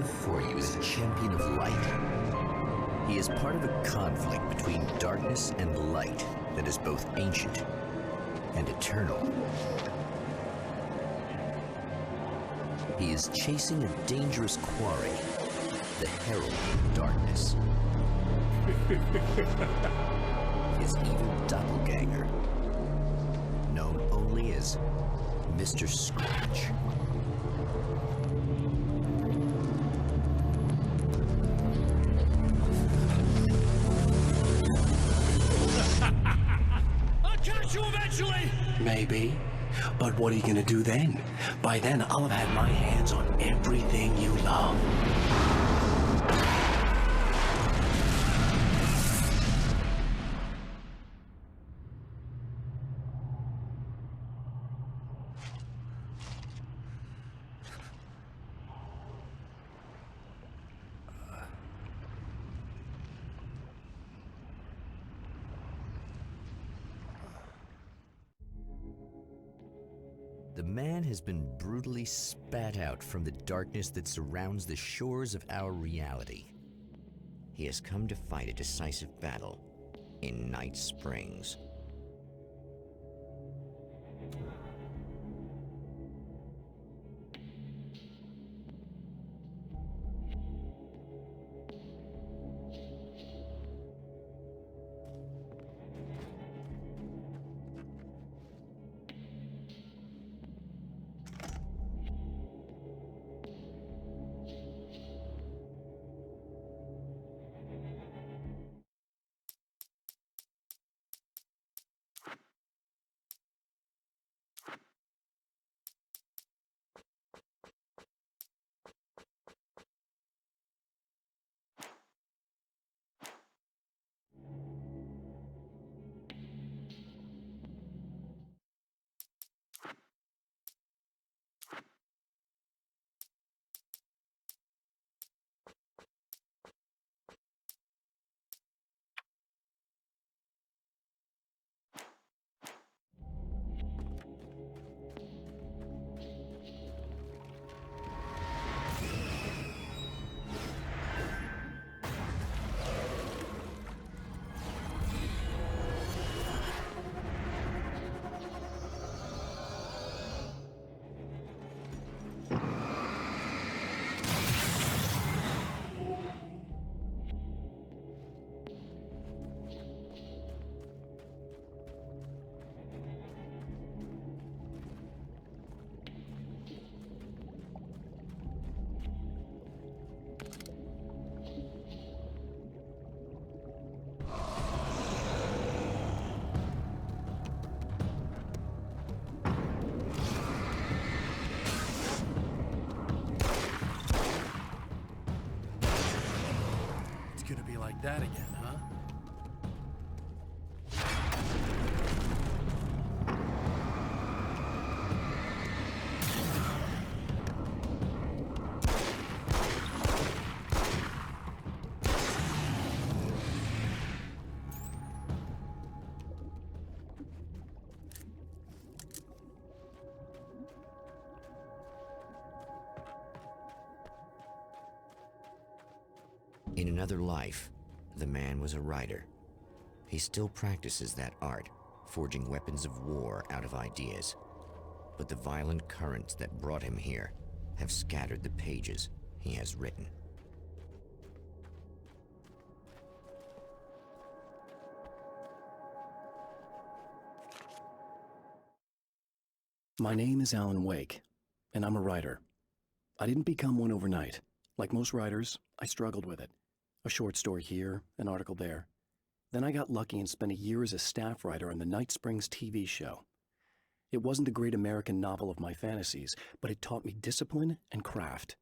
before you is a champion of light. He is part of a conflict between darkness and light that is both ancient and eternal. He is chasing a dangerous quarry, the herald of darkness. His evil doppelganger, known only as Mr. Scratch. I'll catch you eventually! Maybe. But what are you gonna do then? By then, I'll have had my hands on everything you love. The man has been brutally spat out from the darkness that surrounds the shores of our reality. He has come to fight a decisive battle in Night Springs. Like that again, huh? In another life, the man was a writer. He still practices that art, forging weapons of war out of ideas. But the violent currents that brought him here have scattered the pages he has written. My name is Alan Wake, and I'm a writer. I didn't become one overnight. Like most writers, I struggled with it. A short story here, an article there. Then I got lucky and spent a year as a staff writer on the Night Springs TV show. It wasn't the great American novel of my fantasies, but it taught me discipline and craft,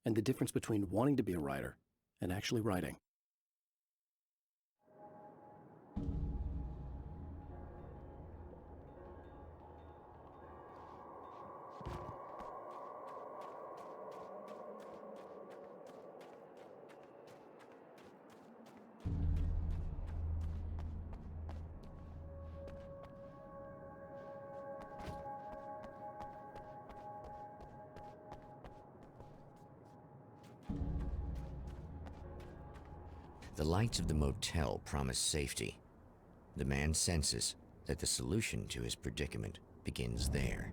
and the difference between wanting to be a writer and actually writing. The lights of the motel promise safety. The man senses that the solution to his predicament begins there.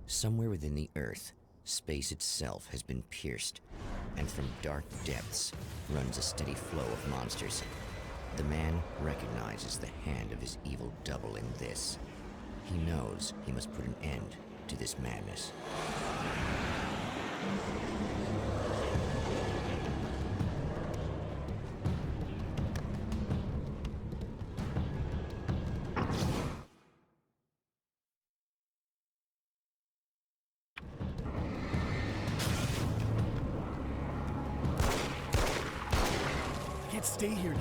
Somewhere within the Earth, space itself has been pierced, and from dark depths runs a steady flow of monsters. The man recognizes the hand of his evil double in this. He knows he must put an end to this madness. I can't stay here now.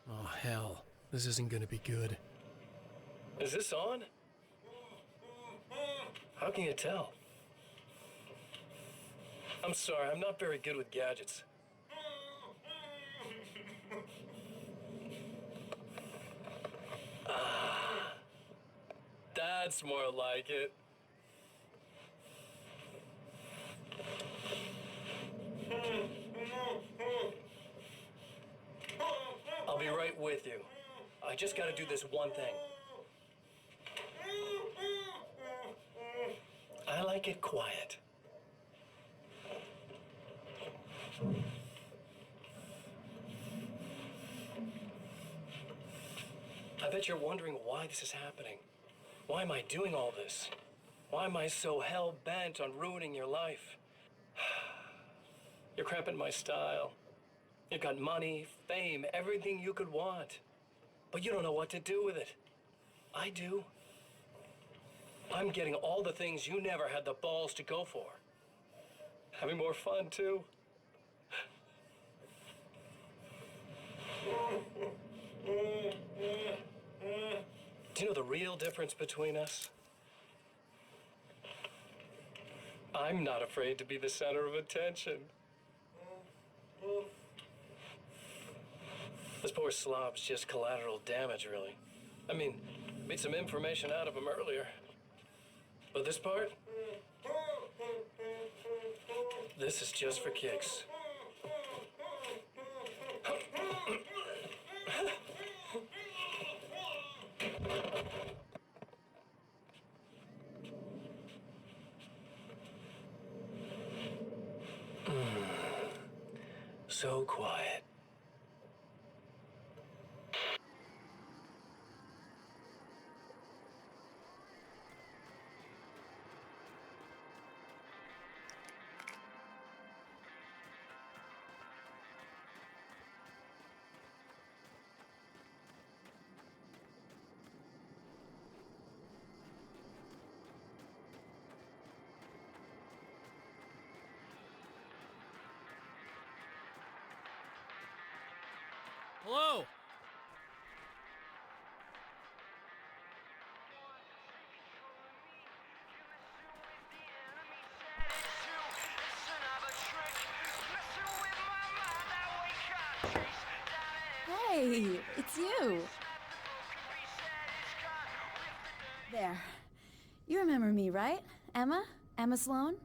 Oh, hell. This isn't gonna be good. Is this on? How can you tell? I'm sorry, I'm not very good with gadgets. That's more like it. I'll be right with you. I just gotta do this one thing. I like it quiet. I bet you're wondering why this is happening. Why am I doing all this? Why am I so hell-bent on ruining your life? You're cramping my style. You've got money, fame, everything you could want. But you don't know what to do with it. I do. I'm getting all the things you never had the balls to go for. Having more fun, too. Do you know the real difference between us? I'm not afraid to be the center of attention. This poor slob's just collateral damage, really. I mean, beat some information out of him earlier. But this part? This is just for kicks. So quiet. Hello? Hey, it's you. There. You remember me, right? Emma? Emma Sloan?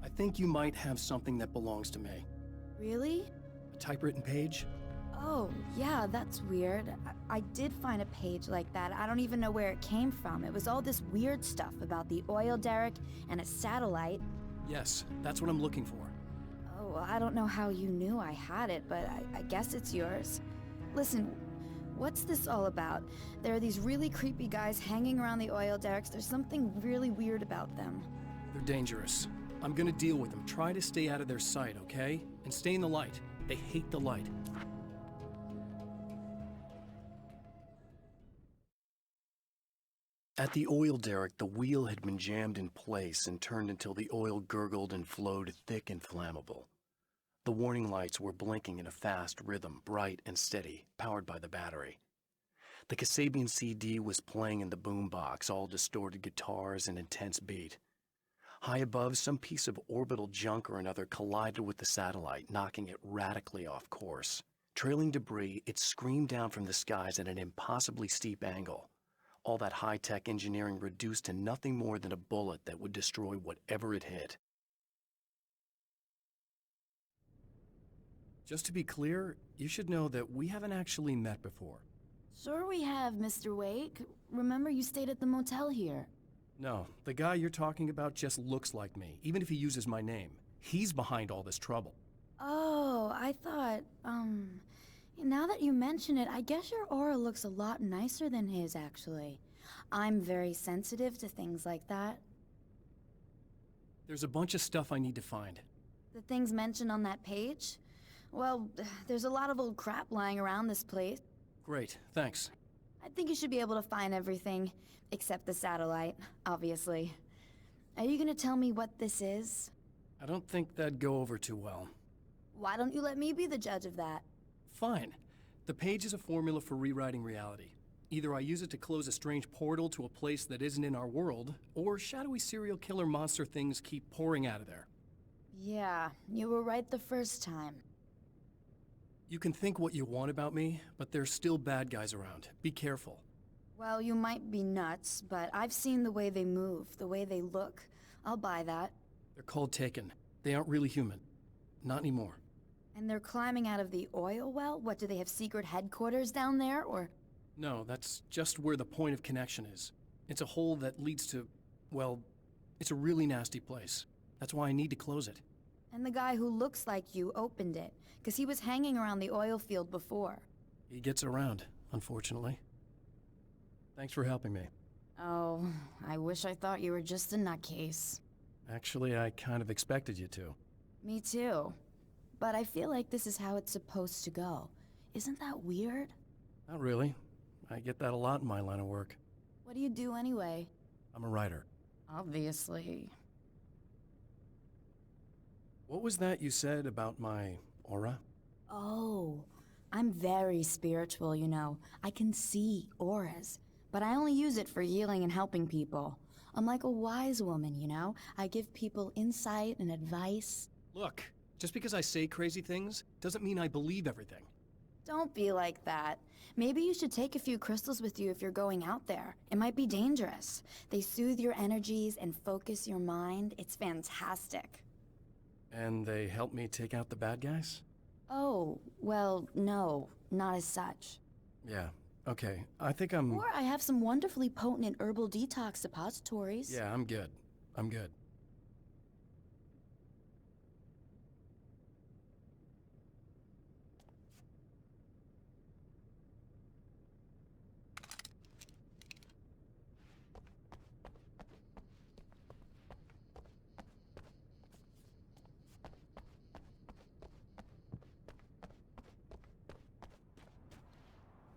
I think you might have something that belongs to me. Really? A typewritten page? Oh, yeah, that's weird. I did find a page like that. I don't even know where it came from. It was all this weird stuff about the oil derrick and a satellite. Yes, that's what I'm looking for. Oh, well, I don't know how you knew I had it, but I guess it's yours. Listen, what's this all about? There are these really creepy guys hanging around the oil derricks. There's something really weird about them. They're dangerous. I'm gonna deal with them. Try to stay out of their sight, okay? And stay in the light. They hate the light. At the oil derrick, the wheel had been jammed in place and turned until the oil gurgled and flowed thick and flammable. The warning lights were blinking in a fast rhythm, bright and steady, powered by the battery. The Kasabian CD was playing in the boombox, all distorted guitars and intense beat. High above, some piece of orbital junk or another collided with the satellite, knocking it radically off course. Trailing debris, it screamed down from the skies at an impossibly steep angle. All that high-tech engineering reduced to nothing more than a bullet that would destroy whatever it hit. Just to be clear, you should know that we haven't actually met before. Sure we have, Mr. Wake. Remember you stayed at the motel here. No, the guy you're talking about just looks like me, even if he uses my name. He's behind all this trouble. Oh, I thought, now that you mention it, I guess your aura looks a lot nicer than his, actually. I'm very sensitive to things like that. There's a bunch of stuff I need to find. The things mentioned on that page? Well, there's a lot of old crap lying around this place. Great, thanks. I think you should be able to find everything, except the satellite, obviously. Are you gonna tell me what this is? I don't think that'd go over too well. Why don't you let me be the judge of that? Fine. The page is a formula for rewriting reality. Either I use it to close a strange portal to a place that isn't in our world, or shadowy serial killer monster things keep pouring out of there. Yeah, you were right the first time. You can think what you want about me, but there's still bad guys around. Be careful. Well, you might be nuts, but I've seen the way they move, the way they look. I'll buy that. They're called Taken. They aren't really human. Not anymore. And they're climbing out of the oil well? What, do they have secret headquarters down there, or...? No, that's just where the point of connection is. It's a hole that leads to, well, it's a really nasty place. That's why I need to close it. And the guy who looks like you opened it, because he was hanging around the oil field before. He gets around, unfortunately. Thanks for helping me. Oh, I wish I thought you were just a nutcase. Actually, I kind of expected you to. Me too. But I feel like this is how it's supposed to go. Isn't that weird? Not really. I get that a lot in my line of work. What do you do anyway? I'm a writer. Obviously. What was that you said about my aura? Oh, I'm very spiritual, you know. I can see auras, but I only use it for healing and helping people. I'm like a wise woman, you know? I give people insight and advice. Look, just because I say crazy things doesn't mean I believe everything. Don't be like that. Maybe you should take a few crystals with you if you're going out there. It might be dangerous. They soothe your energies and focus your mind. It's fantastic. And they help me take out the bad guys? Oh, well, no, not as such. Yeah, okay. I think I'm... Or I have some wonderfully potent and herbal detox suppositories. Yeah, I'm good. I'm good.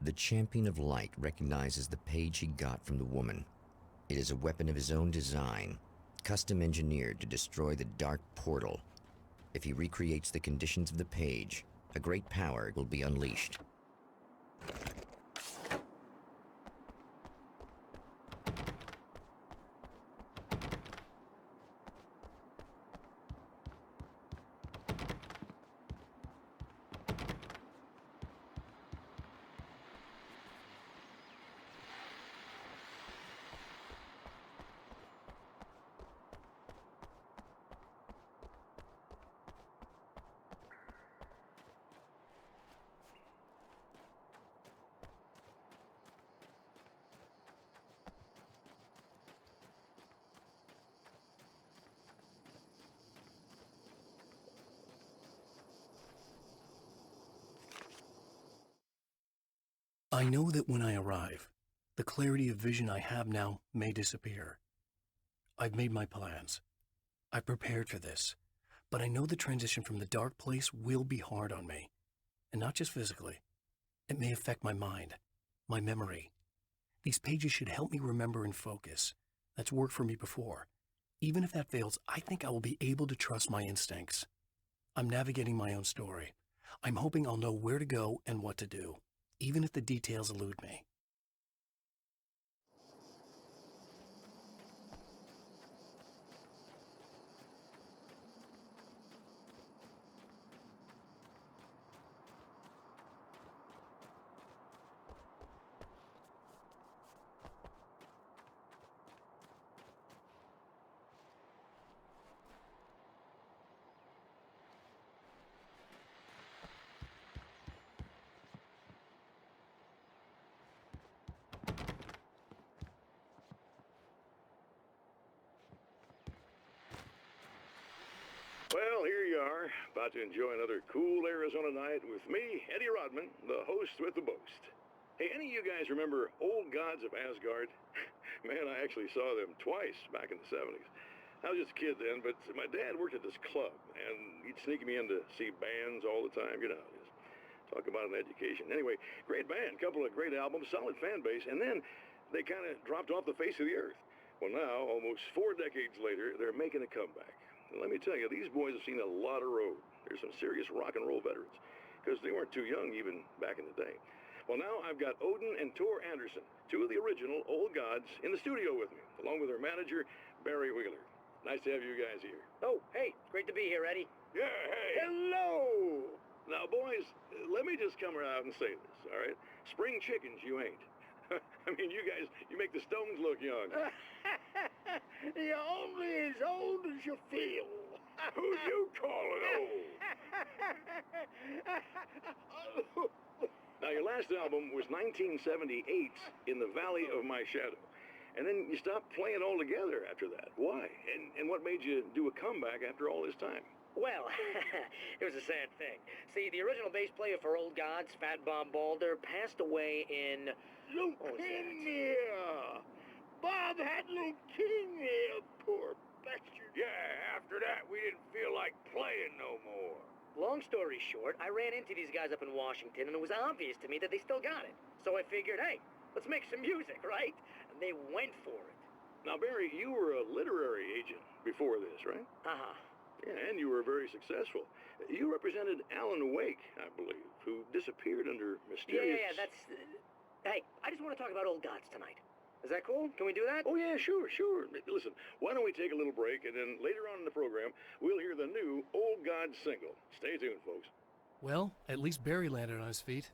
The Champion of Light recognizes the page he got from the woman. It is a weapon of his own design, custom engineered to destroy the dark portal. If he recreates the conditions of the page, a great power will be unleashed. I know that when I arrive, the clarity of vision I have now may disappear. I've made my plans. I've prepared for this, but I know the transition from the dark place will be hard on me, and not just physically. It may affect my mind, my memory. These pages should help me remember and focus. That's worked for me before. Even if that fails, I think I will be able to trust my instincts. I'm navigating my own story. I'm hoping I'll know where to go and what to do, even if the details elude me. Well, here you are, about to enjoy another cool Arizona night with me, Eddie Rodman, the host with the boast. Hey, any of you guys remember Old Gods of Asgard? Man, I actually saw them twice back in the 70s. I was just a kid then, but my dad worked at this club, and he'd sneak me in to see bands all the time, you know, just talk about an education. Anyway, great band, couple of great albums, solid fan base, and then they kind of dropped off the face of the earth. Well, now, almost 4 decades later, they're making a comeback. And let me tell you, these boys have seen a lot of road. There's some serious rock and roll veterans, because they weren't too young even back in the day. Well, now I've got Odin and Tor Anderson, 2 of the original Old Gods, in the studio with me, along with their manager, Barry Wheeler. Nice to have you guys here. Oh, hey, it's great to be here, Eddie. Yeah, hey. Hello! Now, boys, let me just come around and say this, all right? Spring chickens, you ain't. I mean, you guys, you make the Stones look young. You're only as old as you feel. Who you calling old? Now, your last album was 1978's In the Valley of My Shadow. And then you stopped playing altogether after that. Why? And what made you do a comeback after all this time? Well, it was a sad thing. See, the original bass player for Old Gods, Fat Bob Balder, passed away in... Leukemia! Bob had leukemia, poor bastard. Yeah, after that, we didn't feel like playing no more. Long story short, I ran into these guys up in Washington, and it was obvious to me that they still got it. So I figured, hey, let's make some music, right? And they went for it. Now, Barry, you were a literary agent before this, right? Uh-huh. Yeah, and you were very successful. You represented Alan Wake, I believe, who disappeared under mysterious... Yeah, that's... Hey, I just want to talk about Old Gods tonight. Is that cool? Can we do that? Oh, yeah, sure. Listen, why don't we take a little break, and then later on in the program, we'll hear the new Old Gods single. Stay tuned, folks. Well, at least Barry landed on his feet.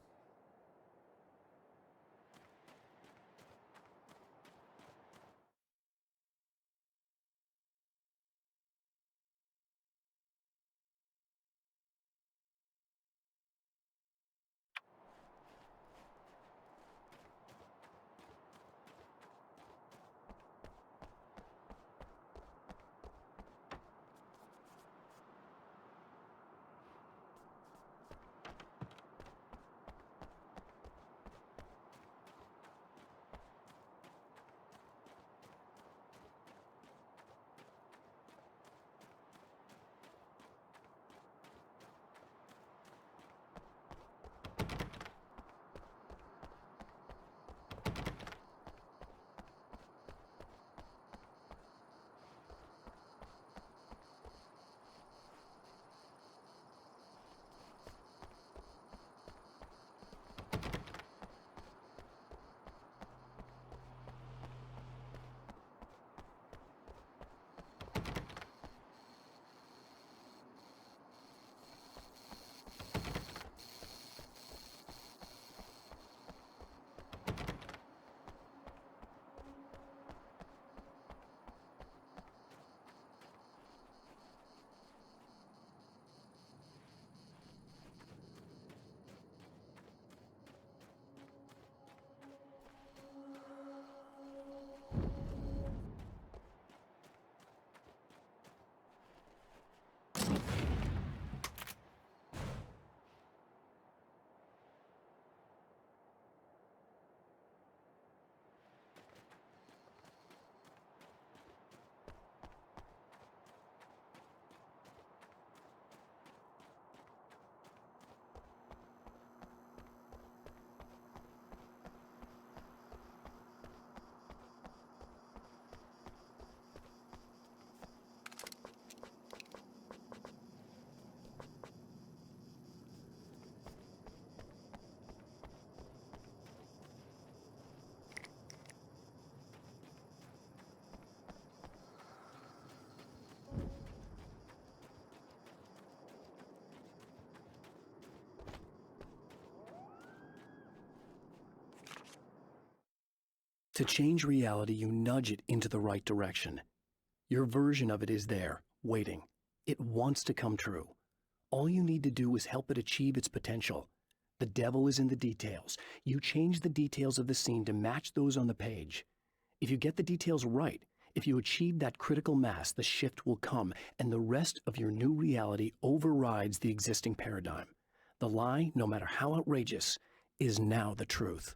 To change reality, you nudge it into the right direction. Your version of it is there, waiting. It wants to come true. All you need to do is help it achieve its potential. The devil is in the details. You change the details of the scene to match those on the page. If you get the details right, if you achieve that critical mass, the shift will come, and the rest of your new reality overrides the existing paradigm. The lie, no matter how outrageous, is now the truth.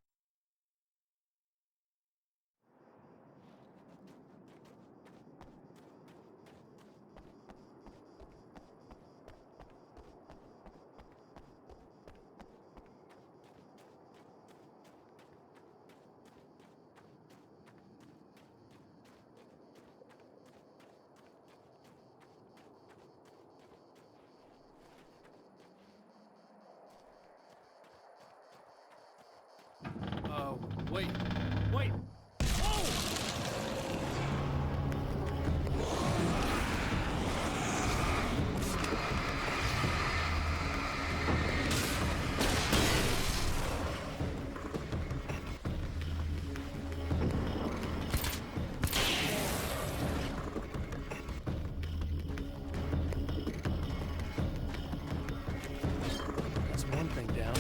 Wait. Wait! Oh! That's one thing down.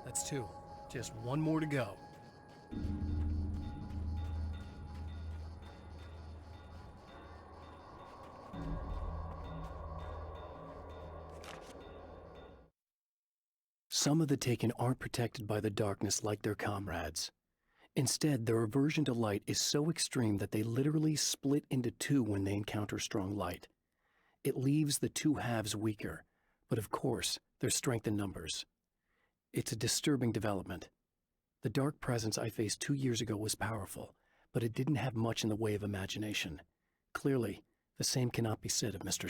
That's two. Just one more to go. Some of the Taken aren't protected by the darkness like their comrades. Instead, their aversion to light is so extreme that they literally split into two when they encounter strong light. It leaves the two halves weaker, but of course, there's strength in numbers. It's a disturbing development. The dark presence I faced 2 years ago was powerful, but it didn't have much in the way of imagination. Clearly, the same cannot be said of Mr.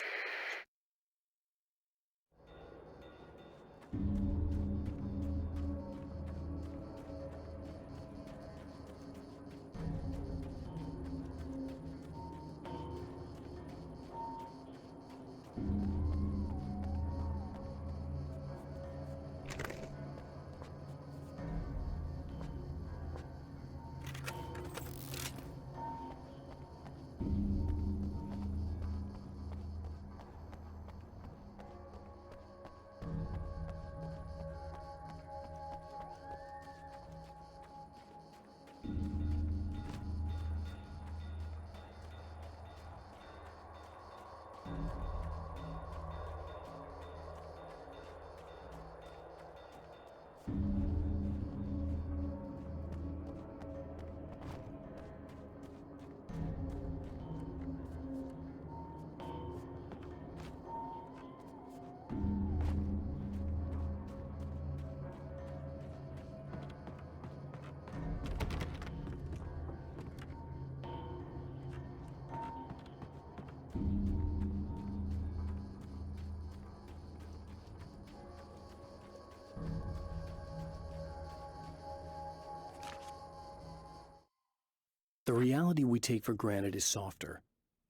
reality we take for granted is softer,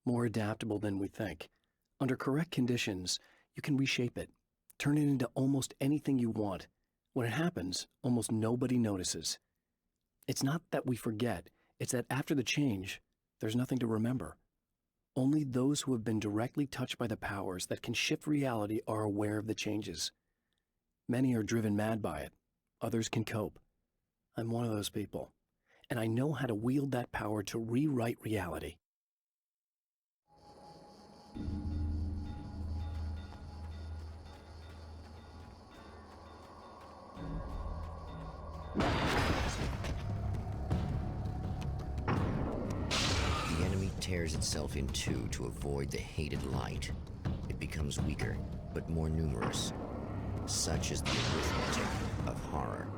more adaptable than we think. Under correct conditions, you can reshape it, turn it into almost anything you want. When it happens, almost nobody notices. It's not that we forget, it's that after the change, there's nothing to remember. Only those who have been directly touched by the powers that can shift reality are aware of the changes. Many are driven mad by it. Others can cope. I'm one of those people, and I know how to wield that power to rewrite reality. The enemy tears itself in two to avoid the hated light. It becomes weaker, but more numerous. Such is the arithmetic of horror.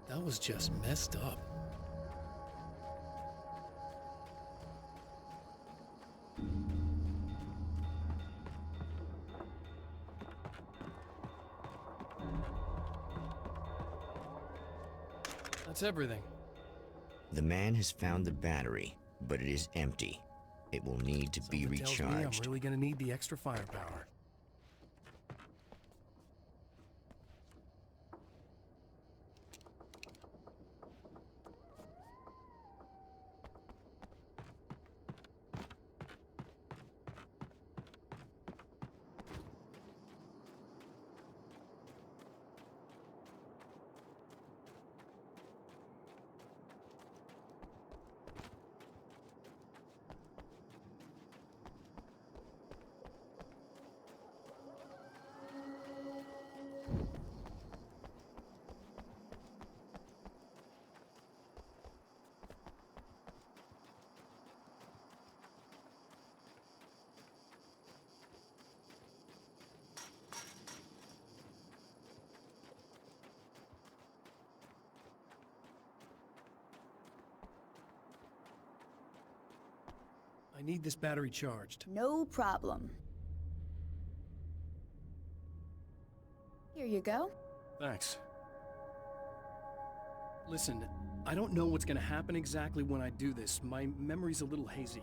That was just messed up. That's everything. The man has found the battery, but it is empty. It will need to be Something tells me recharged. I'm really gonna need the extra firepower. I need this battery charged. No problem. Here you go. Thanks. Listen, I don't know what's gonna happen exactly when I do this. My memory's a little hazy.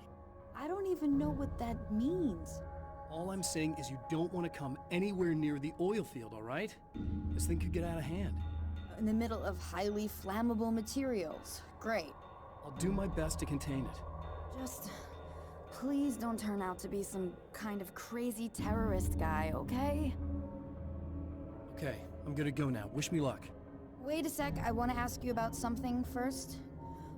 I don't even know what that means. All I'm saying is you don't want to come anywhere near the oil field, all right? This thing could get out of hand. In the middle of highly flammable materials. Great. I'll do my best to contain it. Just please don't turn out to be some kind of crazy terrorist guy, okay? Okay, I'm gonna go now. Wish me luck. Wait a sec, I want to ask you about something first.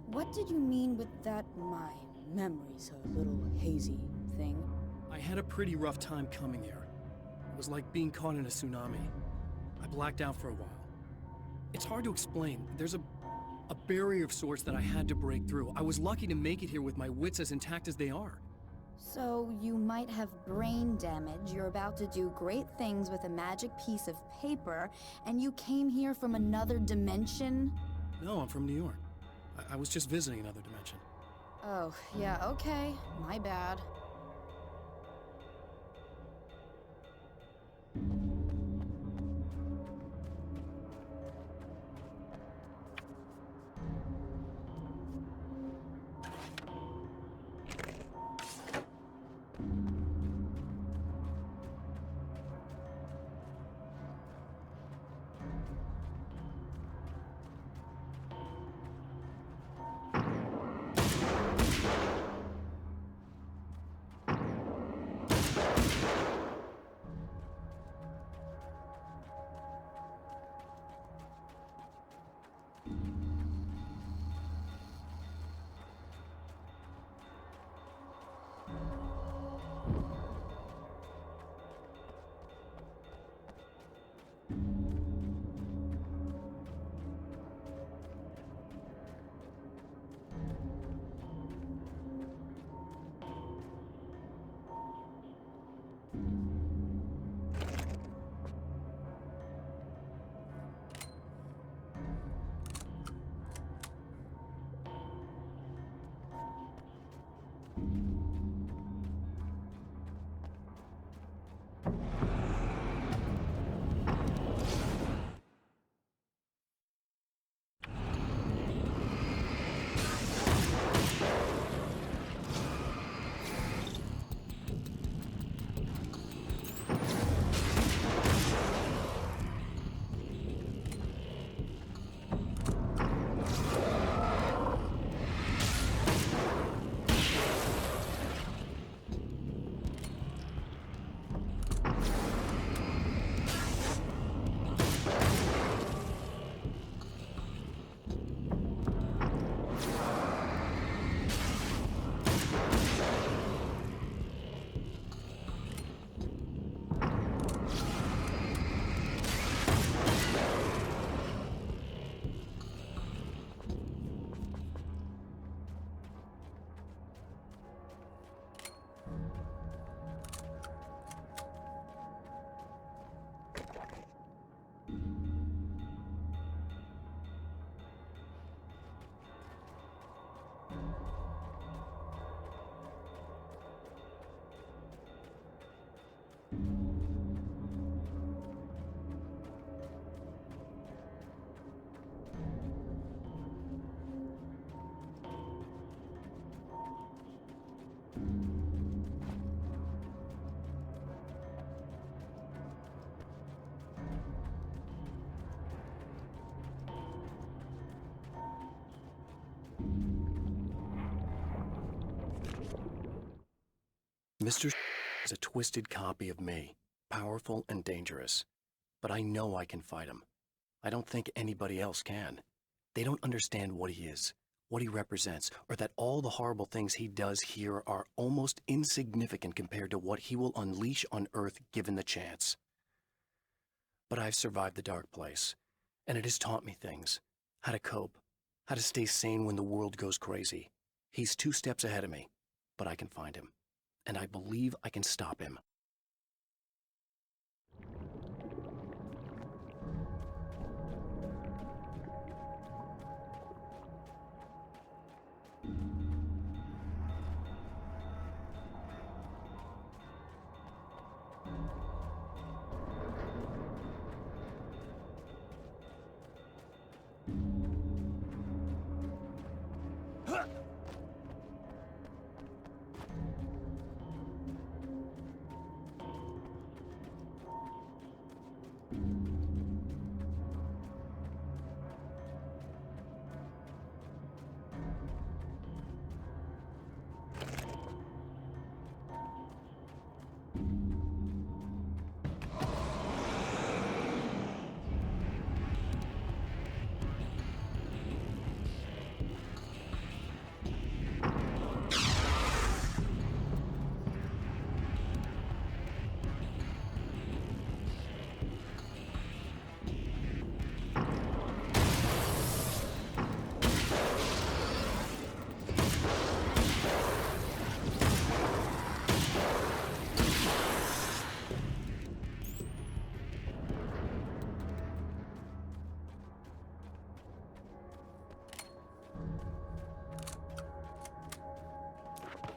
What did you mean with that my memory's a little hazy thing? I had a pretty rough time coming here. It was like being caught in a tsunami. I blacked out for a while. It's hard to explain. There's a barrier of sorts that I had to break through. I was lucky to make it here with my wits as intact as they are. So you might have brain damage, you're about to do great things with a magic piece of paper, and you came here from another dimension? No, I'm from New York. I was just visiting another dimension. Oh, yeah, okay. My bad. Mr. is a twisted copy of me, powerful and dangerous. But I know I can fight him. I don't think anybody else can. They don't understand what he is, what he represents, or that all the horrible things he does here are almost insignificant compared to what he will unleash on Earth given the chance. But I've survived the dark place, and it has taught me things. How to cope, how to stay sane when the world goes crazy. He's 2 steps ahead of me, but I can find him. And I believe I can stop him.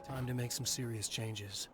Time to make some serious changes.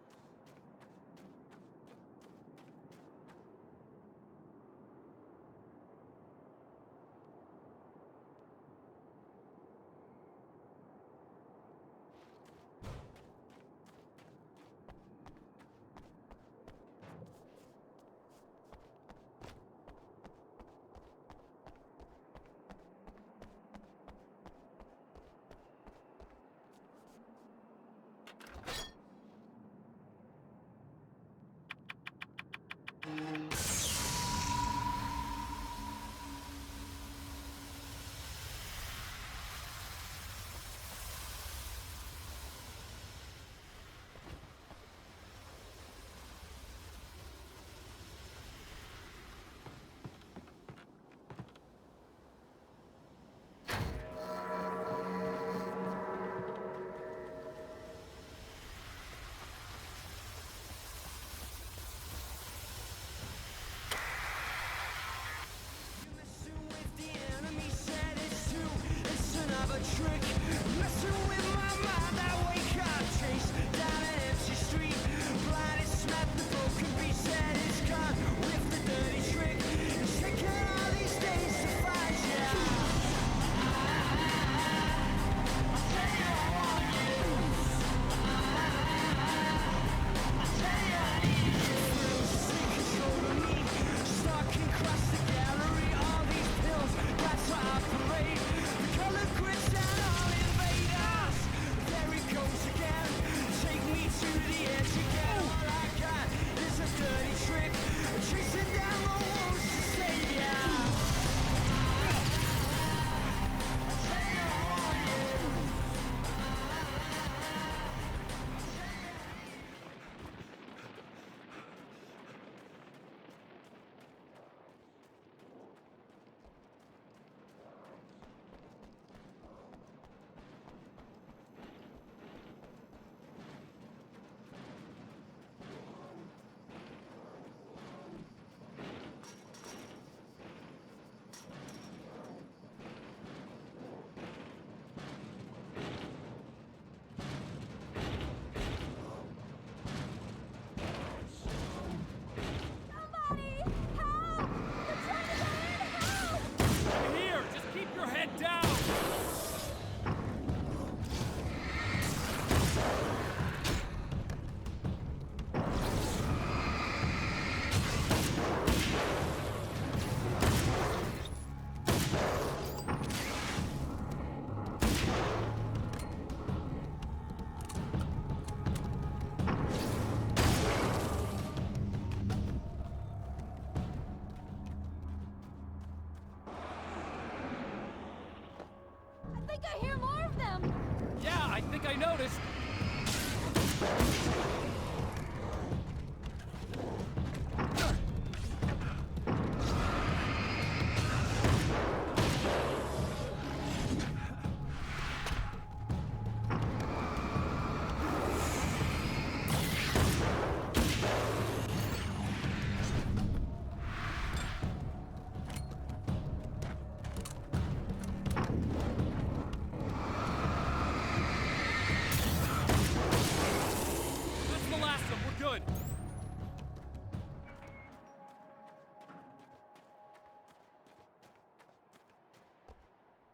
think I hear more of them! Yeah, I think I noticed. That's the last of them. We're good.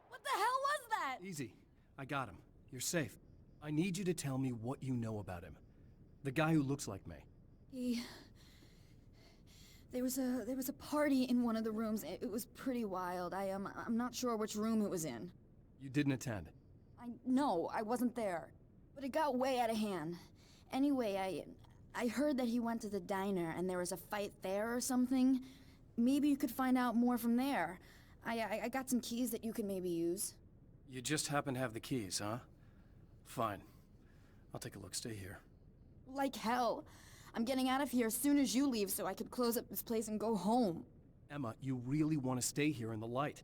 What the hell was that? Easy. I got him. You're safe. I need you to tell me what you know about him. The guy who looks like me. There was a party in one of the rooms. It was pretty wild. I'm not sure which room it was in. You didn't attend. No, I wasn't there. But it got way out of hand. Anyway, I heard that he went to the diner and there was a fight there or something. Maybe you could find out more from there. I got some keys that you could maybe use. You just happen to have the keys, huh? Fine. I'll take a look. Stay here. Like hell. I'm getting out of here as soon as you leave so I could close up this place and go home. Emma, you really want to stay here in the light.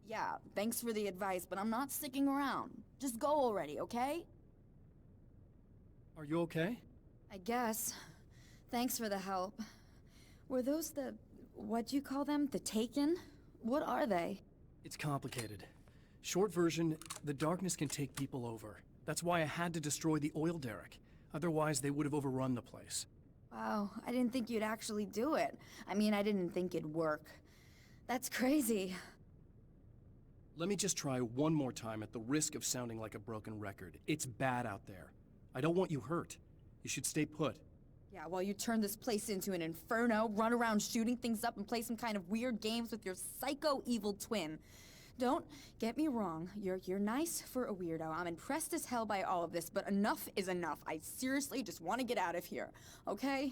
Yeah, thanks for the advice, but I'm not sticking around. Just go already, okay? Are you okay? I guess. Thanks for the help. Were those what'd you call them? The Taken? What are they? It's complicated. Short version, the darkness can take people over. That's why I had to destroy the oil derrick. Otherwise, they would have overrun the place. Wow, I didn't think you'd actually do it. I mean, I didn't think it'd work. That's crazy. Let me just try one more time at the risk of sounding like a broken record. It's bad out there. I don't want you hurt. You should stay put. Yeah, while you turn this place into an inferno, run around shooting things up and play some kind of weird games with your psycho evil twin. Don't get me wrong, you're nice for a weirdo. I'm impressed as hell by all of this, but enough is enough. I seriously just want to get out of here, okay?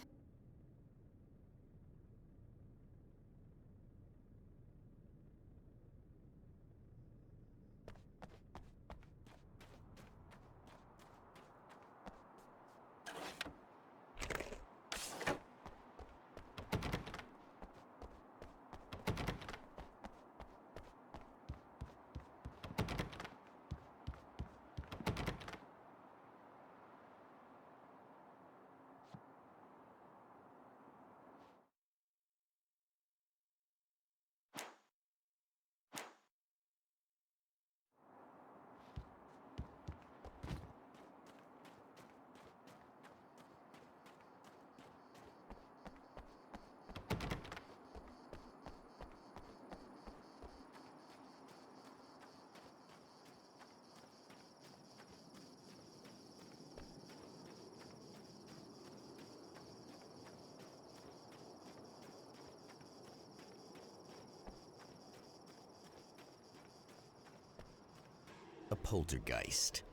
A poltergeist.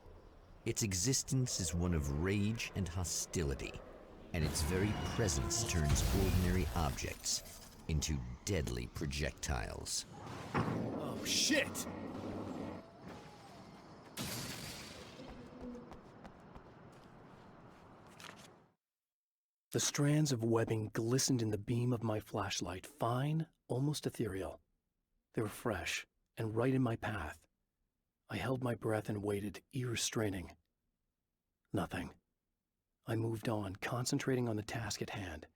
Its existence is one of rage and hostility, and its very presence turns ordinary objects into deadly projectiles. Oh, shit! The strands of webbing glistened in the beam of my flashlight, fine, almost ethereal. They were fresh, and right in my path. I held my breath and waited, ears straining. Nothing. I moved on, concentrating on the task at hand.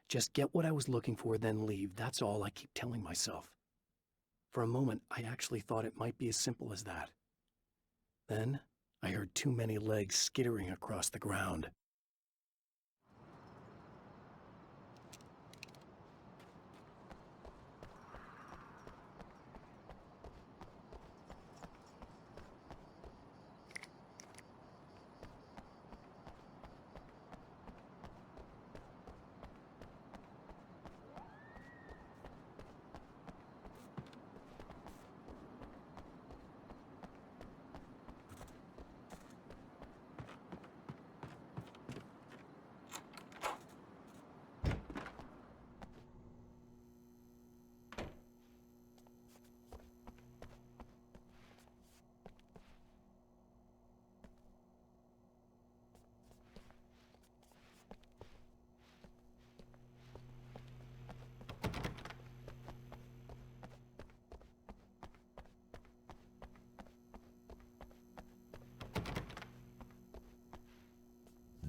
Just get what I was looking for, then leave. That's all I keep telling myself. For a moment, I actually thought it might be as simple as that. Then, I heard too many legs skittering across the ground.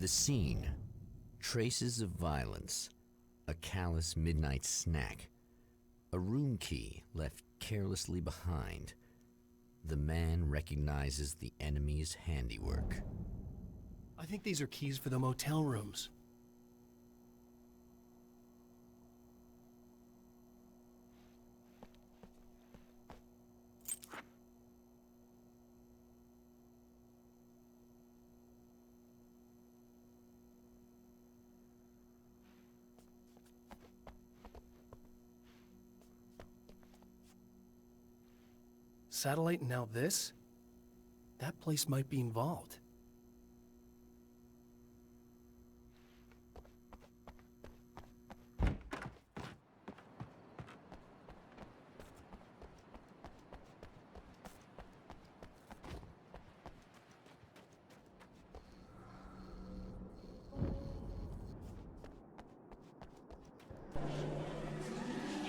The scene: traces of violence, a callous midnight snack, a room key left carelessly behind. The man recognizes the enemy's handiwork. I think these are keys for the motel rooms. Satellite and now this? That place might be involved.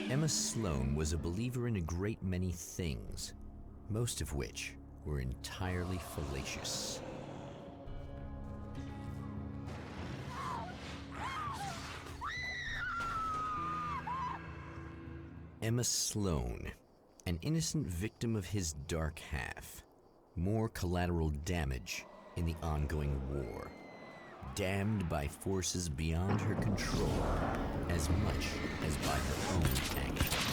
Emma Sloan was a believer in a great many things, most of which were entirely fallacious. Emma Sloan, an innocent victim of his dark half. More collateral damage in the ongoing war. Damned by forces beyond her control, as much as by her own actions.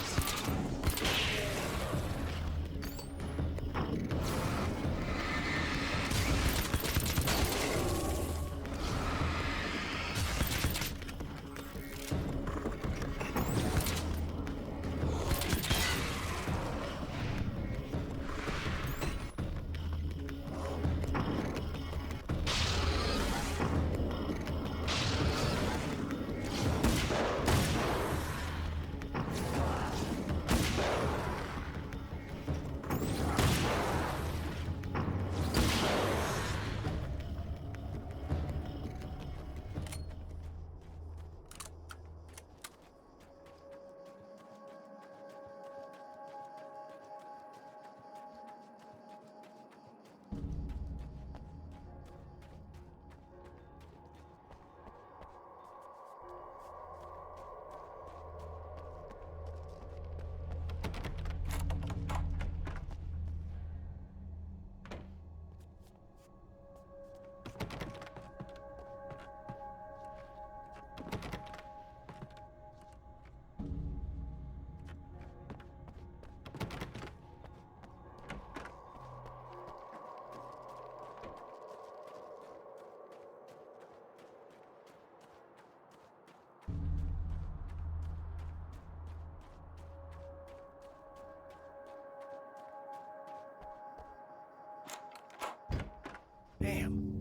Damn.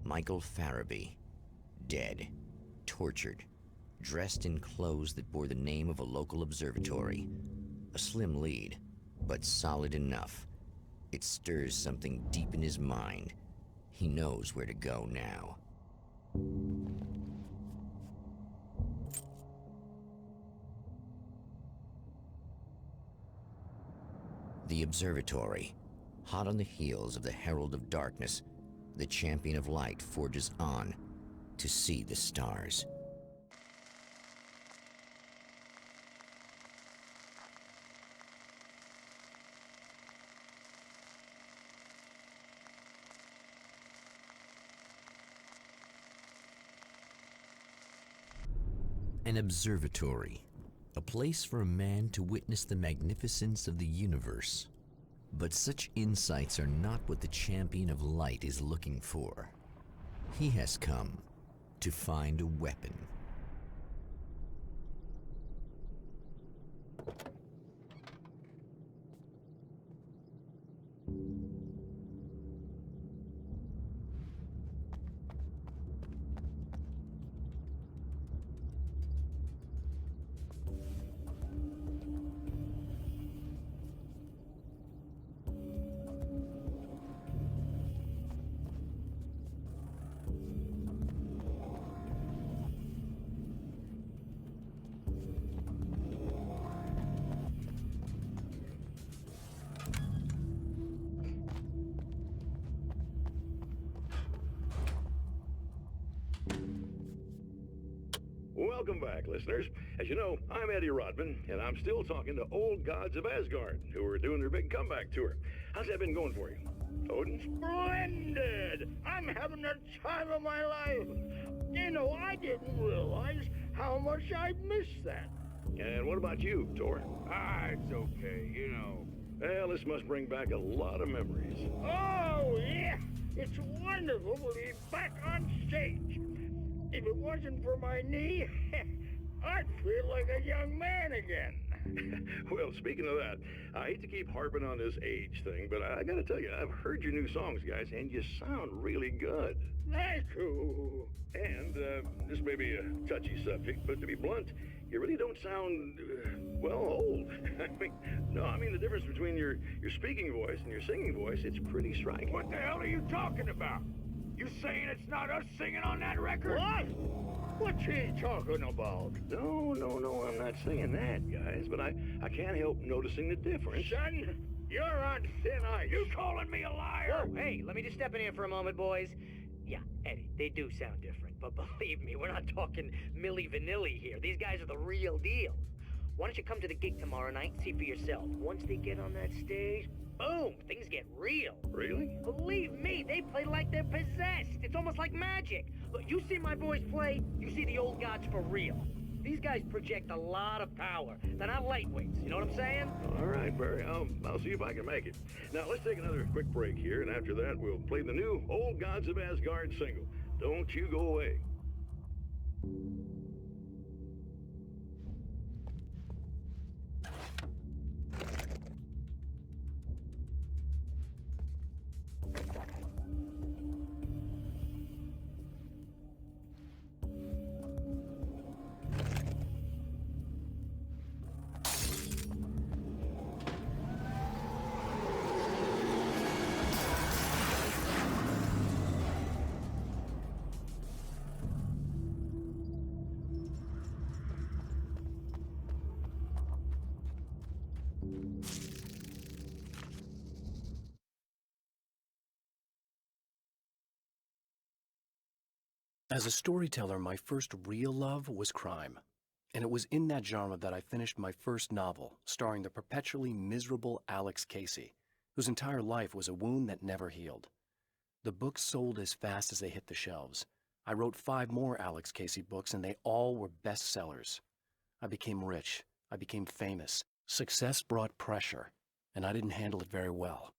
Michael Farabee, dead, tortured, dressed in clothes that bore the name of a local observatory. A slim lead, but solid enough. It stirs something deep in his mind. He knows where to go now. The observatory. Hot on the heels of the Herald of Darkness, the Champion of Light forges on to see the stars. An observatory, a place for a man to witness the magnificence of the universe. But such insights are not what the Champion of Light is looking for. He has come to find a weapon. welcome back, listeners. As you know, I'm Eddie Rodman, and I'm still talking to old gods of Asgard, who are doing their big comeback tour. How's that been going for you? Odin? Splendid! I'm having the time of my life. You know, I didn't realize how much I missed that. And what about you, Thor? It's okay, you know. Well, this must bring back a lot of memories. Oh, yeah! It's wonderful to be back on stage. If it wasn't for my knee, I'd feel like a young man again. Well, speaking of that, I hate to keep harping on this age thing, but I gotta tell you, I've heard your new songs, guys, and you sound really good. Thank you. And, this may be a touchy subject, but to be blunt, you really don't sound, well, old. I mean the difference between your speaking voice and your singing voice, it's pretty striking. What the hell are you talking about? You saying it's not us singing on that record? What? What's he talking about? No, I'm not saying that, guys, but I can't help noticing the difference. Son, you're on thin ice. You calling me a liar? Whoa, hey, let me just step in here for a moment, boys. Yeah, Eddie, they do sound different, but believe me, we're not talking Milli Vanilli here. These guys are the real deal. Why don't you come to the gig tomorrow night and see for yourself? Once they get on that stage, boom, things get real. Really? Believe me, they play like they're possessed. It's almost like magic. Look, you see my boys play, you see the old gods for real. These guys project a lot of power. They're not lightweights, you know what I'm saying? All right, Barry, I'll see if I can make it. Now, let's take another quick break here, and after that, we'll play the new Old Gods of Asgard single. Don't you go away. As a storyteller, my first real love was crime. And it was in that genre that I finished my first novel, starring the perpetually miserable Alex Casey, whose entire life was a wound that never healed. The books sold as fast as they hit the shelves. I wrote 5 more Alex Casey books, and they all were bestsellers. I became rich. I became famous. Success brought pressure, and I didn't handle it very well.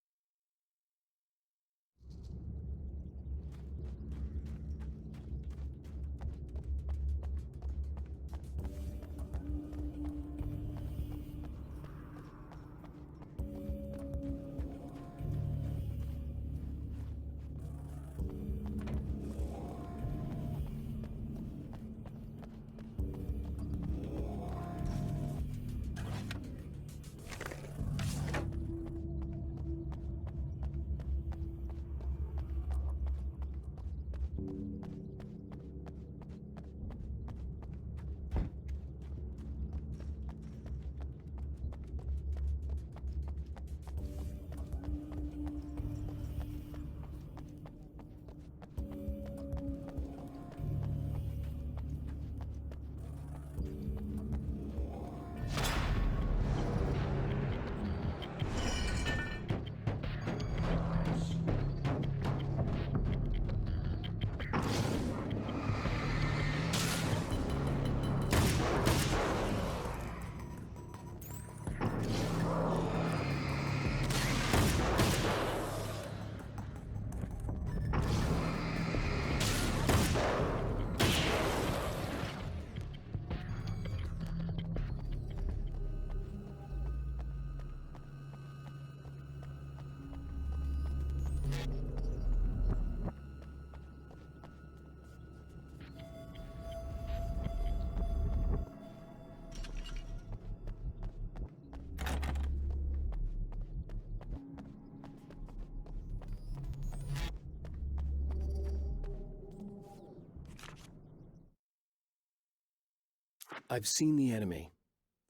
I've seen the enemy,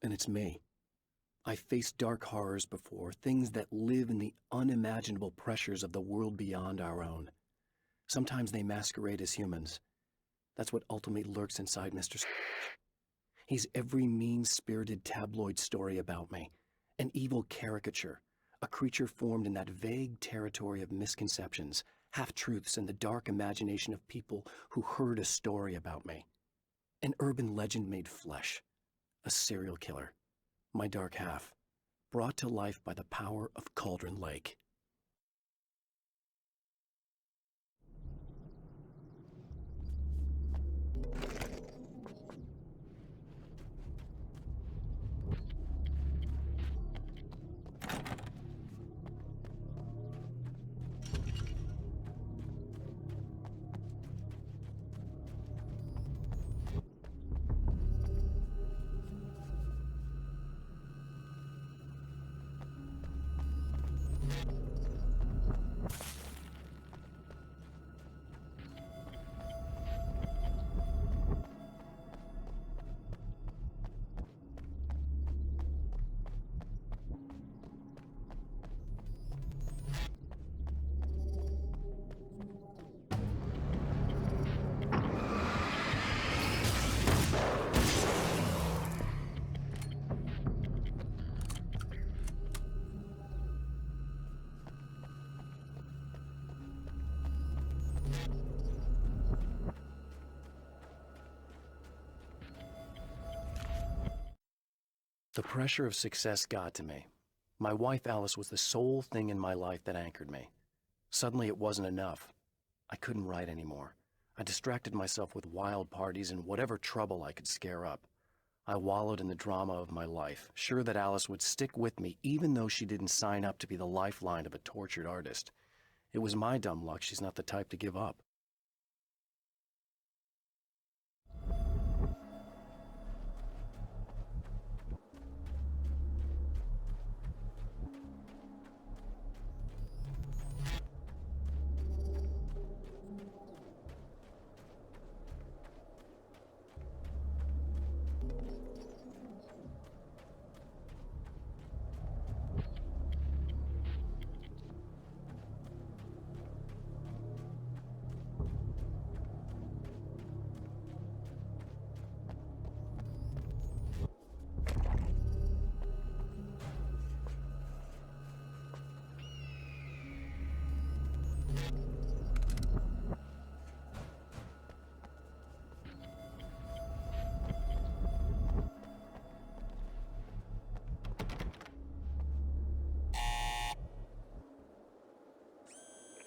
and it's me. I've faced dark horrors before, things that live in the unimaginable pressures of the world beyond our own. Sometimes they masquerade as humans. That's what ultimately lurks inside Mr. He's every mean-spirited tabloid story about me, an evil caricature, a creature formed in that vague territory of misconceptions, half-truths, and the dark imagination of people who heard a story about me. An urban legend made flesh, a serial killer, my dark half, brought to life by the power of Cauldron Lake. The pressure of success got to me. My wife Alice was the sole thing in my life that anchored me. Suddenly it wasn't enough. I couldn't write anymore. I distracted myself with wild parties and whatever trouble I could scare up. I wallowed in the drama of my life, sure that Alice would stick with me even though she didn't sign up to be the lifeline of a tortured artist. It was my dumb luck she's not the type to give up.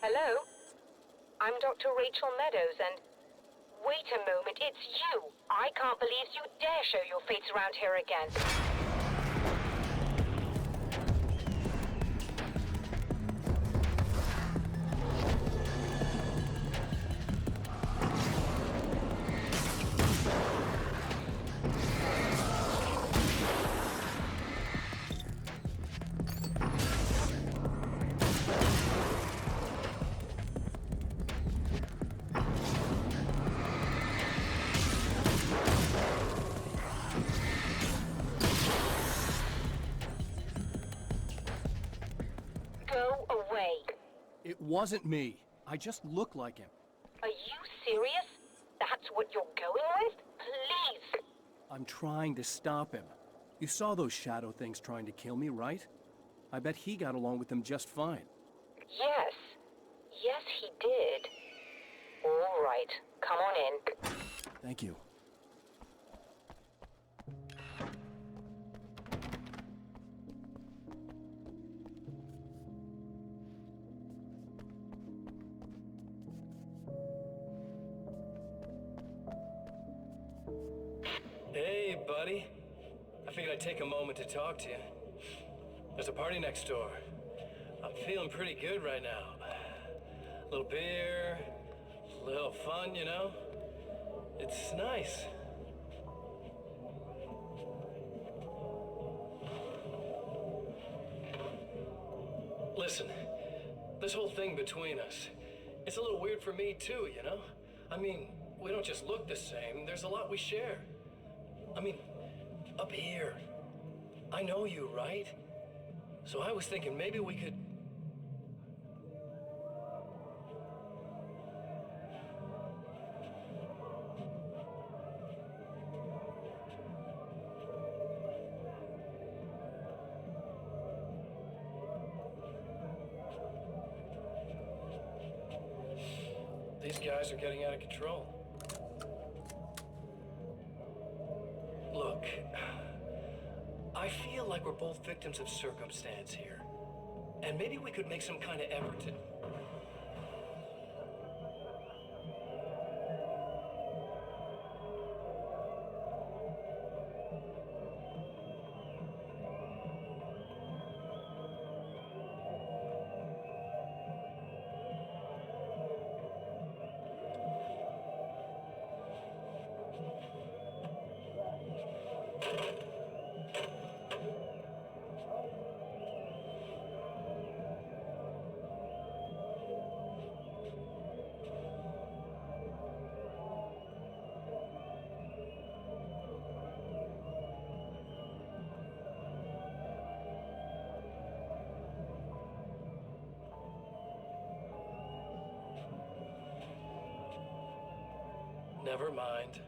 Hello? I'm Dr. Rachel Meadows, and... Wait a moment, it's you! I can't believe you dare show your face around here again. Go away. It wasn't me. I just look like him. Are you serious? That's what you're going with? Please! I'm trying to stop him. You saw those shadow things trying to kill me, right? I bet he got along with them just fine. Yes. Yes, he did. All right. Come on in. Thank you. Hey, buddy. I figured I'd take a moment to talk to you. There's a party next door. I'm feeling pretty good right now. A little beer, a little fun, you know? It's nice. Listen, this whole thing between us, it's a little weird for me too, you know? I mean, we don't just look the same, there's a lot we share. I mean, up here, I know you, right? So I was thinking maybe we could... These guys are getting out of control. Look, I feel like we're both victims of circumstance here. And maybe we could make some kind of effort to... Never mind.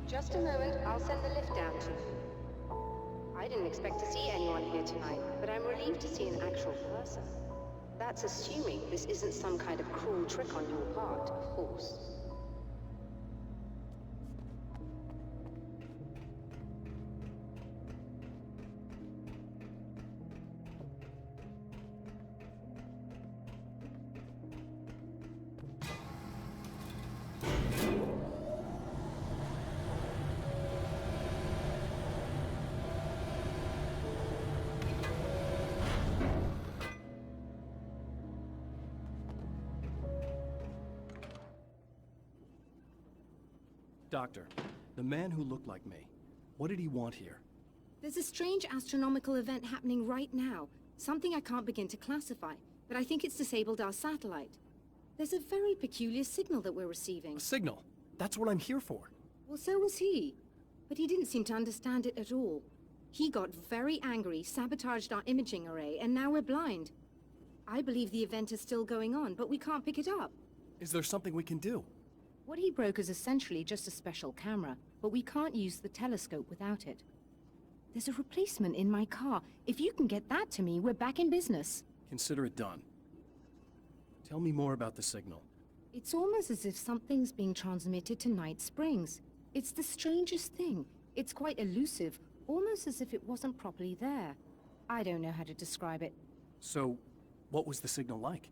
Just a moment, I'll send the lift down to you. I didn't expect to see anyone here tonight, but I'm relieved to see an actual person. That's assuming this isn't some kind of cruel trick on your part, of course. Doctor, the man who looked like me, what did he want here? There's a strange astronomical event happening right now. Something I can't begin to classify, but I think it's disabled our satellite. There's a very peculiar signal that we're receiving. A signal? That's what I'm here for. Well, so was he. But he didn't seem to understand it at all. He got very angry, sabotaged our imaging array, and now we're blind. I believe the event is still going on, but we can't pick it up. Is there something we can do? What he broke is essentially just a special camera, but we can't use the telescope without it. There's a replacement in my car. If you can get that to me, we're back in business. Consider it done. Tell me more about the signal. It's almost as if something's being transmitted to Night Springs. It's the strangest thing. It's quite elusive, almost as if it wasn't properly there. I don't know how to describe it. So, what was the signal like?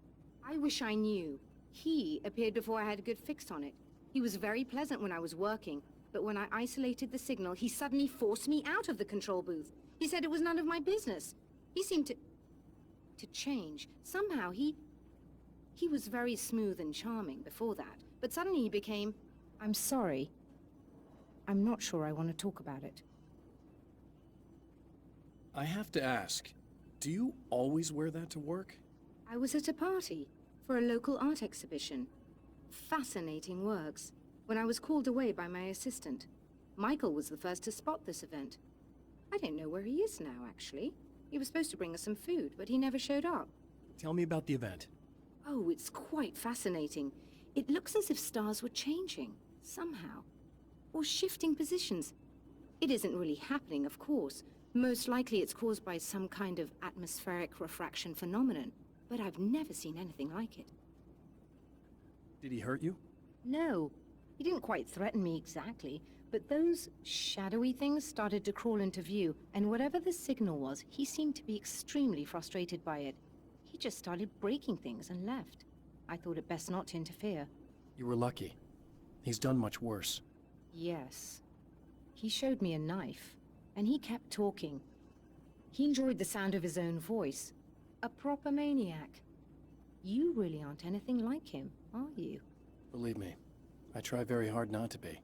I wish I knew. He appeared before I had a good fix on it. He was very pleasant when I was working, but when I isolated the signal, he suddenly forced me out of the control booth. He said it was none of my business. He seemed to change. Somehow he was very smooth and charming before that, but suddenly he became... I'm sorry. I'm not sure I want to talk about it. I have to ask, do you always wear that to work? I was at a party for a local art exhibition. Fascinating works. When I was called away by my assistant, Michael was the first to spot this event. I don't know where he is now, actually. He was supposed to bring us some food, but he never showed up. Tell me about the event. Oh, it's quite fascinating. It looks as if stars were changing, somehow. Or shifting positions. It isn't really happening, of course. Most likely it's caused by some kind of atmospheric refraction phenomenon. But I've never seen anything like it. Did he hurt you? No. He didn't quite threaten me exactly, but those shadowy things started to crawl into view, and whatever the signal was, he seemed to be extremely frustrated by it. He just started breaking things and left. I thought it best not to interfere. You were lucky. He's done much worse. Yes. He showed me a knife, and he kept talking. He enjoyed the sound of his own voice. A proper maniac. You really aren't anything like him, are you? Believe me, I try very hard not to be.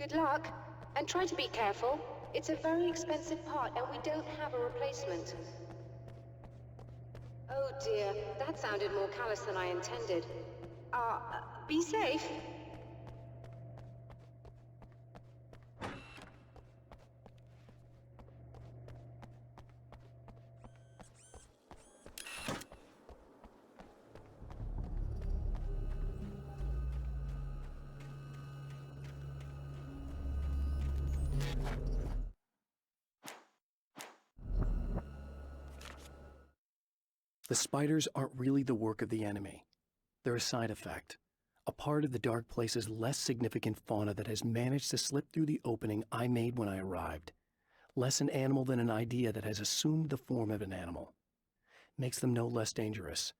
Good luck, and try to be careful. It's a very expensive part, and we don't have a replacement. Oh dear, that sounded more callous than I intended. Be safe. The spiders aren't really the work of the enemy. They're a side effect, a part of the Dark Place's less significant fauna that has managed to slip through the opening I made when I arrived. Less an animal than an idea that has assumed the form of an animal. Makes them no less dangerous,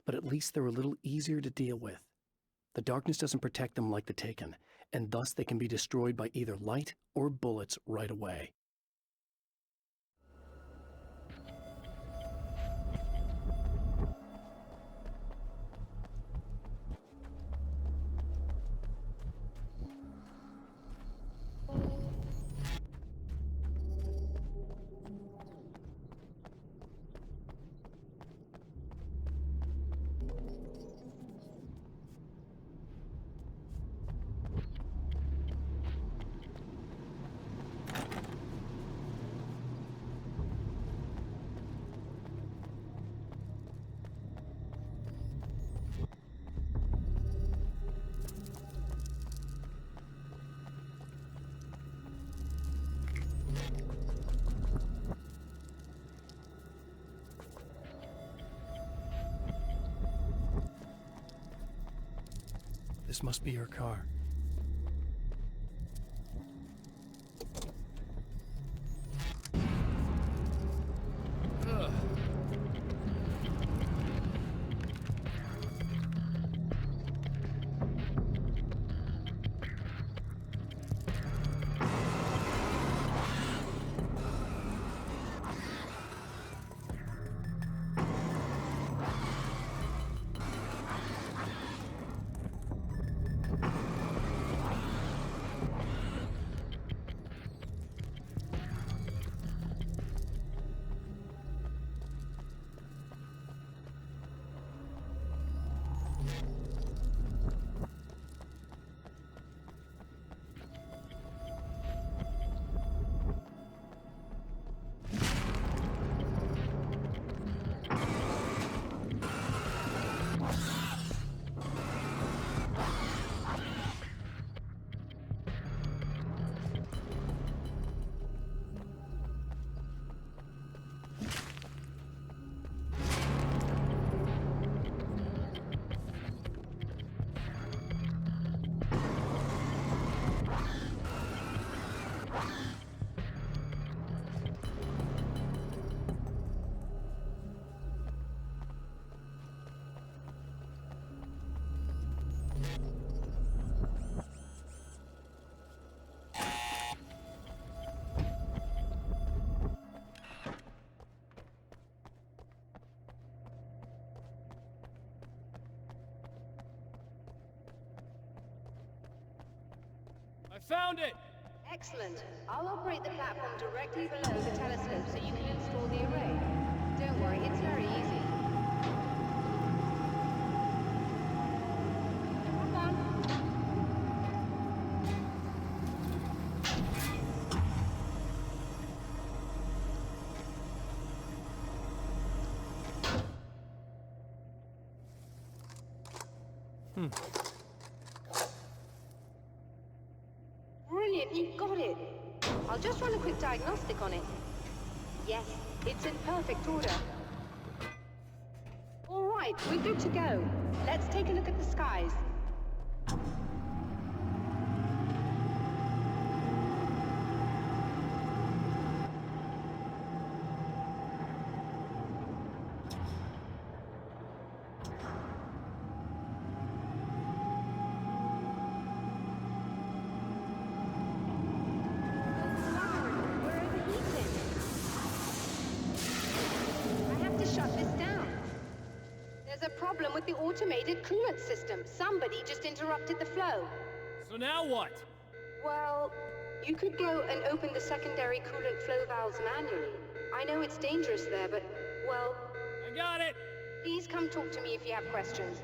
but at least they're a little easier to deal with. The darkness doesn't protect them like the Taken, and thus they can be destroyed by either light or bullets right away. This must be your car. I found it! Excellent. I'll operate the platform directly below the telescope so you can install the array. Don't worry, it's very easy. Come on. Brilliant, you got it. I'll just run a quick diagnostic on it. Yes, it's in perfect order. All right, we're good to go. Let's take a look at the skies. With the automated coolant system. Somebody just interrupted the flow. So now what? Well, you could go and open the secondary coolant flow valves manually. I know it's dangerous there, but, well... I got it! Please come talk to me if you have questions.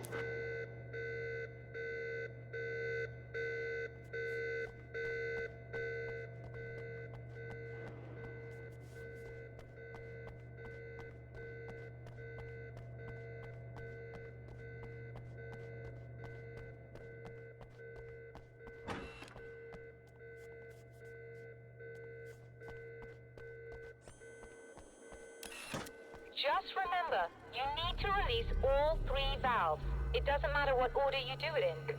Just remember, you need to release all 3 valves. It doesn't matter what order you do it in.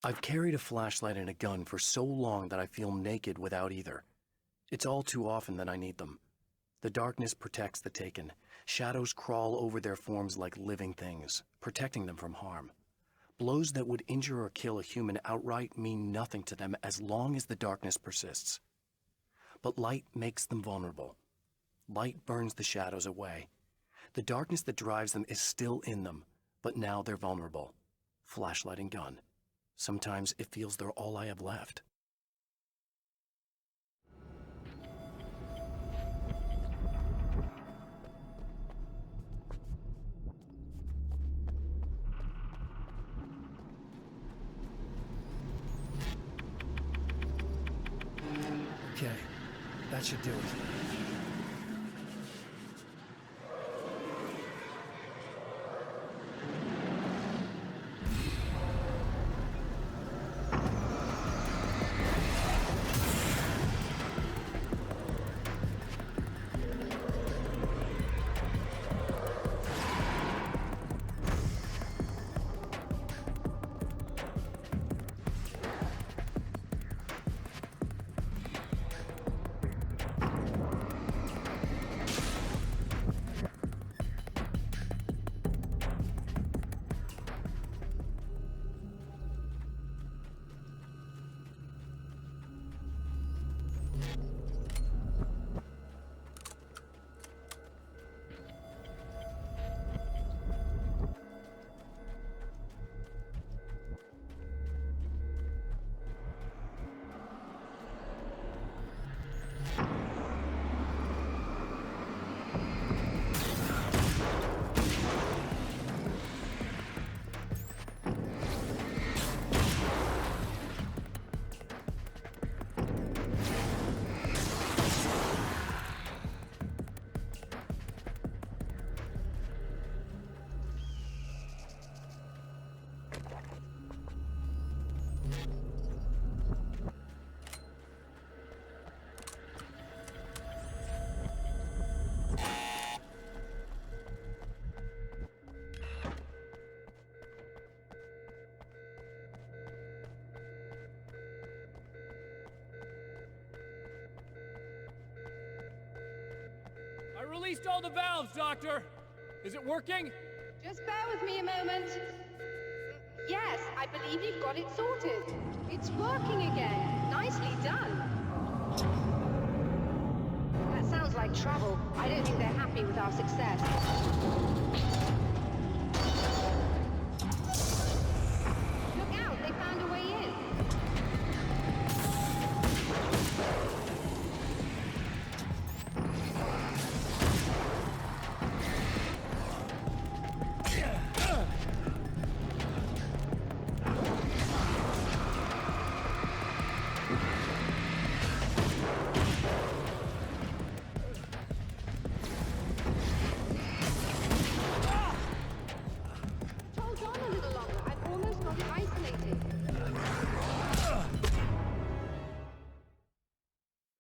I've carried a flashlight and a gun for so long that I feel naked without either. It's all too often that I need them. The darkness protects the taken. Shadows crawl over their forms like living things, protecting them from harm. Blows that would injure or kill a human outright mean nothing to them as long as the darkness persists. But light makes them vulnerable. Light burns the shadows away. The darkness that drives them is still in them, but now they're vulnerable. Flashlight and gun. Sometimes it feels they're all I have left. Okay, that should do it. released all the valves, Doctor! Is it working? Just bear with me a moment. Yes, I believe you've got it sorted. It's working again. Nicely done. That sounds like trouble. I don't think they're happy with our success. Look out, they found a way in. Hold on a little longer. I've almost got it isolated.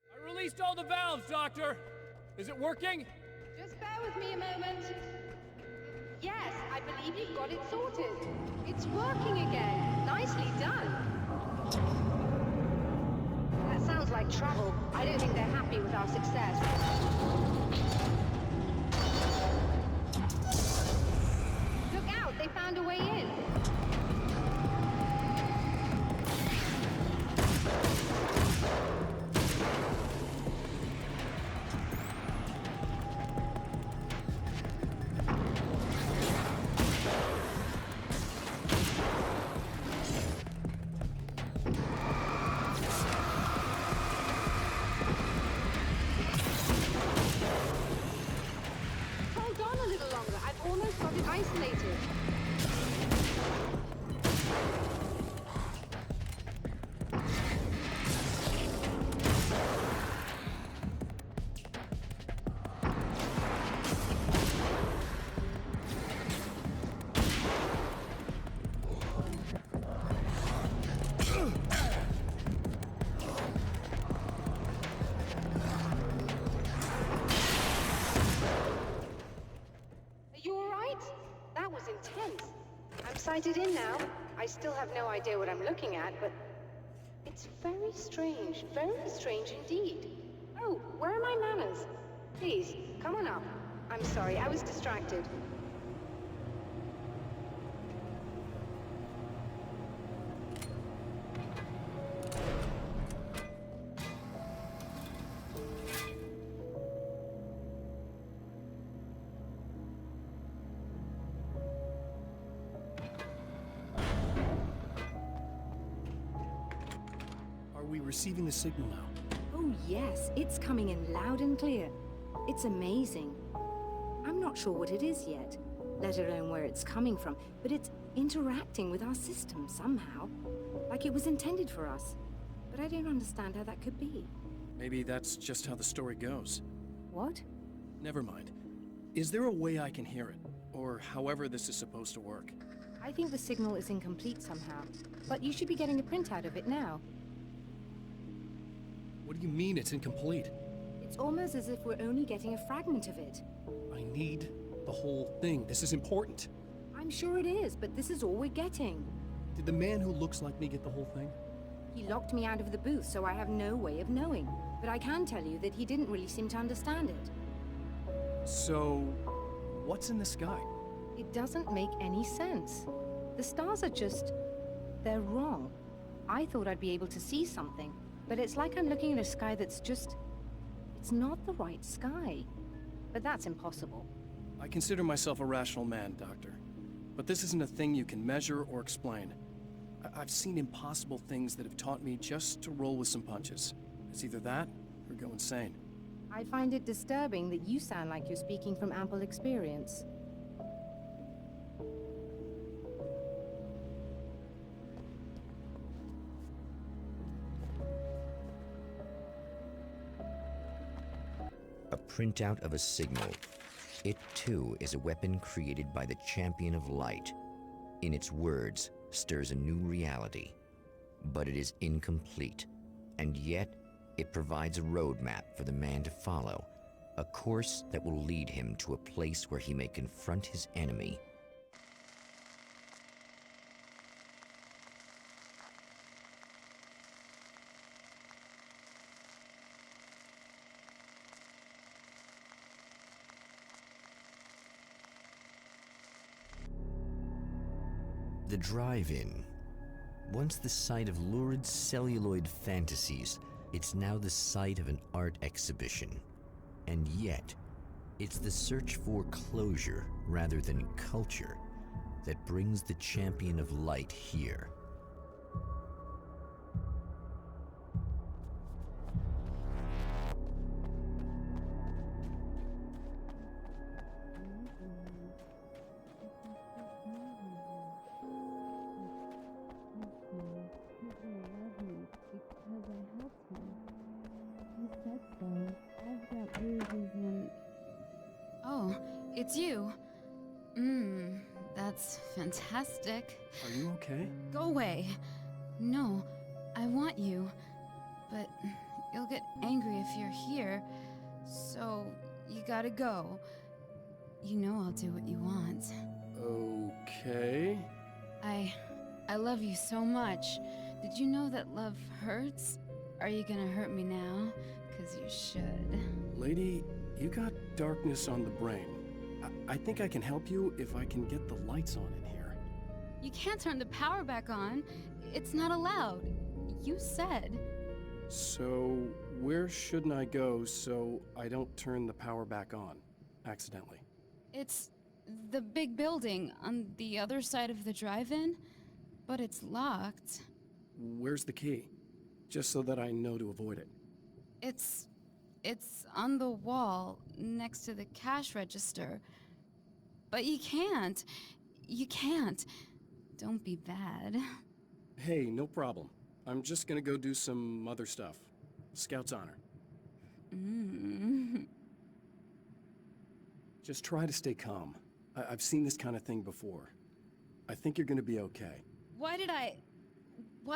I released all the valves, Doctor! Is it working? Just bear with me a moment. Yes, I believe you've got it sorted. It's working again. Nicely done. That sounds like trouble. I don't think they're happy with our success. Look out, they found a way in. Hold on a little longer. I've almost got it isolated. Are you all right? That was intense. I'm sighted in now. I still have no idea what I'm looking at, but it's very strange indeed. Oh, where are my manners? Please, come on up. I'm sorry, I was distracted. Are we receiving the signal now? Oh yes, it's coming in loud and clear. It's amazing. I'm not sure what it is yet, let alone where it's coming from, but it's interacting with our system somehow. Like it was intended for us. But I don't understand how that could be. Maybe that's just how the story goes. What? Never mind. Is there a way I can hear it? Or however this is supposed to work? I think the signal is incomplete somehow, but you should be getting a printout of it now. What do you mean it's incomplete? It's almost as if we're only getting a fragment of it. I need the whole thing. This is important. I'm sure it is, but this is all we're getting. Did the man who looks like me get the whole thing? He locked me out of the booth, so I have no way of knowing. But I can tell you that he didn't really seem to understand it. So, what's in the sky? It doesn't make any sense. The stars are just... they're wrong. I thought I'd be able to see something, but it's like I'm looking at a sky that's just... it's not the right sky. But that's impossible. I consider myself a rational man, Doctor. But this isn't a thing you can measure or explain. I've seen impossible things that have taught me just to roll with some punches. It's either that, or go insane. I find it disturbing that you sound like you're speaking from ample experience. A printout of a signal. It too is a weapon created by the Champion of Light. In its words, stirs a new reality. But it is incomplete, and yet it provides a roadmap for the man to follow, a course that will lead him to a place where he may confront his enemy. The drive-in. Once the site of lurid celluloid fantasies, it's now the site of an art exhibition. And yet, it's the search for closure rather than culture that brings the champion of light here. Oh, it's you. That's fantastic. Are you okay? Go away. No, I want you. But you'll get angry if you're here. So, you gotta go. You know I'll do what you want. Okay. I love you so much. Did you know that love hurts? Are you gonna hurt me now? 'Cause you should. Lady, you got darkness on the brain. I think I can help you if I can get the lights on in here. You can't turn the power back on. It's not allowed. You said. So, where shouldn't I go so I don't turn the power back on accidentally? It's the big building on the other side of the drive-in, but it's locked. Where's the key? Just so that I know to avoid it. It's on the wall next to the cash register. But you can't. You can't. Don't be bad. Hey, no problem. I'm just gonna go do some other stuff. Scout's honor. Just try to stay calm. I've seen this kind of thing before. I think you're gonna be okay. Why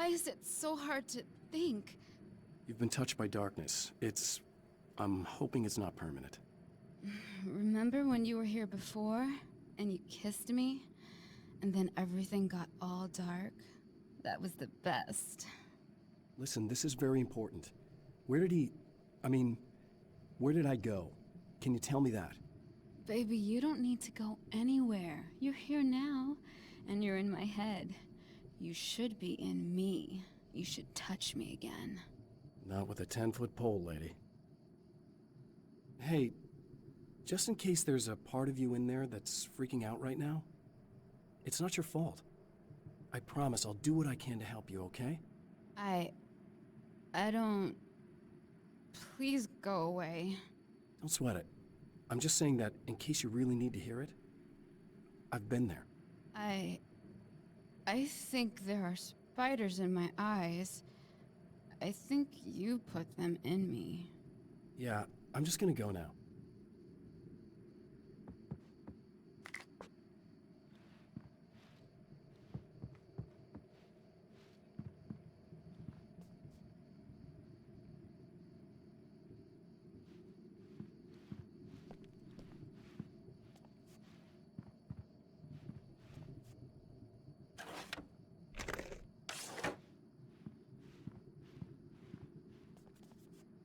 is it so hard to think? You've been touched by darkness. I'm hoping it's not permanent. Remember when you were here before, and you kissed me? And then everything got all dark? That was the best. Listen, this is very important. Where did I go? Can you tell me that? Baby, you don't need to go anywhere. You're here now, and you're in my head. You should be in me. You should touch me again. Not with a 10-foot pole, lady. Hey, just in case there's a part of you in there that's freaking out right now, it's not your fault. I promise I'll do what I can to help you, okay? I don't... Please go away. Don't sweat it. I'm just saying that in case you really need to hear it, I've been there. I think there are spiders in my eyes. I think you put them in me. Yeah, I'm just gonna go now.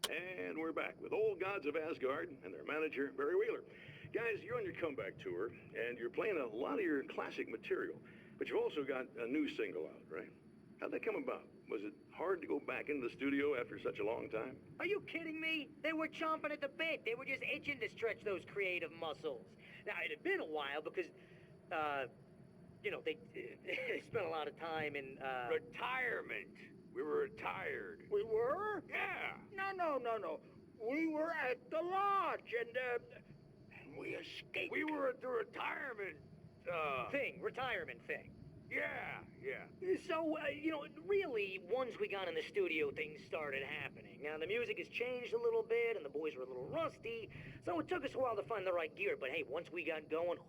And we're back with Old Gods of Asgard and their manager, Barry Wheeler. Guys, you're on your comeback tour, and you're playing a lot of your classic material, but you've also got a new single out, right? How'd that come about? Was it hard to go back into the studio after such a long time? Are you kidding me? They were chomping at the bit. They were just itching to stretch those creative muscles. Now, it had been a while because, they spent a lot of time in, Retirement. We were retired. We were? Yeah. No. We were at the lodge, and we escaped. We were at the retirement, retirement thing. Yeah. So, really, once we got in the studio, things started happening. Now, the music has changed a little bit, and the boys were a little rusty, so it took us a while to find the right gear. But hey, once we got going,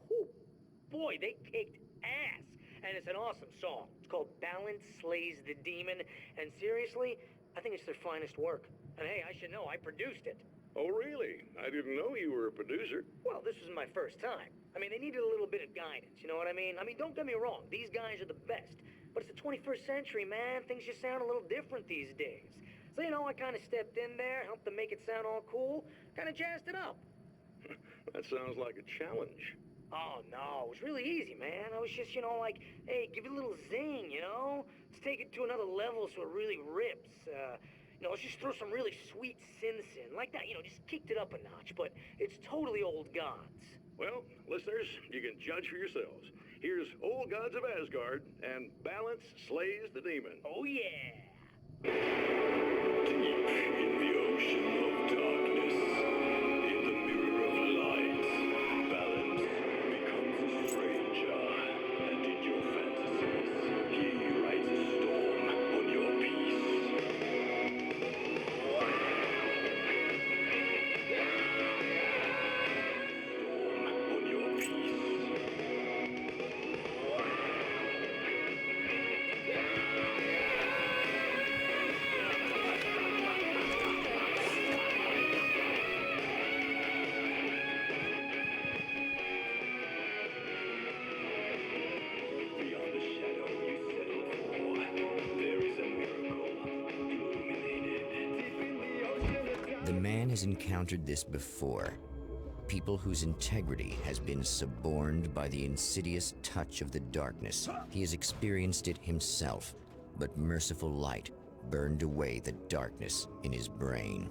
boy, they kicked ass. And it's an awesome song. It's called Balance Slays the Demon, and seriously, I think it's their finest work. And hey, I should know, I produced it. Oh, really? I didn't know you were a producer. Well, this was my first time. I mean, they needed a little bit of guidance, you know what I mean? Don't get me wrong, these guys are the best. But it's the 21st century, man. Things just sound a little different these days. So, I kind of stepped in there, helped them make it sound all cool, kind of jazzed it up. That sounds like a challenge. Oh, no, it was really easy, man. I was just, like, hey, give it a little zing, Let's take it to another level so it really rips. Let's just throw some really sweet synths in. Like that, just kicked it up a notch, but it's totally old gods. Well, listeners, you can judge for yourselves. Here's Old Gods of Asgard, and Balance Slays the Demon. Oh, yeah. Deep in the ocean of darkness, in the mirror of light, Balance becomes a stranger, and in your fantasies, he rides a storm on your peace. Storm on your peace. Beyond the shadow you settle for, there is a miracle illuminated. Deep in the ocean of The man has encountered this before. People whose integrity has been suborned by the insidious touch of the darkness. He has experienced it himself, but merciful light burned away the darkness in his brain.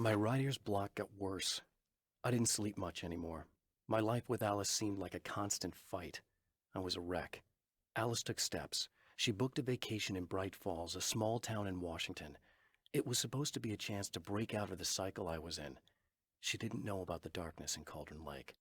My writer's block got worse. I didn't sleep much anymore. My life with Alice seemed like a constant fight. I was a wreck. Alice took steps. She booked a vacation in Bright Falls, a small town in Washington. It was supposed to be a chance to break out of the cycle I was in. She didn't know about the darkness in Cauldron Lake.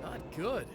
Not good.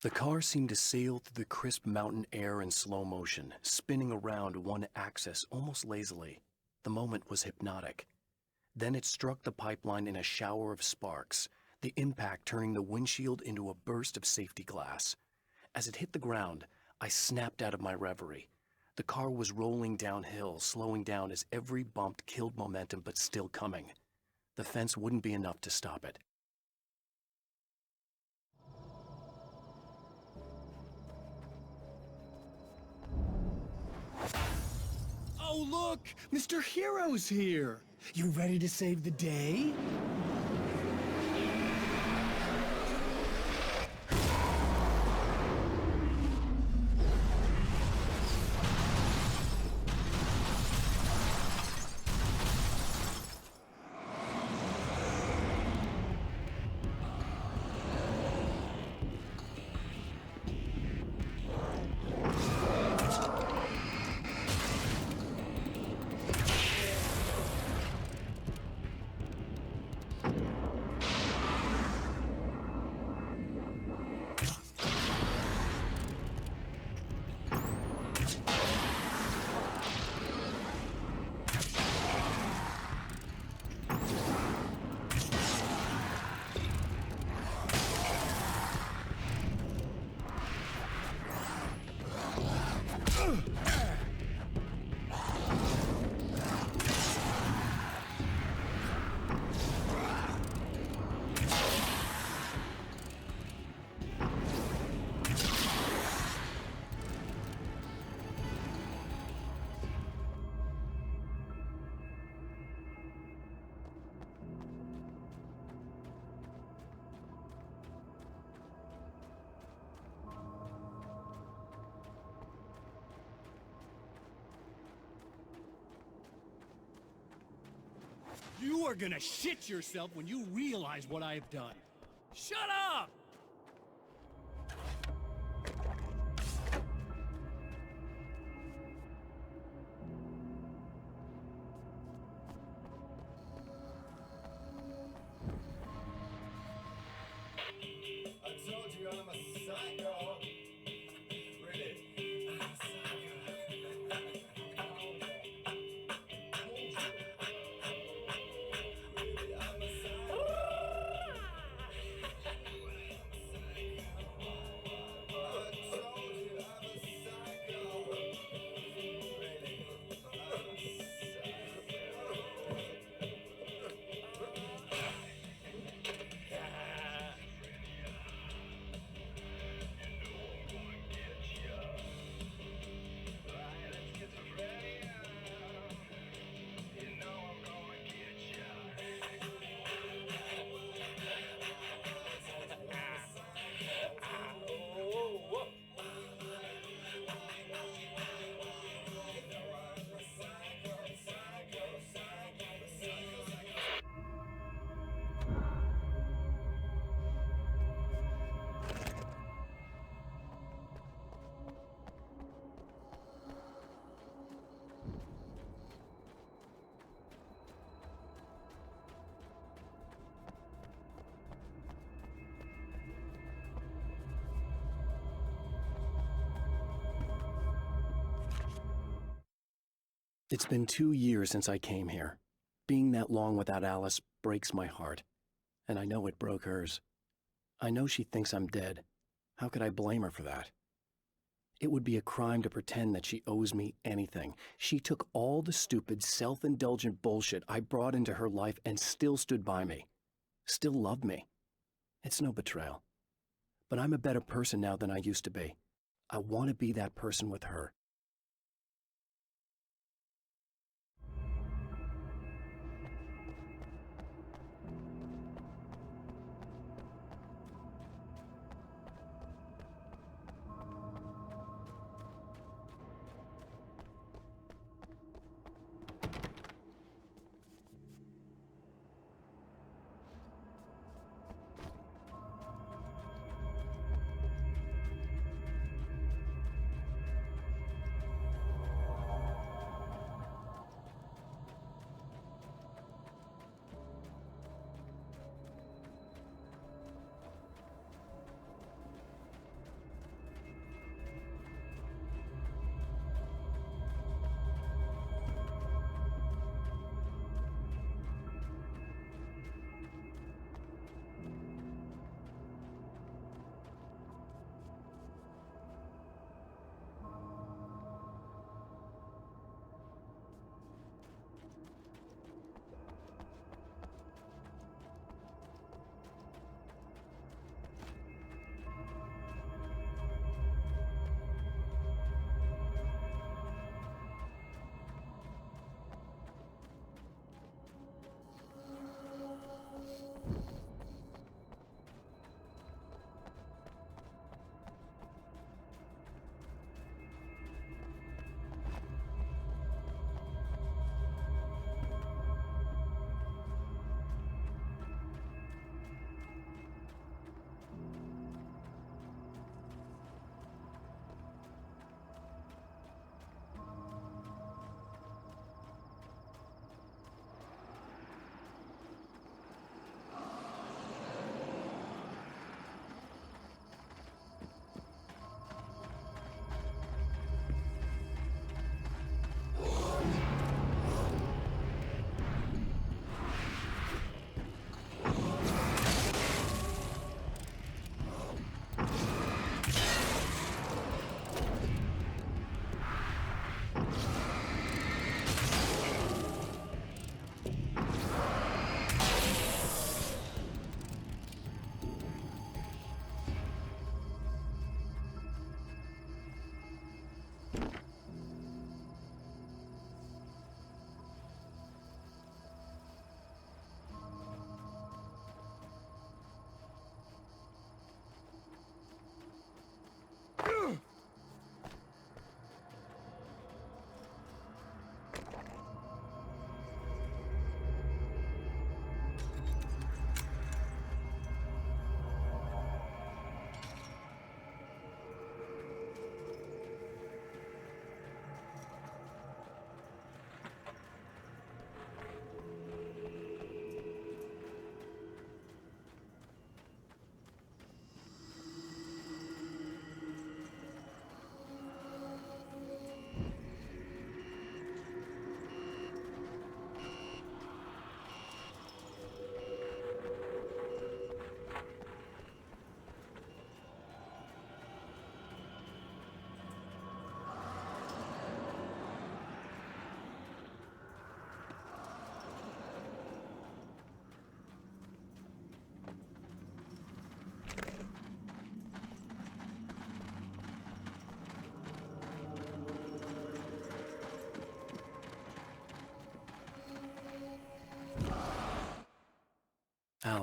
The car seemed to sail through the crisp mountain air in slow motion, spinning around one axis almost lazily. The moment was hypnotic. Then it struck the pipeline in a shower of sparks, the impact turning the windshield into a burst of safety glass. As it hit the ground, I snapped out of my reverie. The car was rolling downhill, slowing down as every bump killed momentum but still coming. The fence wouldn't be enough to stop it. Oh, look! Mr. Hero's here! You ready to save the day? You are gonna shit yourself when you realize what I have done. Shut up! I told you I'm a psycho. Really? I'm a psycho. Really, I'm a psycho. It's been 2 years since I came here. Being that long without Alice breaks my heart, and I know it broke hers. I know she thinks I'm dead. How could I blame her for that? It would be a crime to pretend that she owes me anything. She took all the stupid, self-indulgent bullshit I brought into her life and still stood by me. Still loved me. It's no betrayal. But I'm a better person now than I used to be. I want to be that person with her.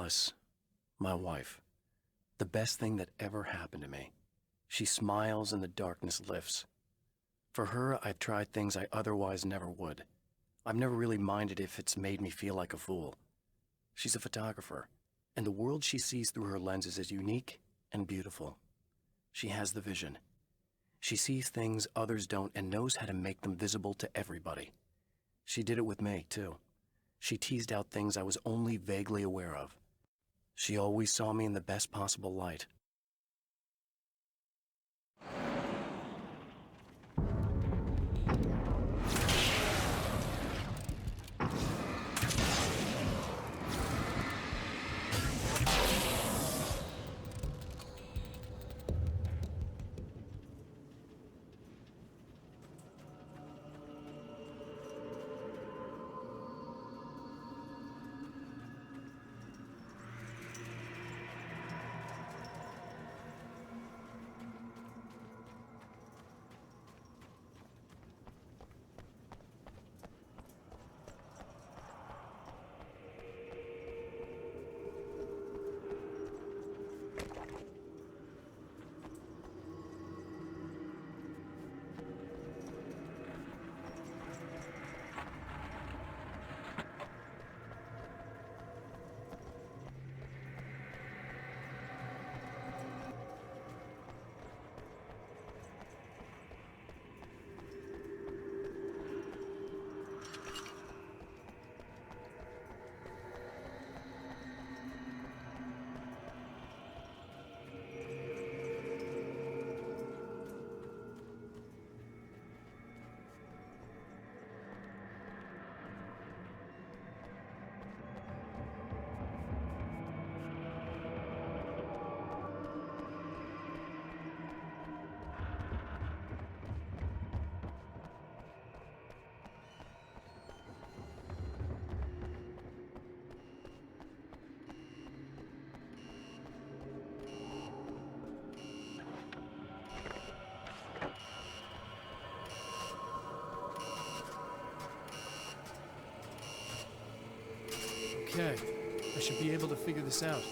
Alice, my wife, the best thing that ever happened to me. She smiles and the darkness lifts. For her, I've tried things I otherwise never would. I've never really minded if it's made me feel like a fool. She's a photographer, and the world she sees through her lenses is unique and beautiful. She has the vision. She sees things others don't and knows how to make them visible to everybody. She did it with me, too. She teased out things I was only vaguely aware of. She always saw me in the best possible light. Okay, I should be able to figure this out.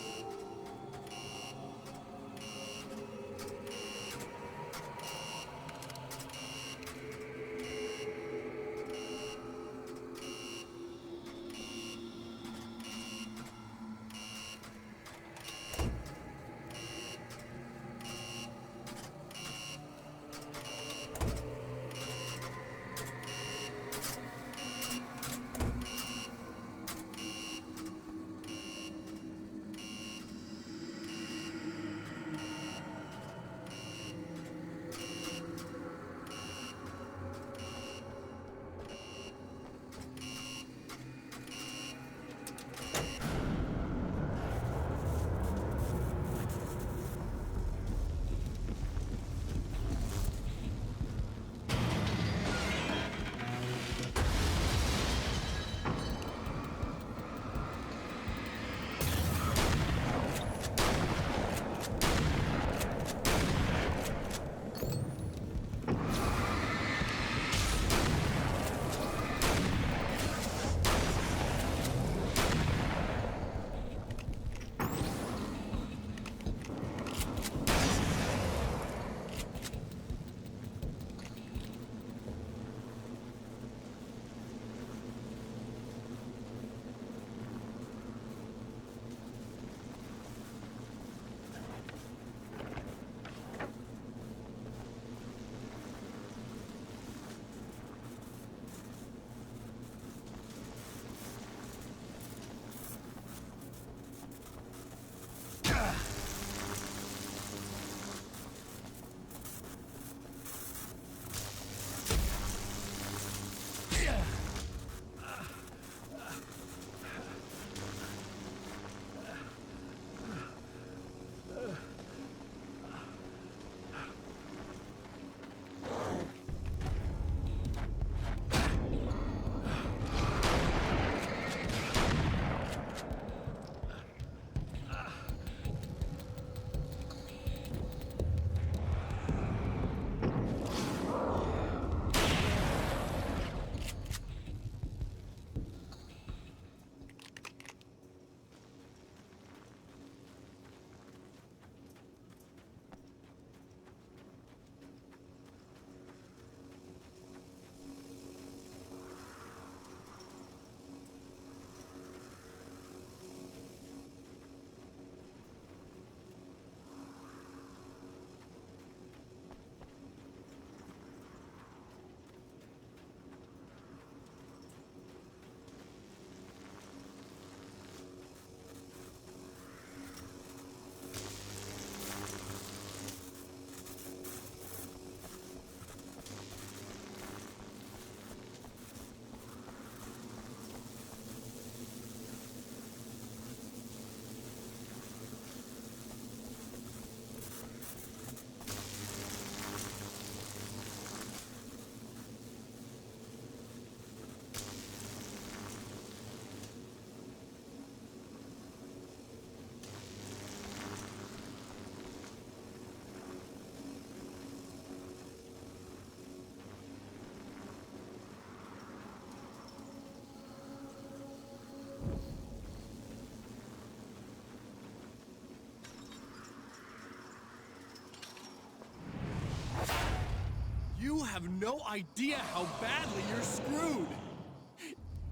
have no idea how badly you're screwed.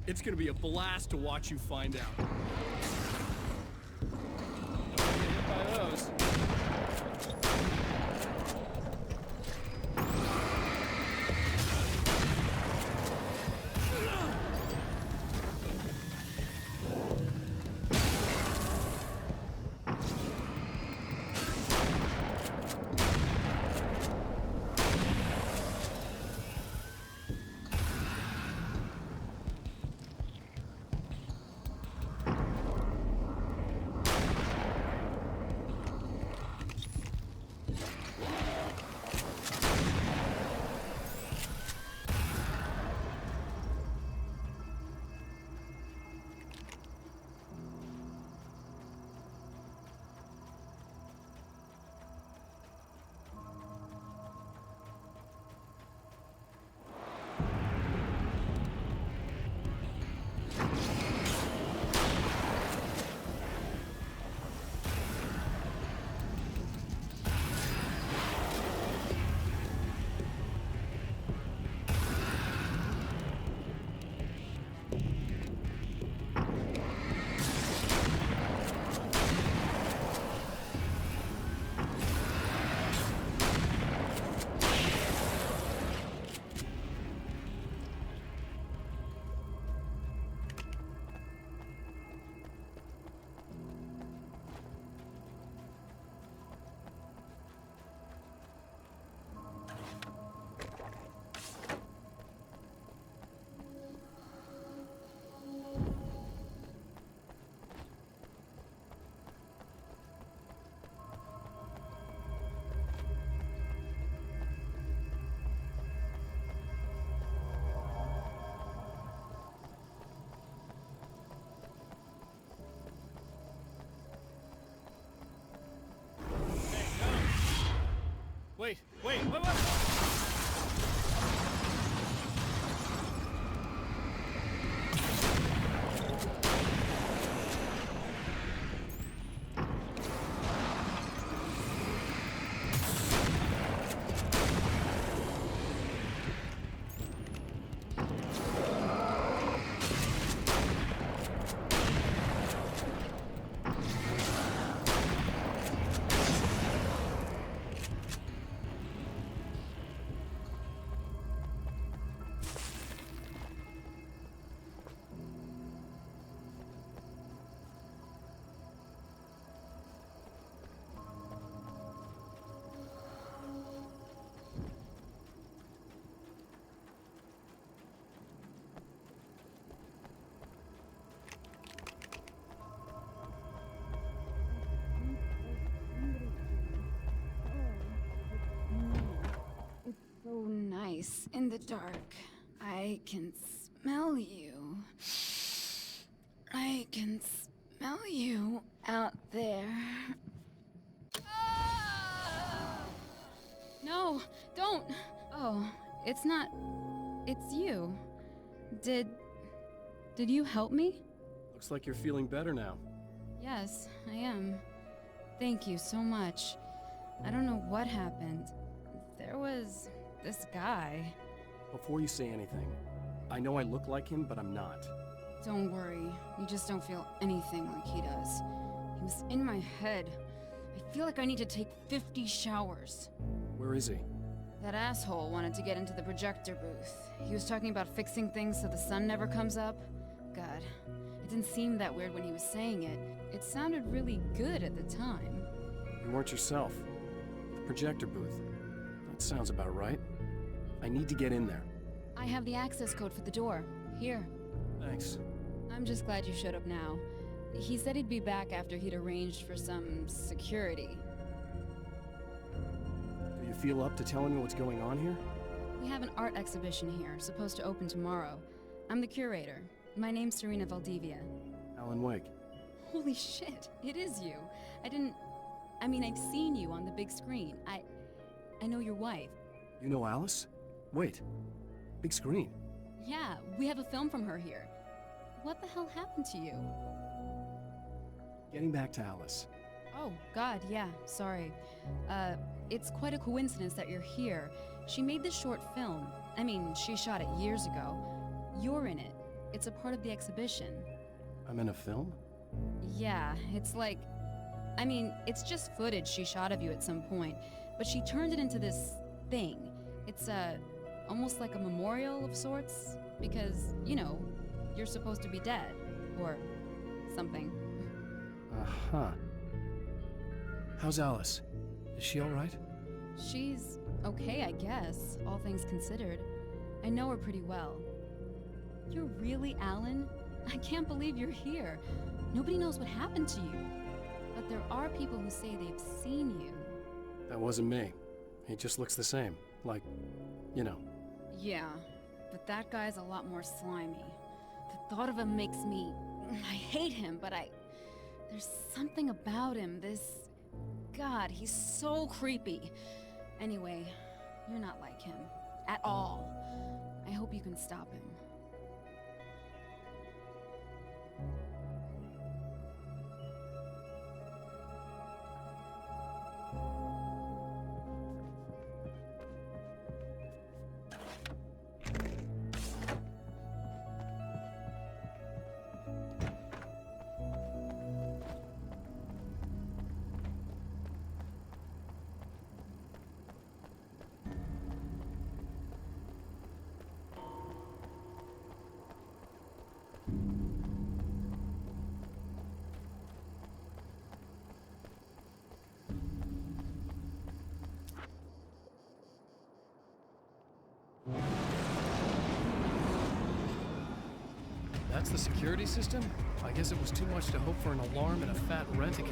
It's gonna be a blast to watch you find out. Don't get hit by those. Wait. So nice in the dark. I can smell you. I can smell you out there. No, don't! Oh, it's not... It's you. Did you help me? Looks like you're feeling better now. Yes, I am. Thank you so much. I don't know what happened. There was this guy. Before you say anything, I know I look like him, but I'm not. Don't worry. You just don't feel anything like he does. He was in my head. I feel like I need to take 50 showers. Where is he? That asshole wanted to get into the projector booth. He was talking about fixing things so the sun never comes up. God, it didn't seem that weird when he was saying it. It sounded really good at the time. You weren't yourself. The projector booth. That sounds about right. I need to get in there. I have the access code for the door. Here. Thanks. I'm just glad you showed up now. He said he'd be back after he'd arranged for some security. Do you feel up to telling me what's going on here? We have an art exhibition here, supposed to open tomorrow. I'm the curator. My name's Serena Valdivia. Alan Wake. Holy shit, it is you. I've seen you on the big screen. I know your wife. You know Alice? Wait. Big screen. Yeah, we have a film from her here. What the hell happened to you? Getting back to Alice. Oh, God, yeah, sorry. It's quite a coincidence that you're here. She made this short film. I mean, she shot it years ago. You're in it. It's a part of the exhibition. I'm in a film? Yeah, it's like... I mean, it's just footage she shot of you at some point, but she turned it into this thing. It's, almost like a memorial of sorts, because, you know, you're supposed to be dead, or something. Uh-huh. How's Alice? Is she alright? She's okay, I guess, all things considered. I know her pretty well. You're really Alan? I can't believe you're here. Nobody knows what happened to you. But there are people who say they've seen you. That wasn't me. He just looks the same. Like, you know. Yeah, but that guy's a lot more slimy. The thought of him makes me... I hate him, but there's something about him, this... God, he's so creepy. Anyway, you're not like him. At all. I hope you can stop him. That's the security system? I guess it was too much to hope for an alarm and a fat rent-a-car.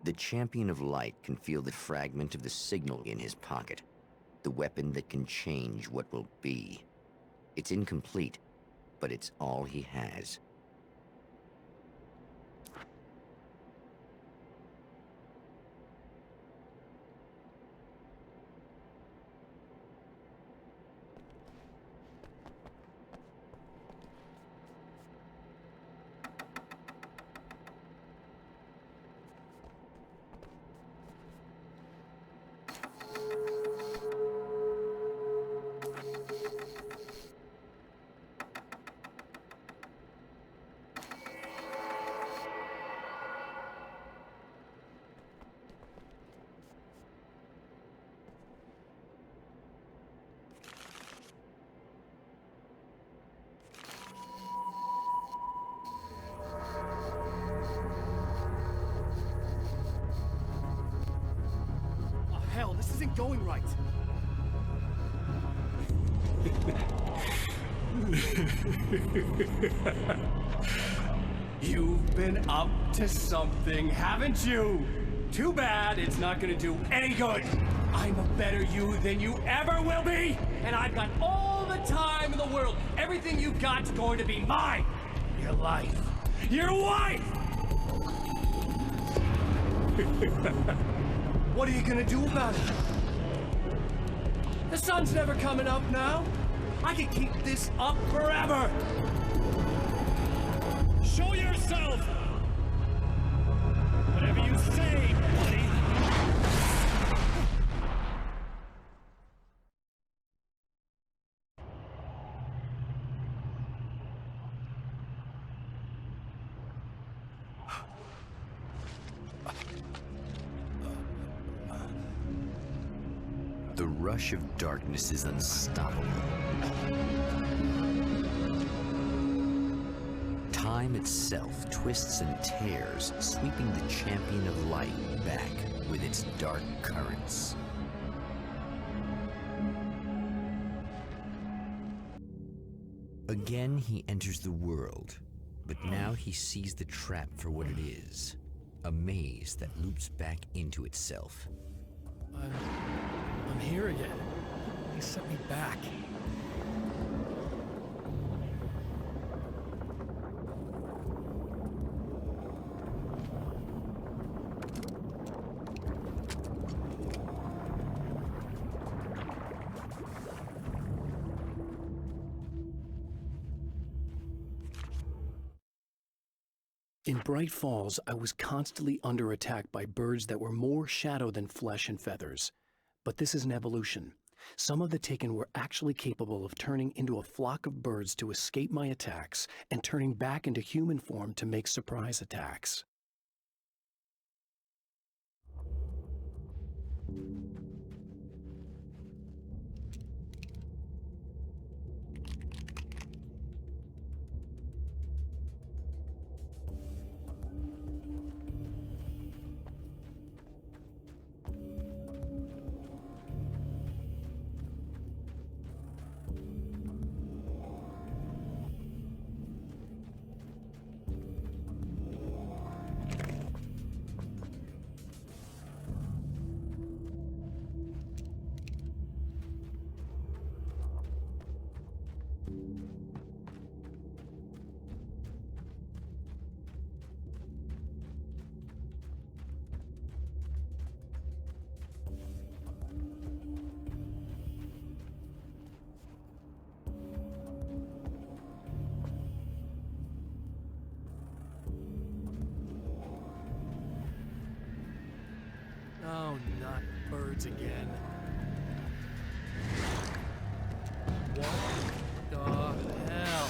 The Champion of Light can feel the fragment of the signal in his pocket, the weapon that can change what will be. It's incomplete, but it's all he has. Hell, this isn't going right. You've been up to something, haven't you? Too bad it's not gonna do any good. I'm a better you than you ever will be, and I've got all the time in the world. Everything you've got's going to be mine. Your life. Your wife! What are you gonna do about it? The sun's never coming up now. I can keep this up forever. Show yourself! Whatever you say, buddy. The rush of darkness is unstoppable. Time itself twists and tears, sweeping the Champion of Light back with its dark currents. Again, he enters the world, but now he sees the trap for what it is, a maze that loops back into itself. I'm here again. They sent me back. In Bright Falls, I was constantly under attack by birds that were more shadow than flesh and feathers. But this is an evolution. Some of the Taken were actually capable of turning into a flock of birds to escape my attacks and turning back into human form to make surprise attacks. Oh, not birds again. What the hell?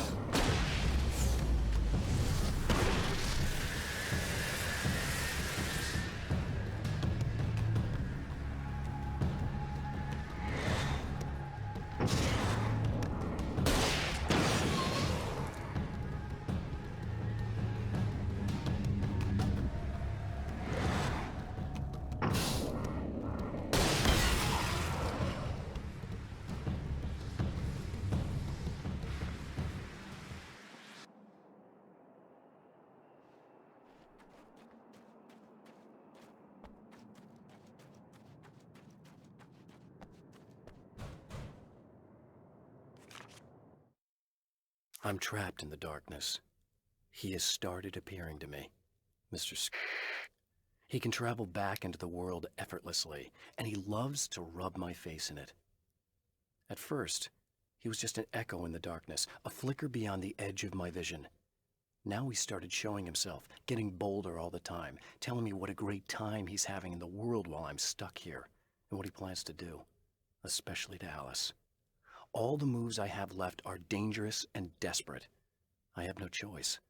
I'm trapped in the darkness. He has started appearing to me, Mr. He can travel back into the world effortlessly, and he loves to rub my face in it. At first, he was just an echo in the darkness, a flicker beyond the edge of my vision. Now he started showing himself, getting bolder all the time, telling me what a great time he's having in the world while I'm stuck here, and what he plans to do, especially to Alice. All the moves I have left are dangerous and desperate. I have no choice.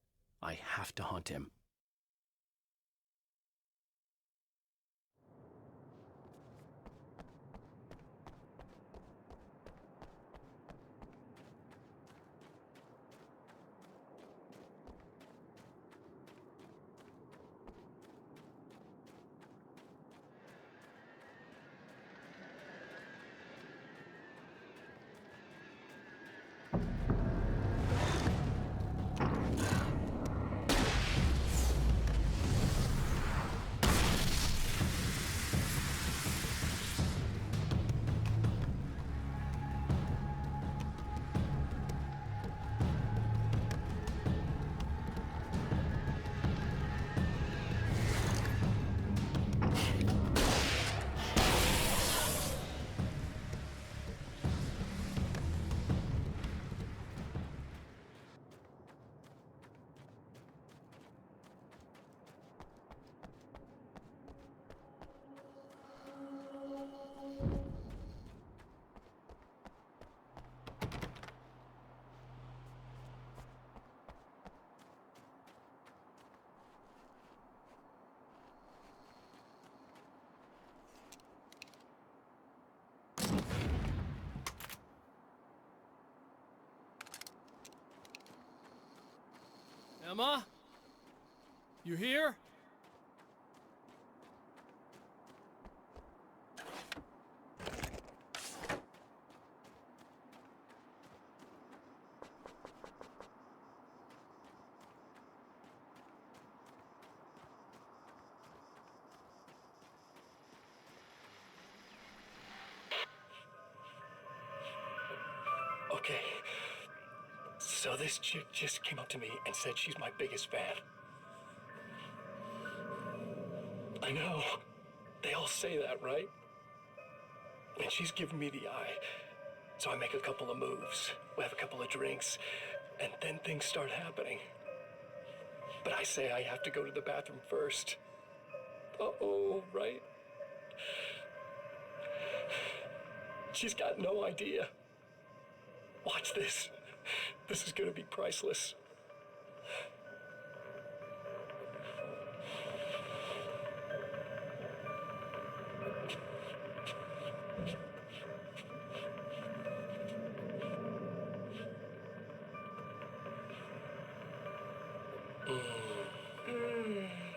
I have to hunt him. Emma? You here? Okay, so this chick just came up to me and said she's my biggest fan. I know. They all say that, right? And she's giving me the eye. So I make a couple of moves. We have a couple of drinks. And then things start happening. But I say I have to go to the bathroom first. Uh-oh, right? She's got no idea. Watch this. This is gonna be priceless.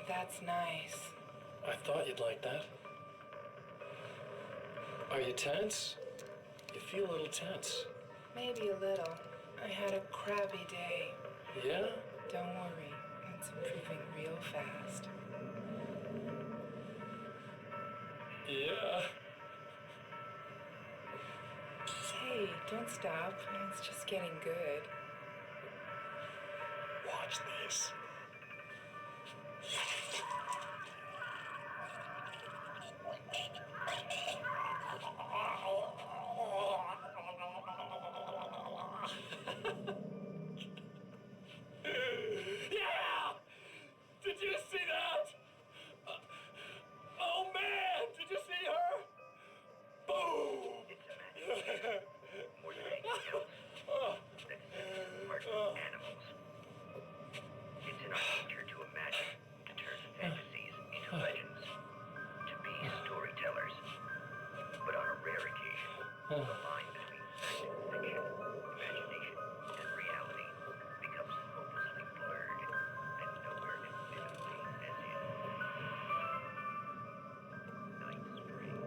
That's nice. I thought you'd like that. Are you tense? You feel a little tense. Maybe a little. I had a crappy day. Yeah? Don't worry, it's improving real fast. Yeah. Hey, don't stop. It's just getting good. Watch this. Yeah! Did you see that? Oh man, did you see her? Boom! More than anything else, that's part of animals. It's in our nature to imagine, to turn fantasies into legends, to be storytellers. But on a rare occasion, the line between fact and fiction, imagination and reality becomes hopelessly blurred and nowhere convincingly as in Night Springs.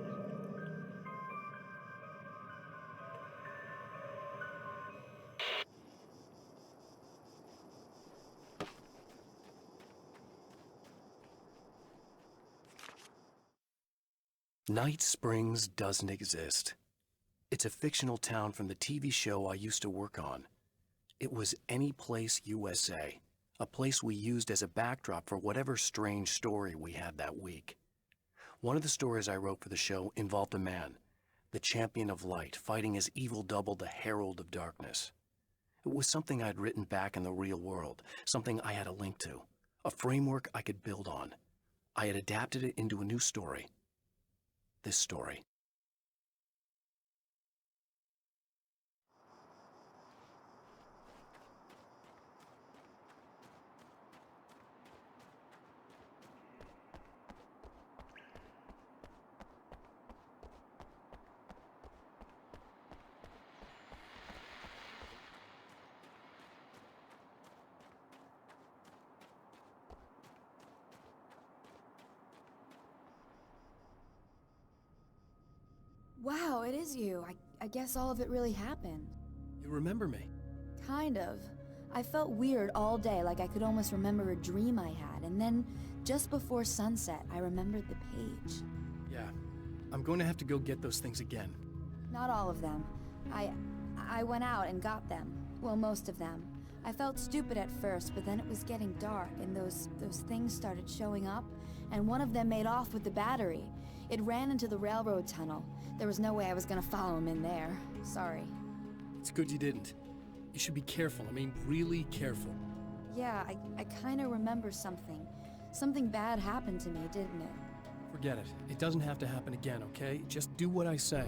Night Springs doesn't exist. It's a fictional town from the TV show I used to work on. It was Any Place USA, a place we used as a backdrop for whatever strange story we had that week. One of the stories I wrote for the show involved a man, the champion of light, fighting his evil double, the herald of darkness. It was something I'd written back in the real world, something I had a link to, a framework I could build on. I had adapted it into a new story. This story. Wow, it is you. I guess all of it really happened. You remember me? Kind of. I felt weird all day, like I could almost remember a dream I had, and then, just before sunset, I remembered the page. Yeah. I'm going to have to go get those things again. Not all of them. I went out and got them. Well, most of them. I felt stupid at first, but then it was getting dark, and those things started showing up, and one of them made off with the battery. It ran into the railroad tunnel. There was no way I was gonna follow him in there. Sorry. It's good you didn't. You should be careful. I mean, really careful. Yeah, I kinda remember something. Something bad happened to me, didn't it? Forget it. It doesn't have to happen again, okay? Just do what I say.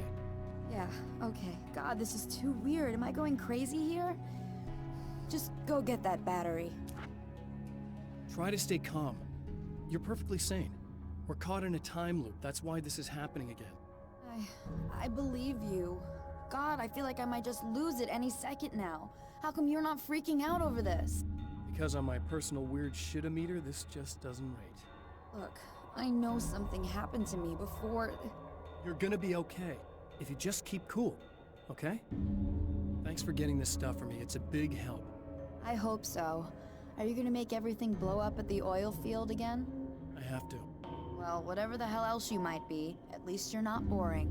Yeah, okay. God, this is too weird. Am I going crazy here? Just go get that battery. Try to stay calm. You're perfectly sane. We're caught in a time loop. That's why this is happening again. I believe you. God, I feel like I might just lose it any second now. How come you're not freaking out over this? Because on my personal weird shit-o-meter, this just doesn't rate. Look, I know something happened to me before... You're gonna be okay, if you just keep cool, okay? Thanks for getting this stuff for me. It's a big help. I hope so. Are you gonna make everything blow up at the oil field again? I have to. Well, whatever the hell else you might be, at least you're not boring.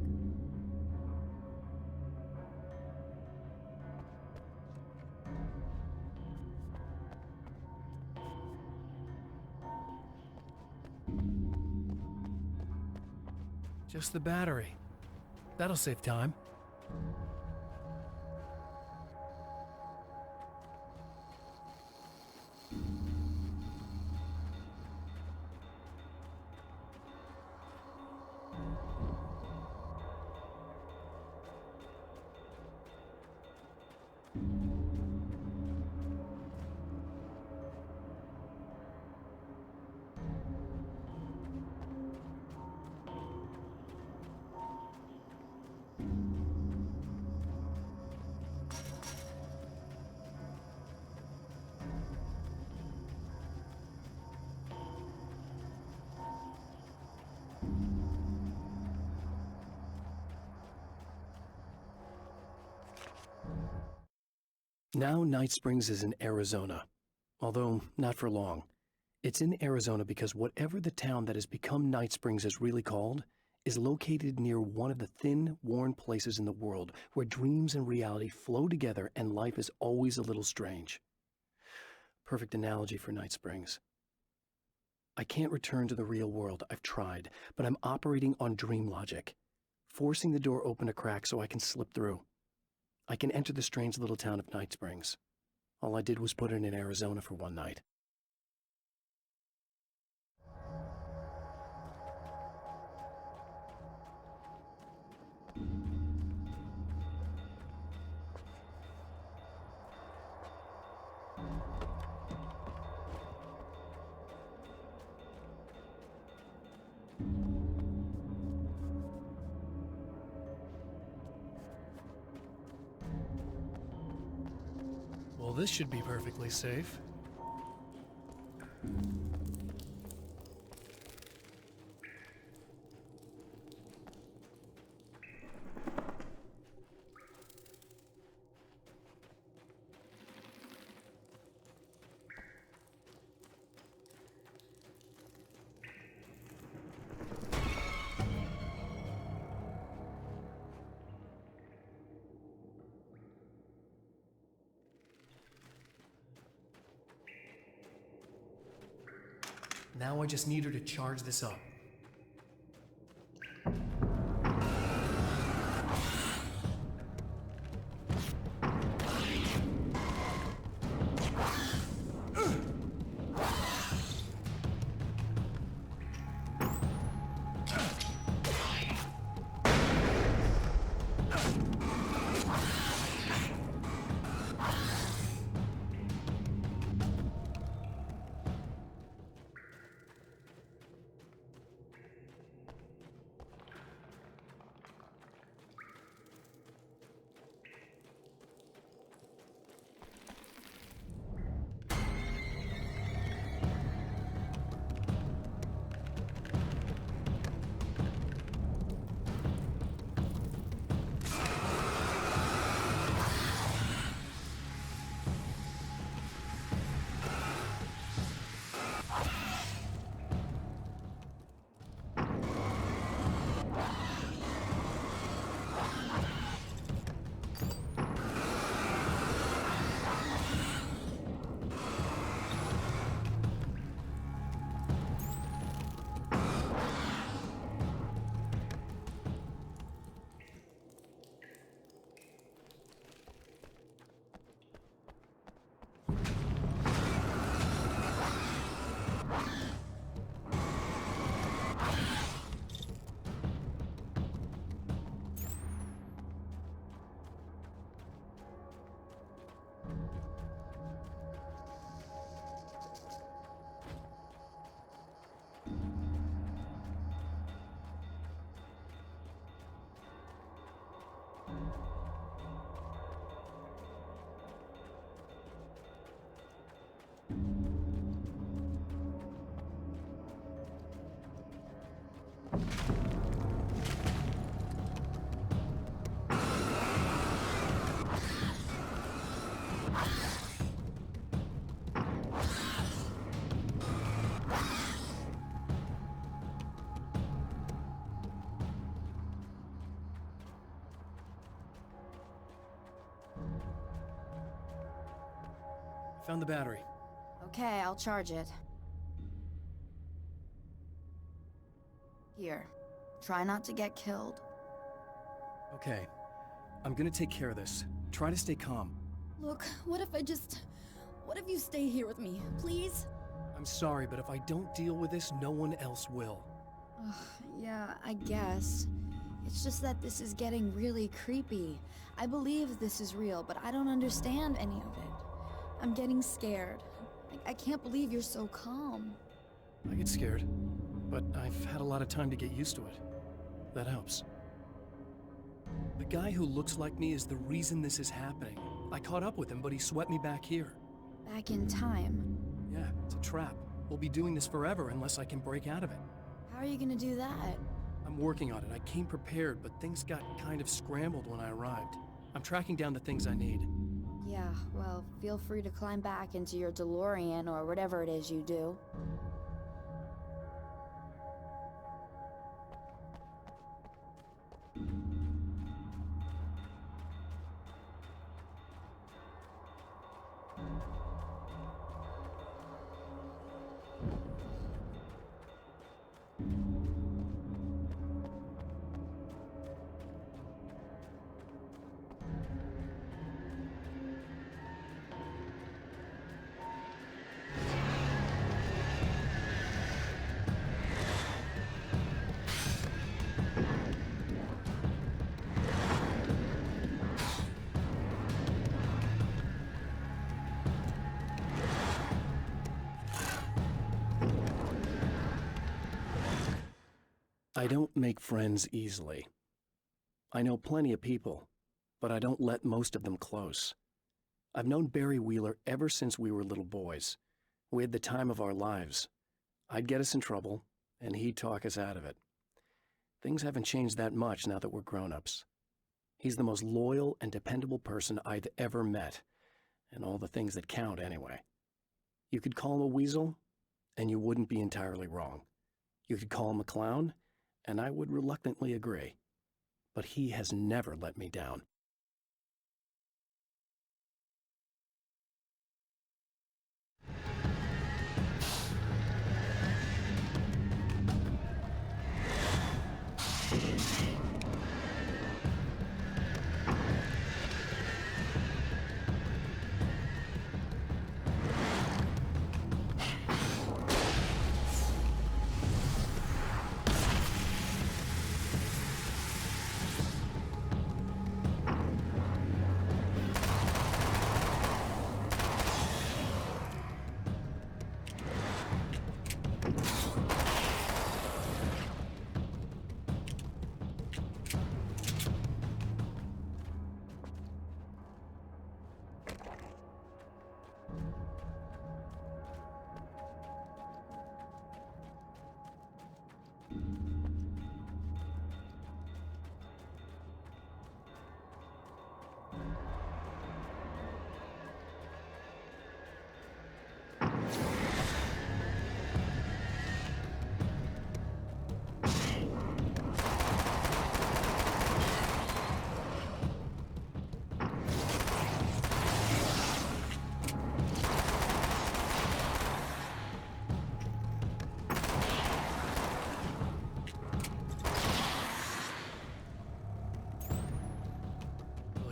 Just the battery. That'll save time. Now Night Springs is in Arizona, although not for long. It's in Arizona because whatever the town that has become Night Springs is really called is located near one of the thin, worn places in the world where dreams and reality flow together and life is always a little strange. Perfect analogy for Night Springs. I can't return to the real world, I've tried, but I'm operating on dream logic, forcing the door open a crack so I can slip through. I can enter the strange little town of Night Springs. All I did was put it in Arizona for one night. Well, this should be perfectly safe. Now I just need her to charge this up. Found the battery. Okay, I'll charge it. Here. Try not to get killed. Okay. I'm gonna take care of this. Try to stay calm. Look, what if you stay here with me, please? I'm sorry, but if I don't deal with this, no one else will. Ugh, yeah, I guess. It's just that this is getting really creepy. I believe this is real, but I don't understand any of it. I'm getting scared. I can't believe you're so calm. I get scared, but I've had a lot of time to get used to it. That helps. The guy who looks like me is the reason this is happening. I caught up with him, but he swept me back here. Back in time. Yeah, it's a trap. We'll be doing this forever unless I can break out of it. How are you gonna do that? I'm working on it. I came prepared, but things got kind of scrambled when I arrived. I'm tracking down the things I need. Yeah, well, feel free to climb back into your DeLorean or whatever it is you do. I don't make friends easily. I know plenty of people, but I don't let most of them close. I've known Barry Wheeler ever since we were little boys. We had the time of our lives. I'd get us in trouble, and he'd talk us out of it. Things haven't changed that much now that we're grown-ups. He's the most loyal and dependable person I've ever met, and all the things that count anyway. You could call him a weasel, and you wouldn't be entirely wrong. You could call him a clown, and I would reluctantly agree. But he has never let me down.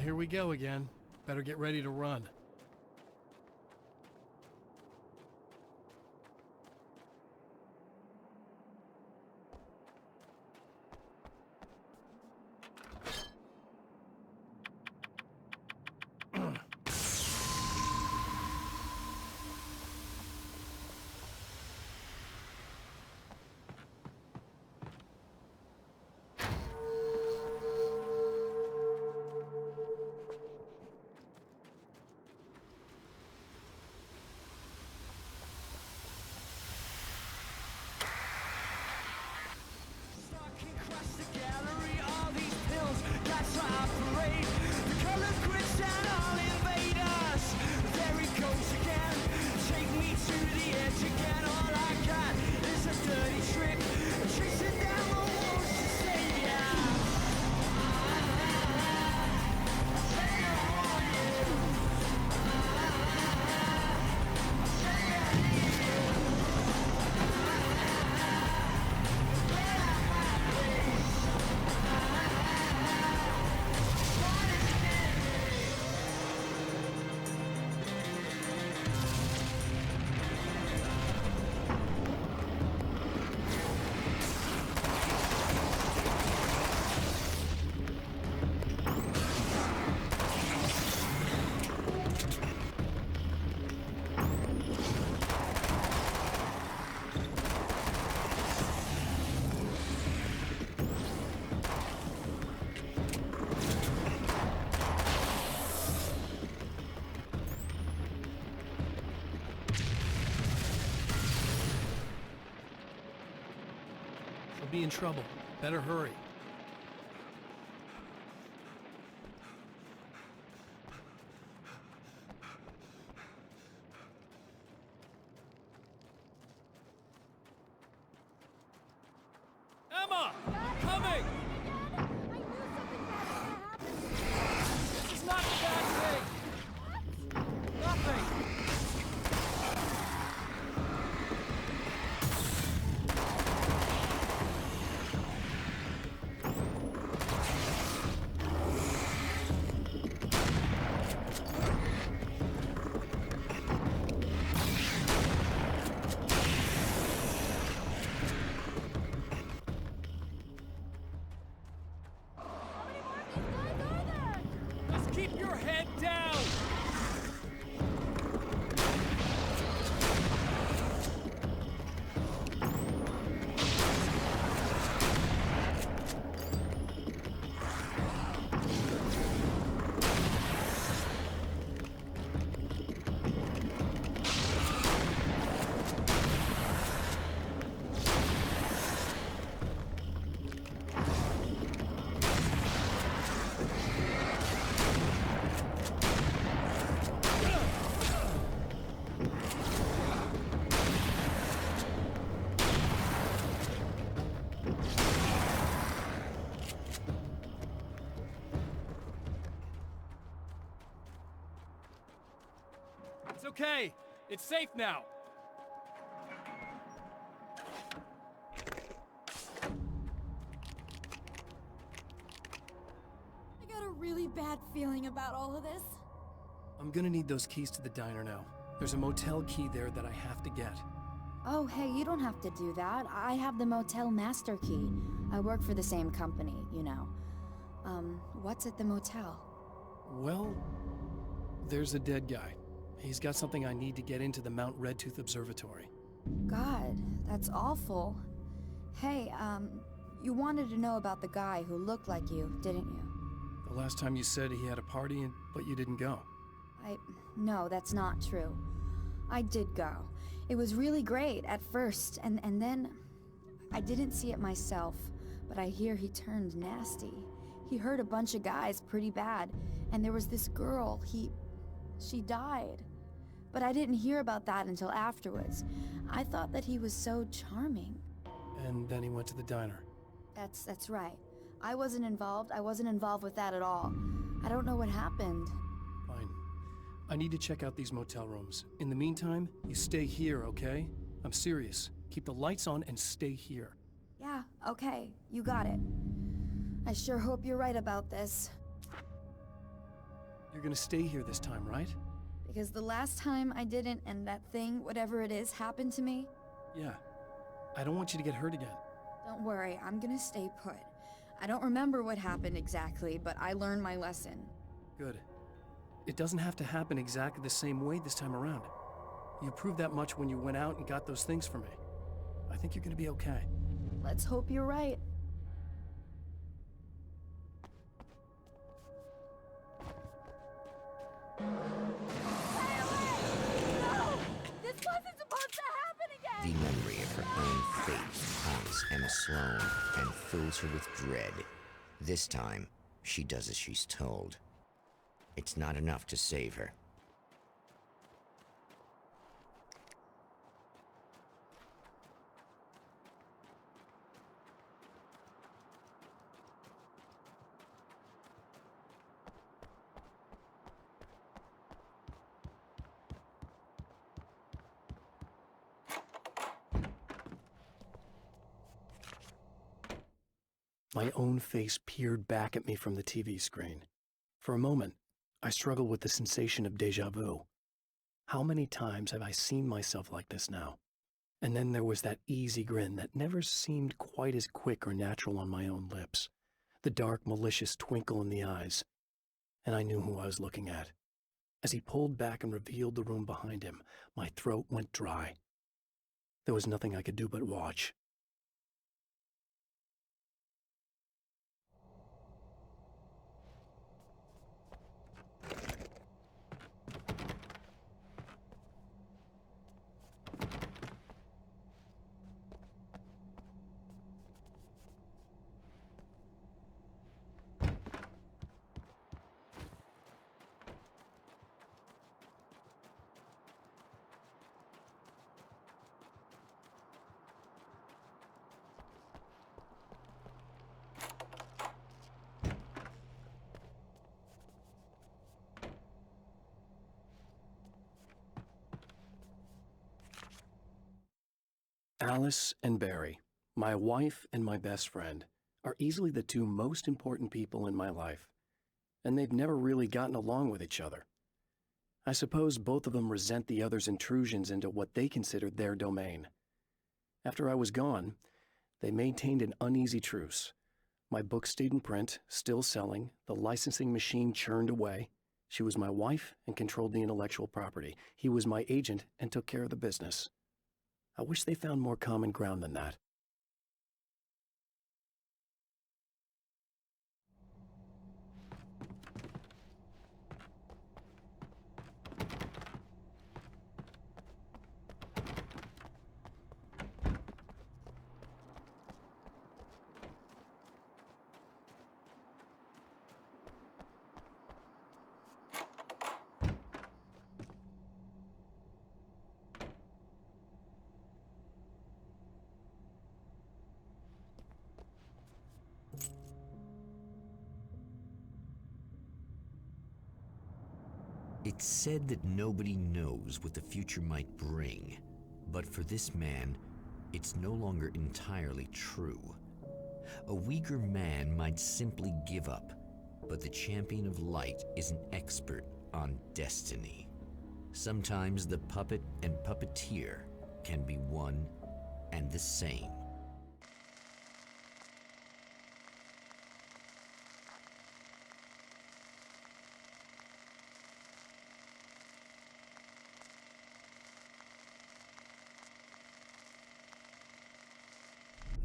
here we go again. Better get ready to run. We'll be in trouble. Better hurry. Emma! I'm coming! It's not a bad thing! Nothing! Keep your head down! It's okay. It's safe now. I got a really bad feeling about all of this. I'm gonna need those keys to the diner now. There's a motel key there that I have to get. Oh, hey, you don't have to do that. I have the motel master key. I work for the same company, you know. What's at the motel? Well, there's a dead guy. He's got something I need to get into the Mount Redtooth Observatory. God, that's awful. Hey, you wanted to know about the guy who looked like you, didn't you? The last time you said he had a party, but you didn't go. No, that's not true. I did go. It was really great at first, and then... I didn't see it myself, but I hear he turned nasty. He hurt a bunch of guys pretty bad, and there was this girl, she died. But I didn't hear about that until afterwards. I thought that he was so charming. And then he went to the diner. That's right. I wasn't involved with that at all. I don't know what happened. Fine. I need to check out these motel rooms. In the meantime, you stay here, okay? I'm serious. Keep the lights on and stay here. Yeah, okay. You got it. I sure hope you're right about this. You're gonna stay here this time, right? Because the last time I didn't, and that thing, whatever it is, happened to me. Yeah. I don't want you to get hurt again. Don't worry, I'm gonna stay put. I don't remember what happened exactly, but I learned my lesson. Good. It doesn't have to happen exactly the same way this time around. You proved that much when you went out and got those things for me. I think you're gonna be okay. Let's hope you're right. This wasn't supposed to happen again! The memory of her own fate haunts Emma Sloan and fills her with dread. This time, she does as she's told. It's not enough to save her. My own face peered back at me from the TV screen. For a moment, I struggled with the sensation of déjà vu. How many times have I seen myself like this now? And then there was that easy grin that never seemed quite as quick or natural on my own lips. The dark, malicious twinkle in the eyes. And I knew who I was looking at. As he pulled back and revealed the room behind him, my throat went dry. There was nothing I could do but watch. Alice and Barry, my wife and my best friend, are easily the two most important people in my life, and they've never really gotten along with each other. I suppose both of them resent the other's intrusions into what they considered their domain. After I was gone, they maintained an uneasy truce. My book stayed in print, still selling, the licensing machine churned away. She was my wife and controlled the intellectual property. He was my agent and took care of the business. I wish they found more common ground than that. It's said that nobody knows what the future might bring, but for this man, it's no longer entirely true. A weaker man might simply give up, but the champion of light is an expert on destiny. Sometimes the puppet and puppeteer can be one and the same.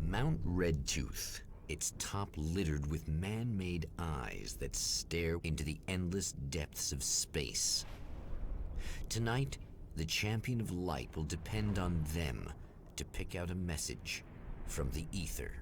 Mount Redtooth, its top littered with man-made eyes that stare into the endless depths of space. Tonight, the champion of light will depend on them to pick out a message from the ether.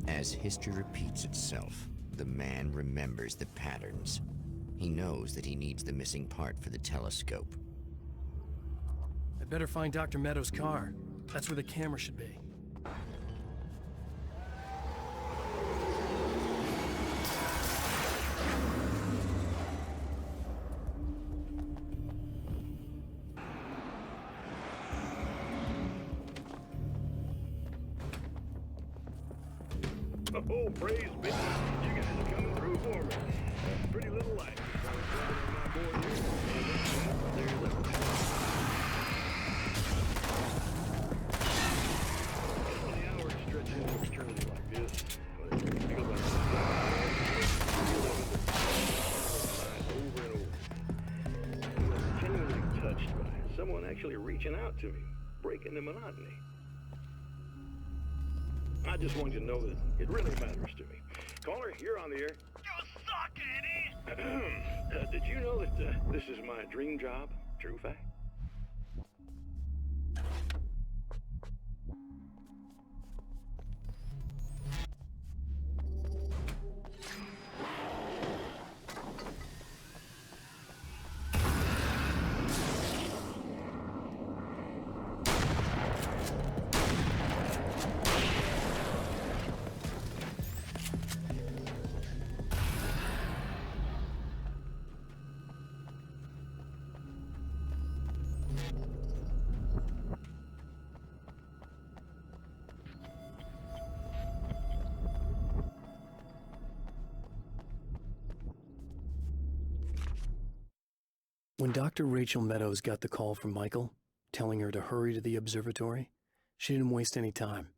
As history repeats itself, the man remembers the patterns. He knows that he needs the missing part for the telescope. I'd better find Dr. Meadows' car. That's where the camera should be. Oh, praise be. You guys are coming through for me. Pretty little light. My boy here. There's the... When the hours stretch into eternity like this, well, it feels like over and over. I was genuinely touched by someone actually reaching out to me, breaking the monotony. I just want you to know that it really matters to me. Caller, you're on the air. You suck, Eddie! Did you know that this is my dream job? True fact. When Dr. Rachel Meadows got the call from Michael, telling her to hurry to the observatory, she didn't waste any time.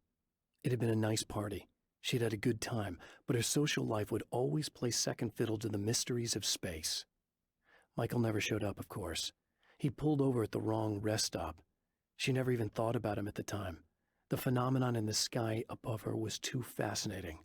It had been a nice party. She'd had a good time, but her social life would always play second fiddle to the mysteries of space. Michael never showed up, of course. He pulled over at the wrong rest stop. She never even thought about him at the time. The phenomenon in the sky above her was too fascinating.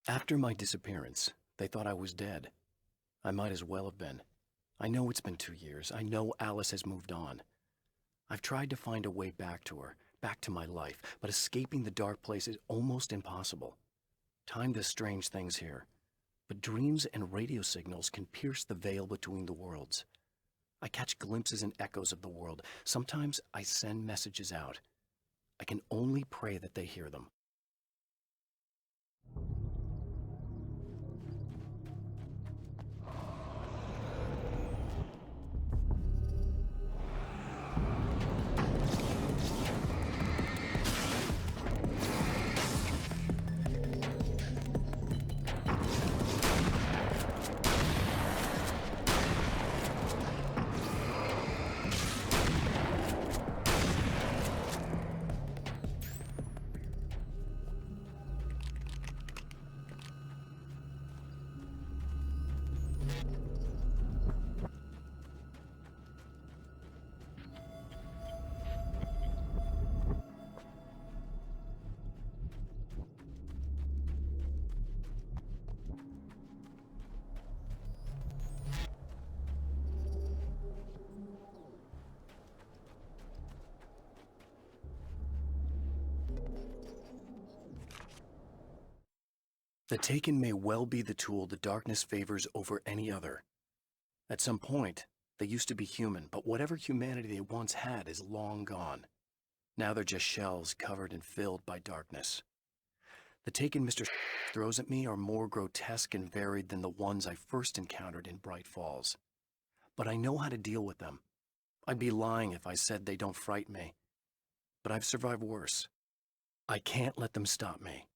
After my disappearance, they thought I was dead. I might as well have been. I know it's been 2 years. I know Alice has moved on. I've tried to find a way back to her, back to my life, but escaping the dark place is almost impossible. Time does strange things here, but dreams and radio signals can pierce the veil between the worlds. I catch glimpses and echoes of the world. Sometimes I send messages out. I can only pray that they hear them. The Taken may well be the tool the darkness favors over any other. At some point, they used to be human, but whatever humanity they once had is long gone. Now they're just shells covered and filled by darkness. The Taken Mr. throws at me are more grotesque and varied than the ones I first encountered in Bright Falls. But I know how to deal with them. I'd be lying if I said they don't frighten me. But I've survived worse. I can't let them stop me.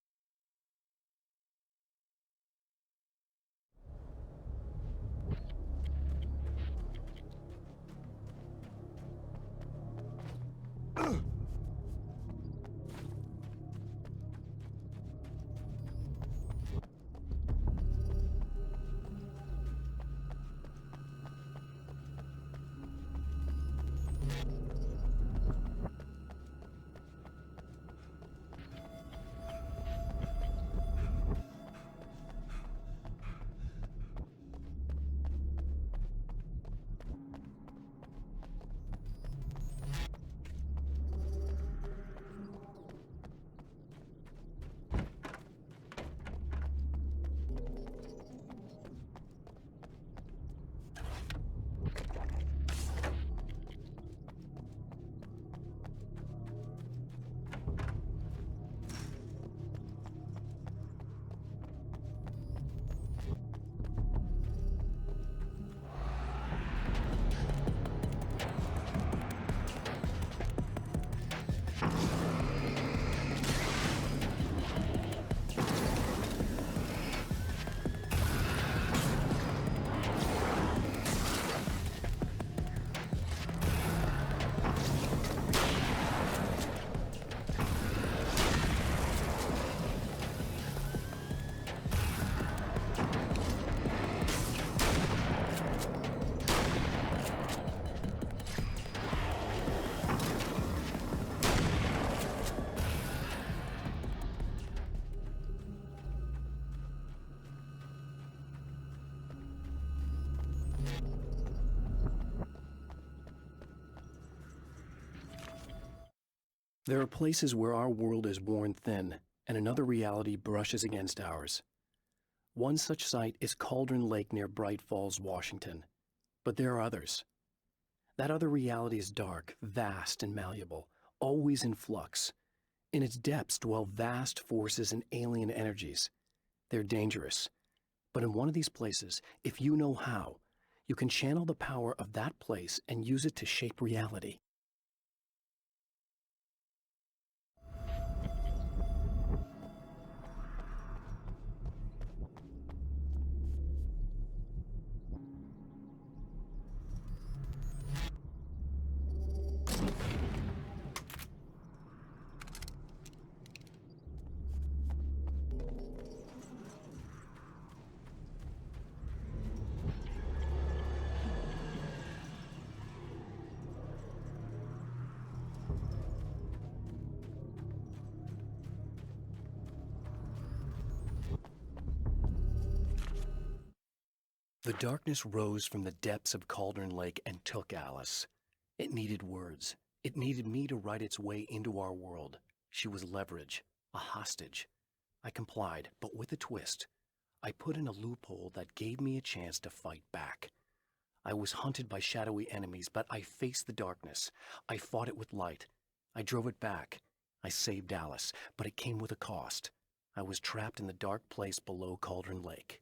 There are places where our world is worn thin, and another reality brushes against ours. One such site is Cauldron Lake near Bright Falls, Washington. But there are others. That other reality is dark, vast, and malleable, always in flux. In its depths dwell vast forces and alien energies. They're dangerous. But in one of these places, if you know how, you can channel the power of that place and use it to shape reality. The darkness rose from the depths of Cauldron Lake and took Alice. It needed words. It needed me to write its way into our world. She was leverage, a hostage. I complied, but with a twist. I put in a loophole that gave me a chance to fight back. I was hunted by shadowy enemies, but I faced the darkness. I fought it with light. I drove it back. I saved Alice, but it came with a cost. I was trapped in the dark place below Cauldron Lake.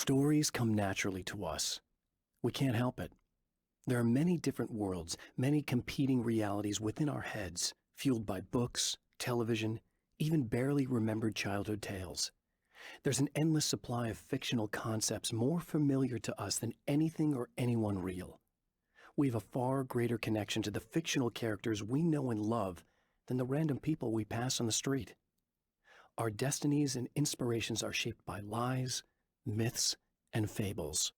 Stories come naturally to us. We can't help it. There are many different worlds, many competing realities within our heads, fueled by books, television, even barely remembered childhood tales. There's an endless supply of fictional concepts more familiar to us than anything or anyone real. We have a far greater connection to the fictional characters we know and love than the random people we pass on the street. Our destinies and inspirations are shaped by lies, myths, and fables.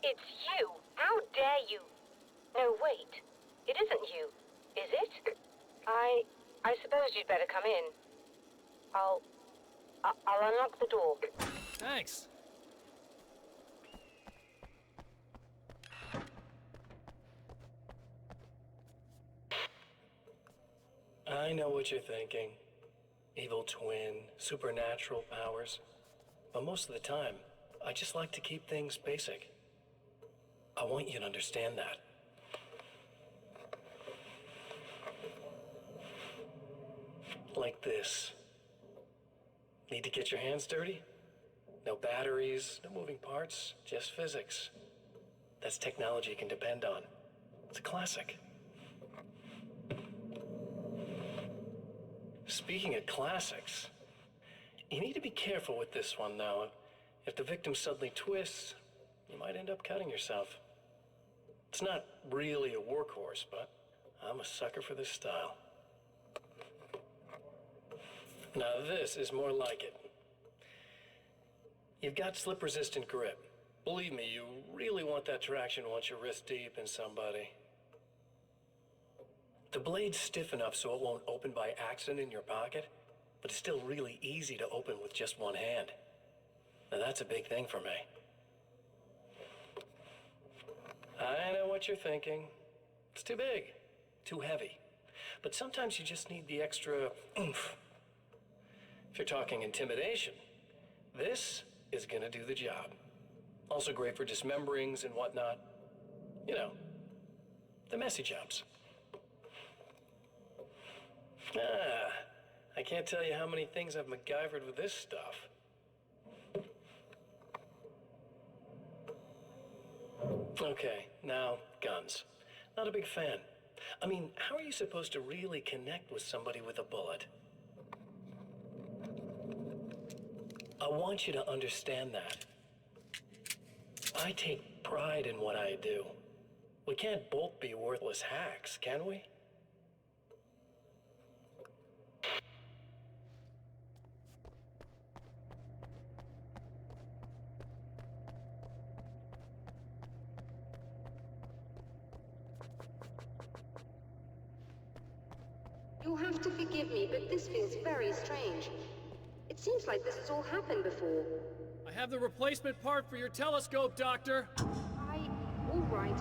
It's you! How dare you! No, wait. It isn't you, is it? I suppose you'd better come in. I'll unlock the door. Thanks. I know what you're thinking. Evil twin, supernatural powers. But most of the time, I just like to keep things basic. I want you to understand that. Like this. Need to get your hands dirty? No batteries, no moving parts, just physics. That's technology you can depend on. It's a classic. Speaking of classics, you need to be careful with this one, though. If the victim suddenly twists, you might end up cutting yourself. It's not really a workhorse, but I'm a sucker for this style. Now this is more like it. You've got slip-resistant grip. Believe me, you really want that traction once you're wrist deep in somebody. The blade's stiff enough so it won't open by accident in your pocket, but it's still really easy to open with just one hand. Now that's a big thing for me. I know what you're thinking. It's too big, too heavy. But sometimes you just need the extra oomph. If you're talking intimidation, this is gonna do the job. Also great for dismemberings and whatnot. You know, the messy jobs. I can't tell you how many things I've MacGyvered with this stuff. Okay, now, guns. Not a big fan. I mean, how are you supposed to really connect with somebody with a bullet? I want you to understand that. I take pride in what I do. We can't both be worthless hacks, can we? You'll have to forgive me, but this feels very strange. It seems like this has all happened before. I have the replacement part for your telescope, Doctor. All right.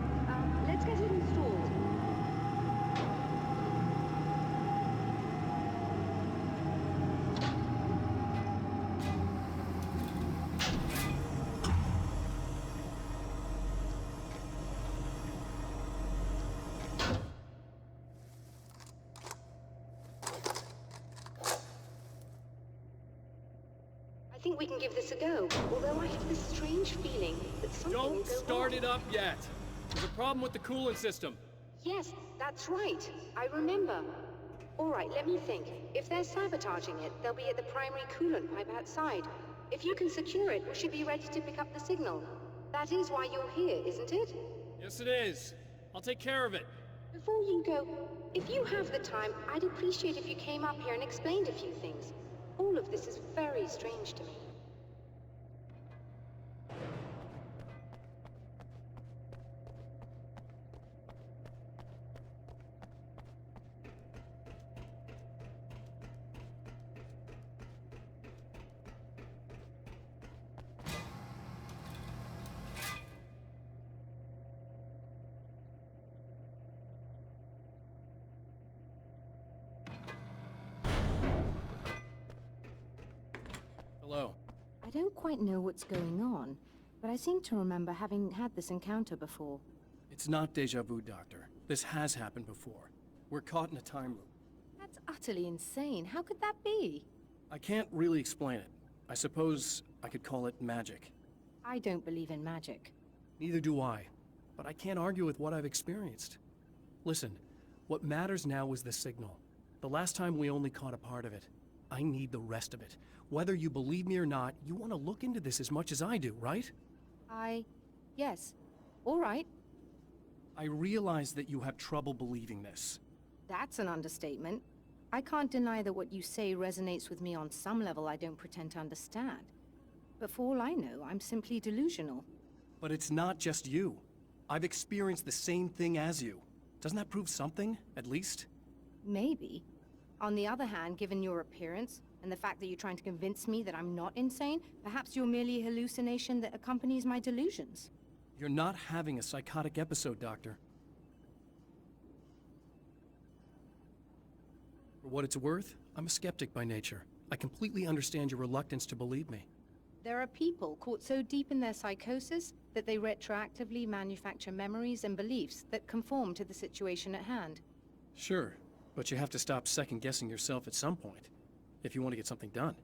Let's get it installed. I think we can give this a go, although I have this strange feeling that something will Don't go start wrong. it up yet. There's a problem with the coolant system. Yes, that's right. I remember. All right, let me think. If they're sabotaging it, they'll be at the primary coolant pipe outside. If you can secure it, we should be ready to pick up the signal. That is why you're here, isn't it? Yes, it is. I'll take care of it. Before you go, if you have the time, I'd appreciate if you came up here and explained a few things. All of this is very strange to me. Hello. I don't quite know what's going on, but I seem to remember having had this encounter before. It's not deja vu, Doctor. This has happened before. We're caught in a time loop. That's utterly insane. How could that be? I can't really explain it. I suppose I could call it magic. I don't believe in magic. Neither do I. But I can't argue with what I've experienced. Listen, what matters now is the signal. The last time we only caught a part of it. I need the rest of it. Whether you believe me or not, you want to look into this as much as I do, right? Yes. All right. I realize that you have trouble believing this. That's an understatement. I can't deny that what you say resonates with me on some level I don't pretend to understand. But for all I know, I'm simply delusional. But it's not just you. I've experienced the same thing as you. Doesn't that prove something, at least? Maybe. On the other hand, given your appearance, and the fact that you're trying to convince me that I'm not insane, perhaps you're merely a hallucination that accompanies my delusions. You're not having a psychotic episode, Doctor. For what it's worth, I'm a skeptic by nature. I completely understand your reluctance to believe me. There are people caught so deep in their psychosis that they retroactively manufacture memories and beliefs that conform to the situation at hand. Sure, but you have to stop second-guessing yourself at some point, if you want to get something done.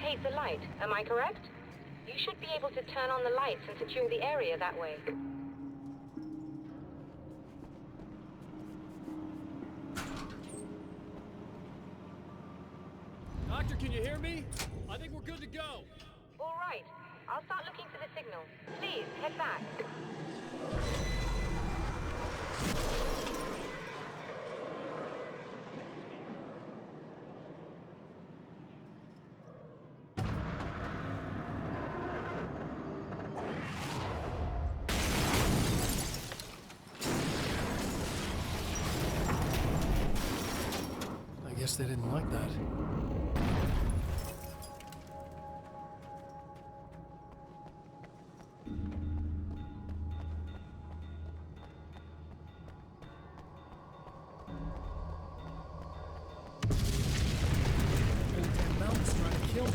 hate the light, am I correct? You should be able to turn on the lights and secure the area that way. Doctor, can you hear me? I think we're good to go. All right. I'll start looking for the signal. Please, head back. I guess they didn't like that. That mountain's trying to kill me.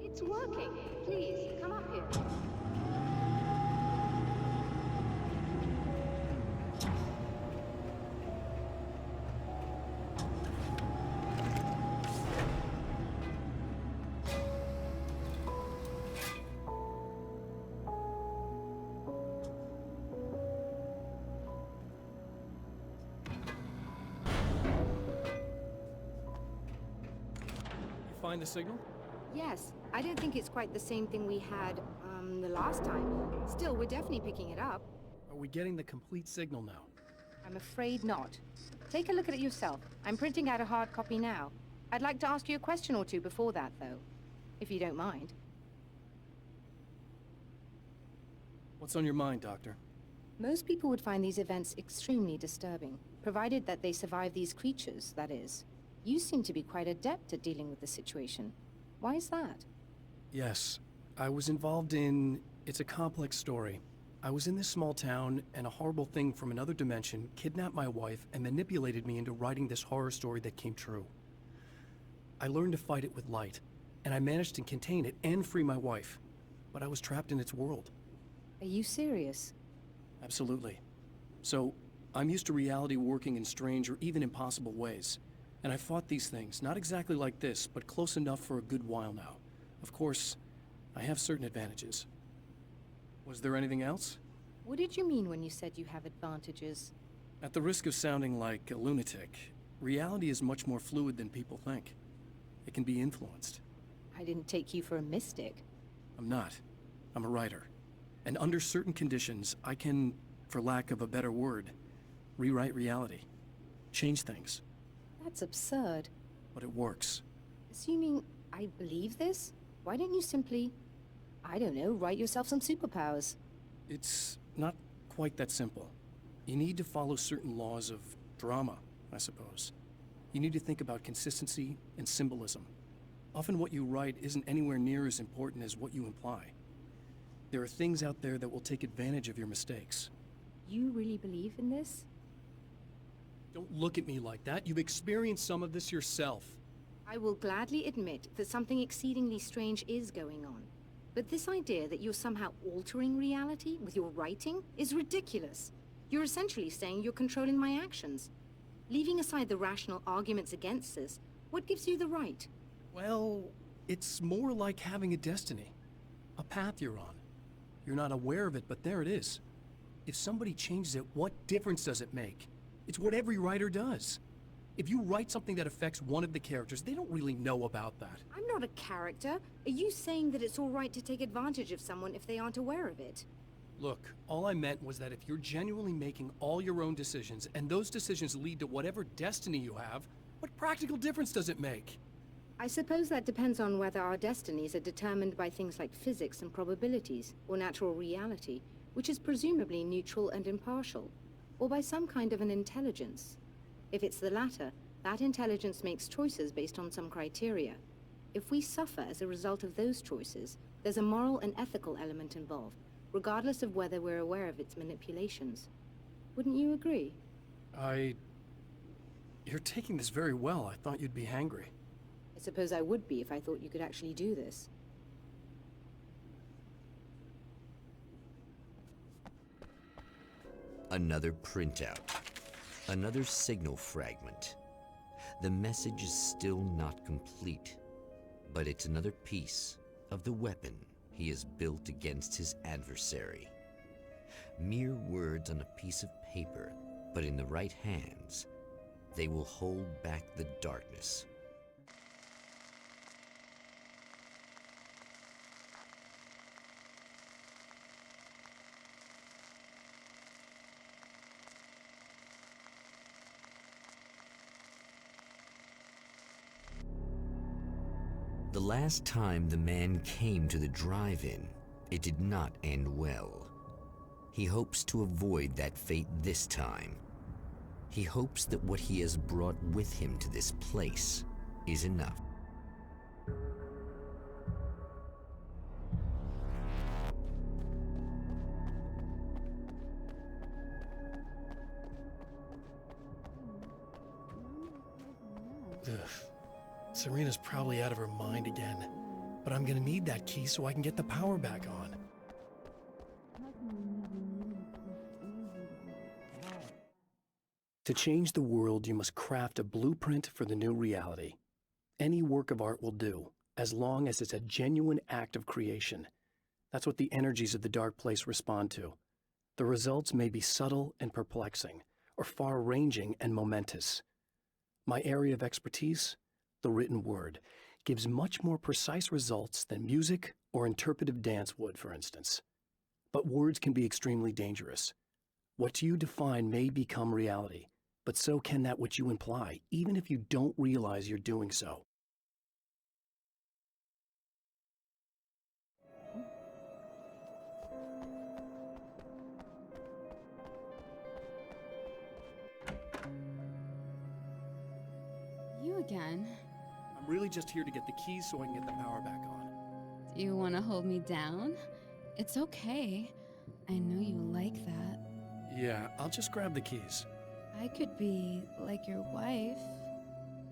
It's working. Please, come up here. You find the signal? Yes, I don't think it's quite the same thing we had, the last time. Still, we're definitely picking it up. Are we getting the complete signal now? I'm afraid not. Take a look at it yourself. I'm printing out a hard copy now. I'd like to ask you a question or two before that, though, if you don't mind. What's on your mind, Doctor? Most people would find these events extremely disturbing, provided that they survive these creatures, that is. You seem to be quite adept at dealing with the situation. Why is that? Yes. I was involved in... It's a complex story. I was in this small town, and a horrible thing from another dimension kidnapped my wife and manipulated me into writing this horror story that came true. I learned to fight it with light, and I managed to contain it and free my wife. But I was trapped in its world. Are you serious? Absolutely. So, I'm used to reality working in strange or even impossible ways. And I fought these things, not exactly like this, but close enough for a good while now. Of course, I have certain advantages. Was there anything else? What did you mean when you said you have advantages? At the risk of sounding like a lunatic, reality is much more fluid than people think. It can be influenced. I didn't take you for a mystic. I'm not. I'm a writer. And under certain conditions, I can, for lack of a better word, rewrite reality. Change things. That's absurd. But it works. Assuming I believe this, why don't you simply, I don't know, write yourself some superpowers? It's not quite that simple. You need to follow certain laws of drama, I suppose. You need to think about consistency and symbolism. Often what you write isn't anywhere near as important as what you imply. There are things out there that will take advantage of your mistakes. You really believe in this? Don't look at me like that. You've experienced some of this yourself. I will gladly admit that something exceedingly strange is going on. But this idea that you're somehow altering reality with your writing is ridiculous. You're essentially saying you're controlling my actions. Leaving aside the rational arguments against this, what gives you the right? Well, it's more like having a destiny. A path you're on. You're not aware of it, but there it is. If somebody changes it, what difference does it make? It's what every writer does. If you write something that affects one of the characters, they don't really know about that. I'm not a character. Are you saying that it's all right to take advantage of someone if they aren't aware of it? Look, all I meant was that if you're genuinely making all your own decisions, and those decisions lead to whatever destiny you have, what practical difference does it make? I suppose that depends on whether our destinies are determined by things like physics and probabilities, or natural reality, which is presumably neutral and impartial, or by some kind of an intelligence. If it's the latter, that intelligence makes choices based on some criteria. If we suffer as a result of those choices, there's a moral and ethical element involved, regardless of whether we're aware of its manipulations. Wouldn't you agree? You're taking this very well. I thought you'd be hangry. I suppose I would be if I thought you could actually do this. Another printout. Another signal fragment. The message is still not complete, but it's another piece of the weapon he has built against his adversary. Mere words on a piece of paper, but in the right hands, they will hold back the darkness. The last time the man came to the drive-in, it did not end well. He hopes to avoid that fate this time. He hopes that what he has brought with him to this place is enough. Ugh. Serena's probably out of her mind again. But I'm gonna need that key so I can get the power back on. To change the world, you must craft a blueprint for the new reality. Any work of art will do, as long as it's a genuine act of creation. That's what the energies of the dark place respond to. The results may be subtle and perplexing, or far-ranging and momentous. My area of expertise, the written word, gives much more precise results than music or interpretive dance would, for instance. But words can be extremely dangerous. What you define may become reality, but so can that which you imply, even if you don't realize you're doing so. You again? I'm really just here to get the keys so I can get the power back on. Do you want to hold me down? It's okay. I know you like that. Yeah, I'll just grab the keys. I could be like your wife,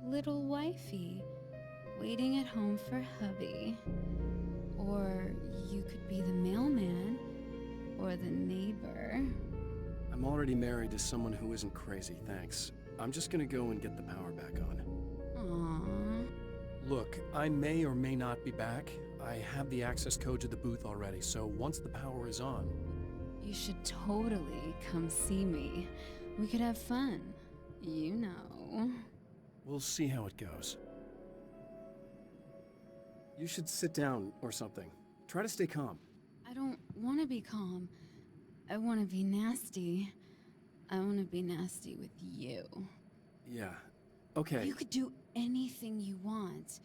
little wifey, waiting at home for hubby. Or you could be the mailman, or the neighbor. I'm already married to someone who isn't crazy, thanks. I'm just gonna go and get the power back on. Aww. Look, I may or may not be back. I have the access code to the booth already, so once the power is on... You should totally come see me. We could have fun. You know. We'll see how it goes. You should sit down or something. Try to stay calm. I don't want to be calm. I want to be nasty. I want to be nasty with you. Yeah. Okay. You could do anything you want.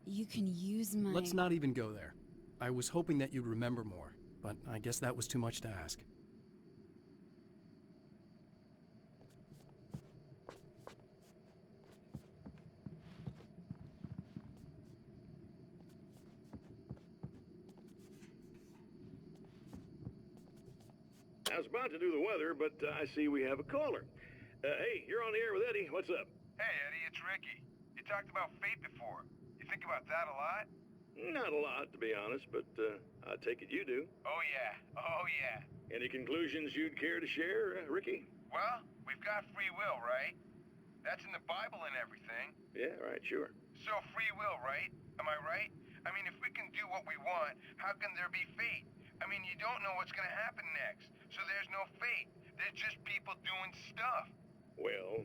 You can use my... Let's not even go there. I was hoping that you'd remember more, but I guess that was too much to ask. I was about to do the weather, but I see we have a caller. Hey, you're on the air with Eddie. What's up? Hey, Eddie, it's Ricky. You talked about fate before. You think about that a lot? Not a lot, to be honest, but I take it you do. Oh, yeah. Oh, yeah. Any conclusions you'd care to share, Ricky? Well, we've got free will, right? That's in the Bible and everything. Yeah, right, sure. So free will, right? Am I right? I mean, if we can do what we want, how can there be fate? I mean, you don't know what's gonna happen next, so there's no fate. There's just people doing stuff. Well,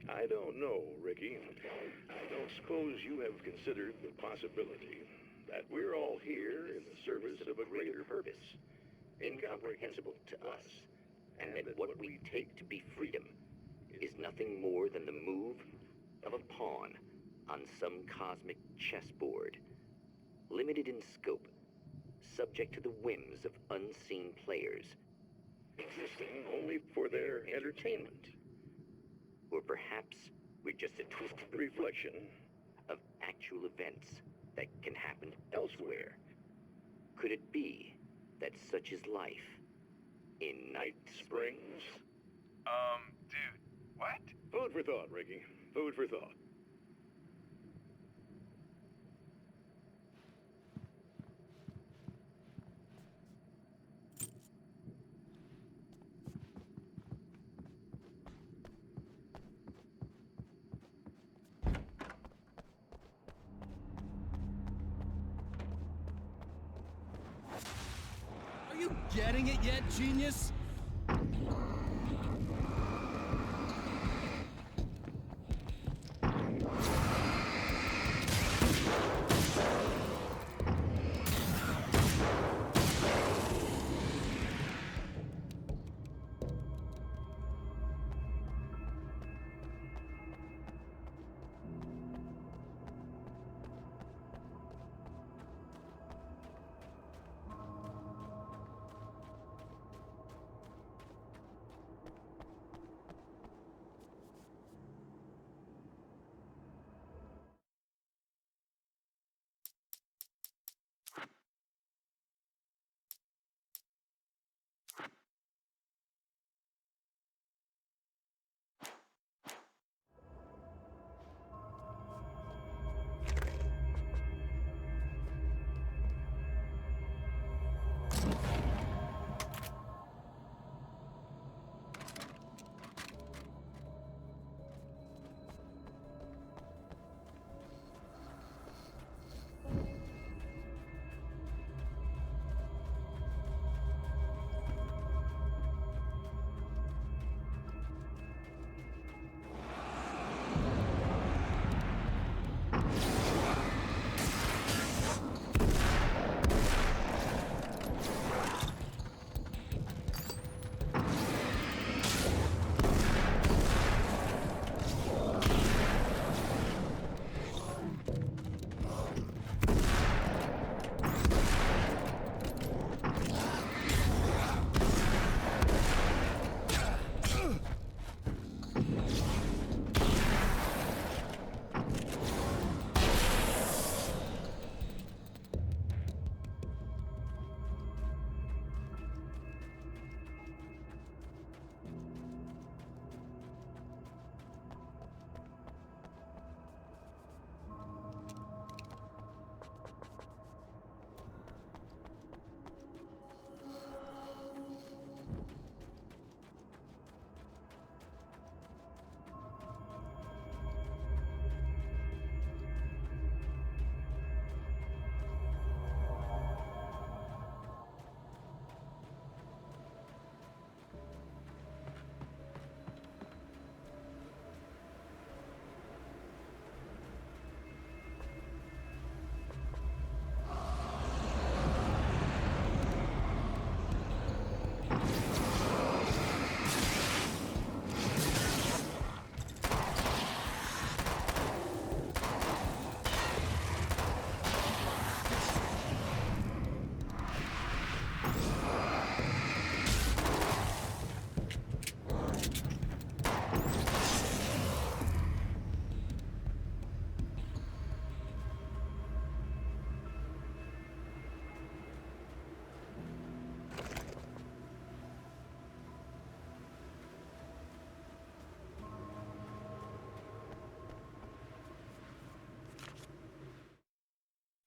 I don't know, Ricky. I don't suppose you have considered the possibility that we're all here in the service of a greater purpose, incomprehensible to us, and that what we take to be freedom is nothing more than the move of a pawn on some cosmic chessboard, limited in scope, subject to the whims of unseen players, existing only for their entertainment. Or perhaps we're just a twisted reflection of actual events that can happen elsewhere. Could it be that such is life in Night Springs? Dude, what? Food for thought, Ricky. Food for thought. Are you getting it yet, genius?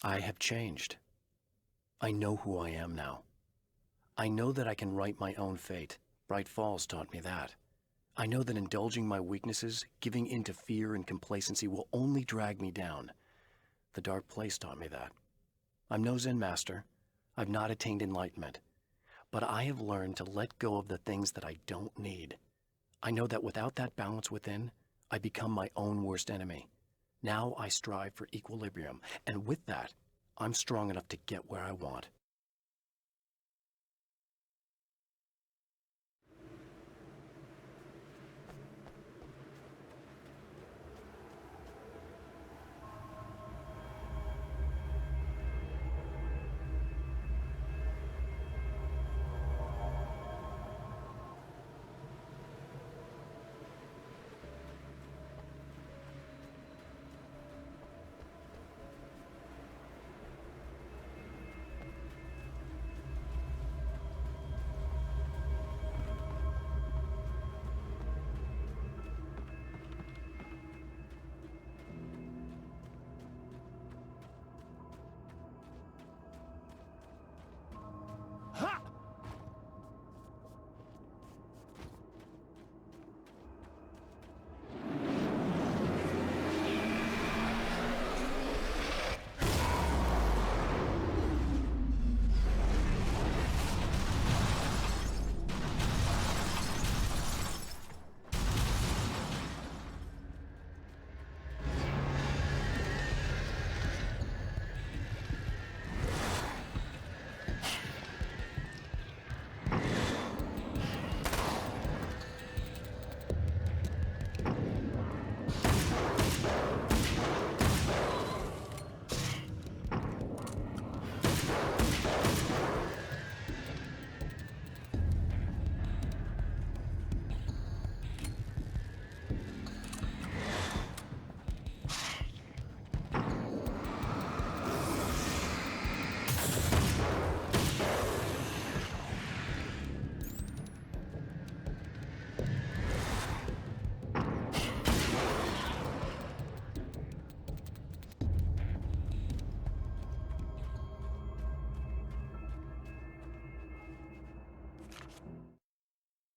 I have changed. I know who I am now. I know that I can write my own fate. Bright Falls taught me that. I know that indulging my weaknesses, giving in to fear and complacency will only drag me down. The Dark Place taught me that. I'm no Zen master. I've not attained enlightenment. But I have learned to let go of the things that I don't need. I know that without that balance within, I become my own worst enemy. Now I strive for equilibrium, and with that, I'm strong enough to get where I want.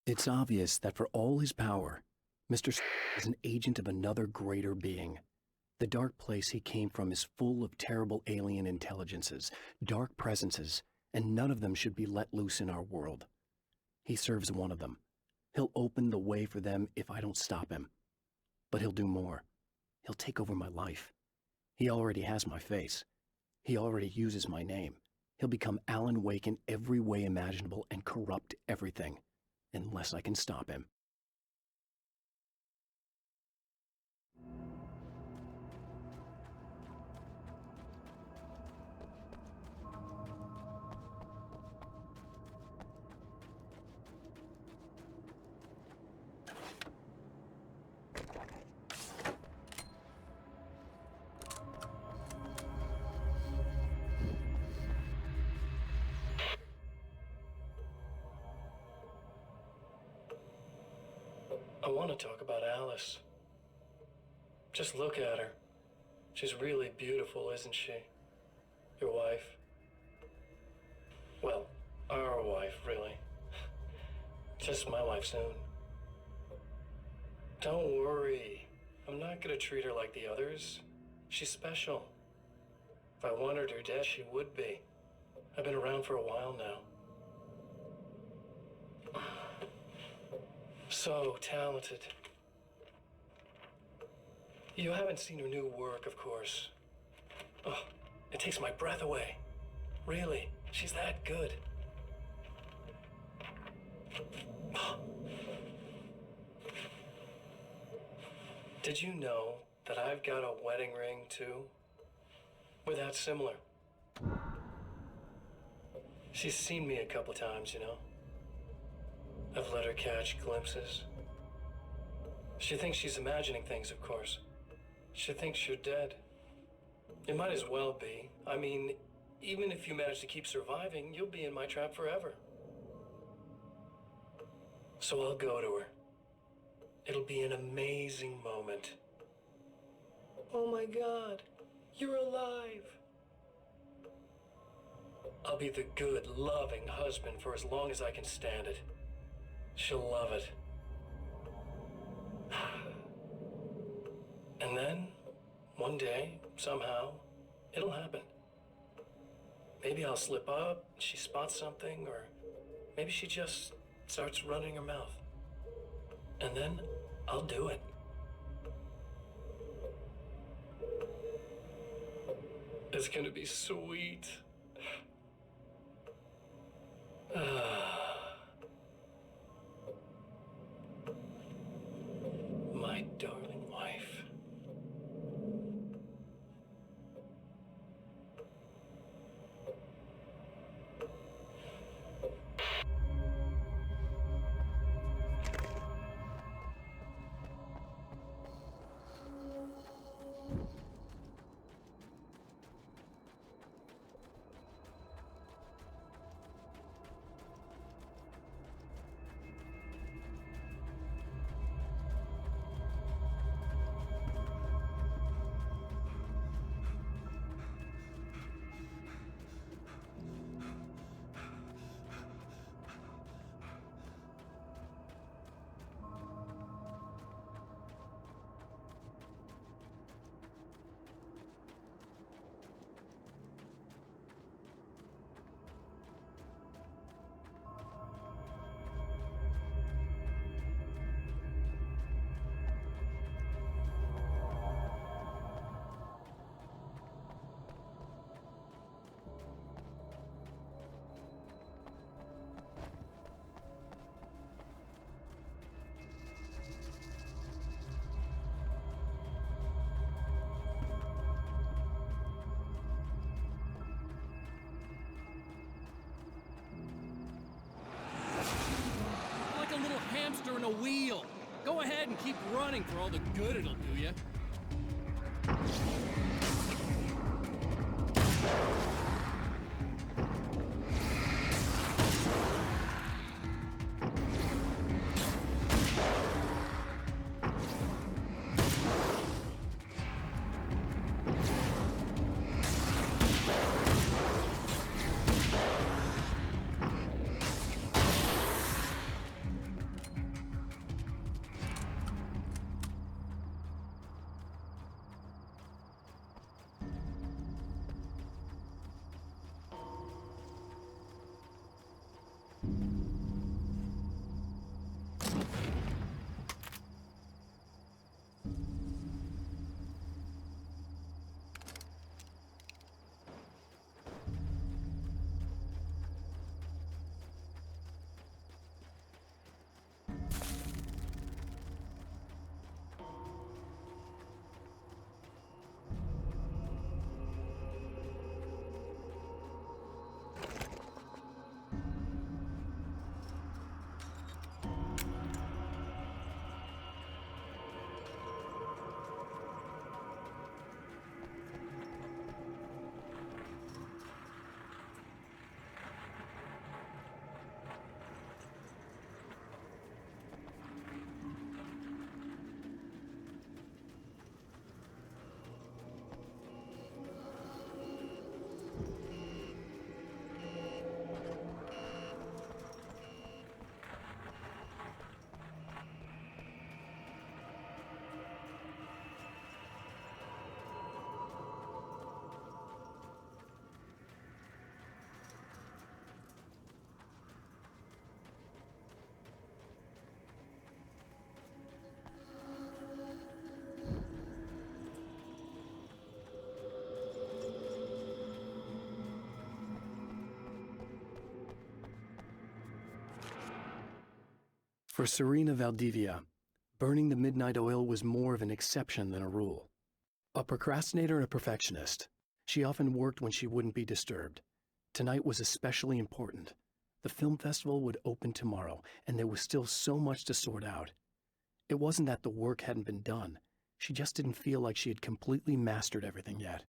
It's obvious that for all his power, Mr. is an agent of another greater being. The dark place he came from is full of terrible alien intelligences, dark presences, and none of them should be let loose in our world. He serves one of them. He'll open the way for them if I don't stop him. But he'll do more. He'll take over my life. He already has my face. He already uses my name. He'll become Alan Wake in every way imaginable and corrupt everything. Unless I can stop him. I want to talk about Alice. Just look at her. She's really beautiful, isn't she? Your wife. Well, our wife, really. Just my wife soon. Don't worry. I'm not gonna treat her like the others. She's special. If I wanted her dead, she would be. I've been around for a while now. So talented. You haven't seen her new work, of course. Oh, it takes my breath away. Really, she's that good. Did you know that I've got a wedding ring, too? We're that similar. She's seen me a couple times, you know. I've let her catch glimpses. She thinks she's imagining things, of course. She thinks you're dead. It might as well be. I mean, even if you manage to keep surviving, you'll be in my trap forever. So I'll go to her. It'll be an amazing moment. Oh my God, you're alive. I'll be the good, loving husband for as long as I can stand it. She'll love it. And then, one day, somehow, it'll happen. Maybe I'll slip up, she spots something, or maybe she just starts running her mouth. And then, I'll do it. It's gonna be sweet. My darling wife. Like a little hamster in a wheel. Go ahead and keep running for all the good it'll do you. For Serena Valdivia, burning the midnight oil was more of an exception than a rule. A procrastinator and a perfectionist, she often worked when she wouldn't be disturbed. Tonight was especially important. The film festival would open tomorrow, and there was still so much to sort out. It wasn't that the work hadn't been done. She just didn't feel like she had completely mastered everything yet.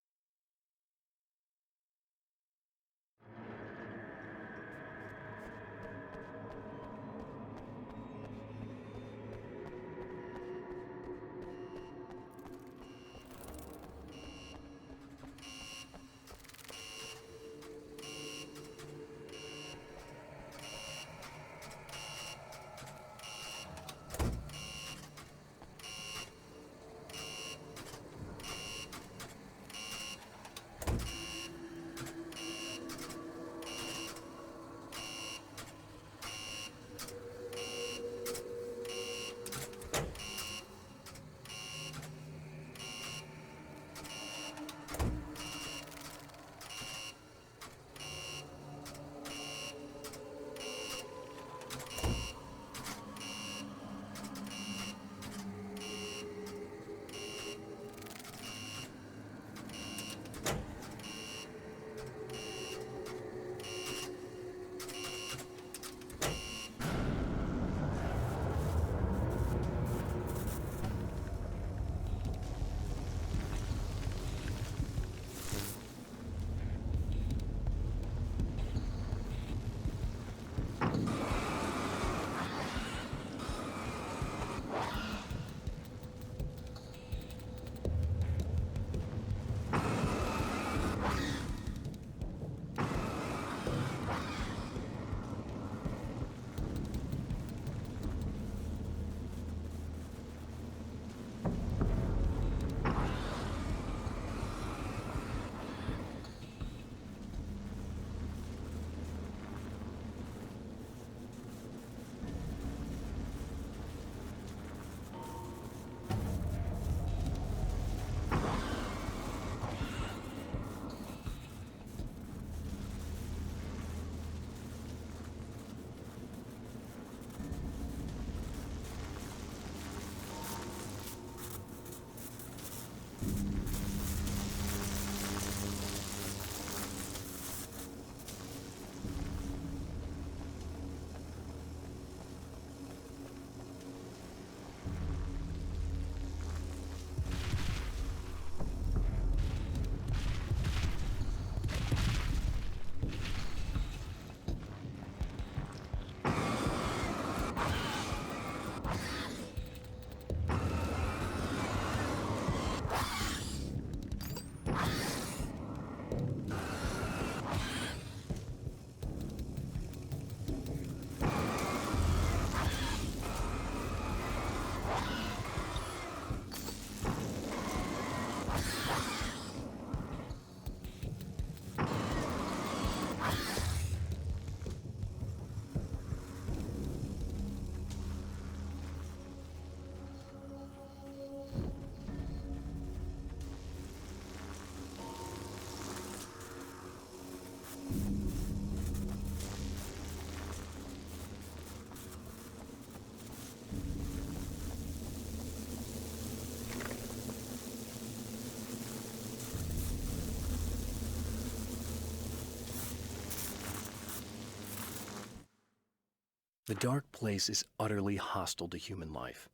The dark place is utterly hostile to human life.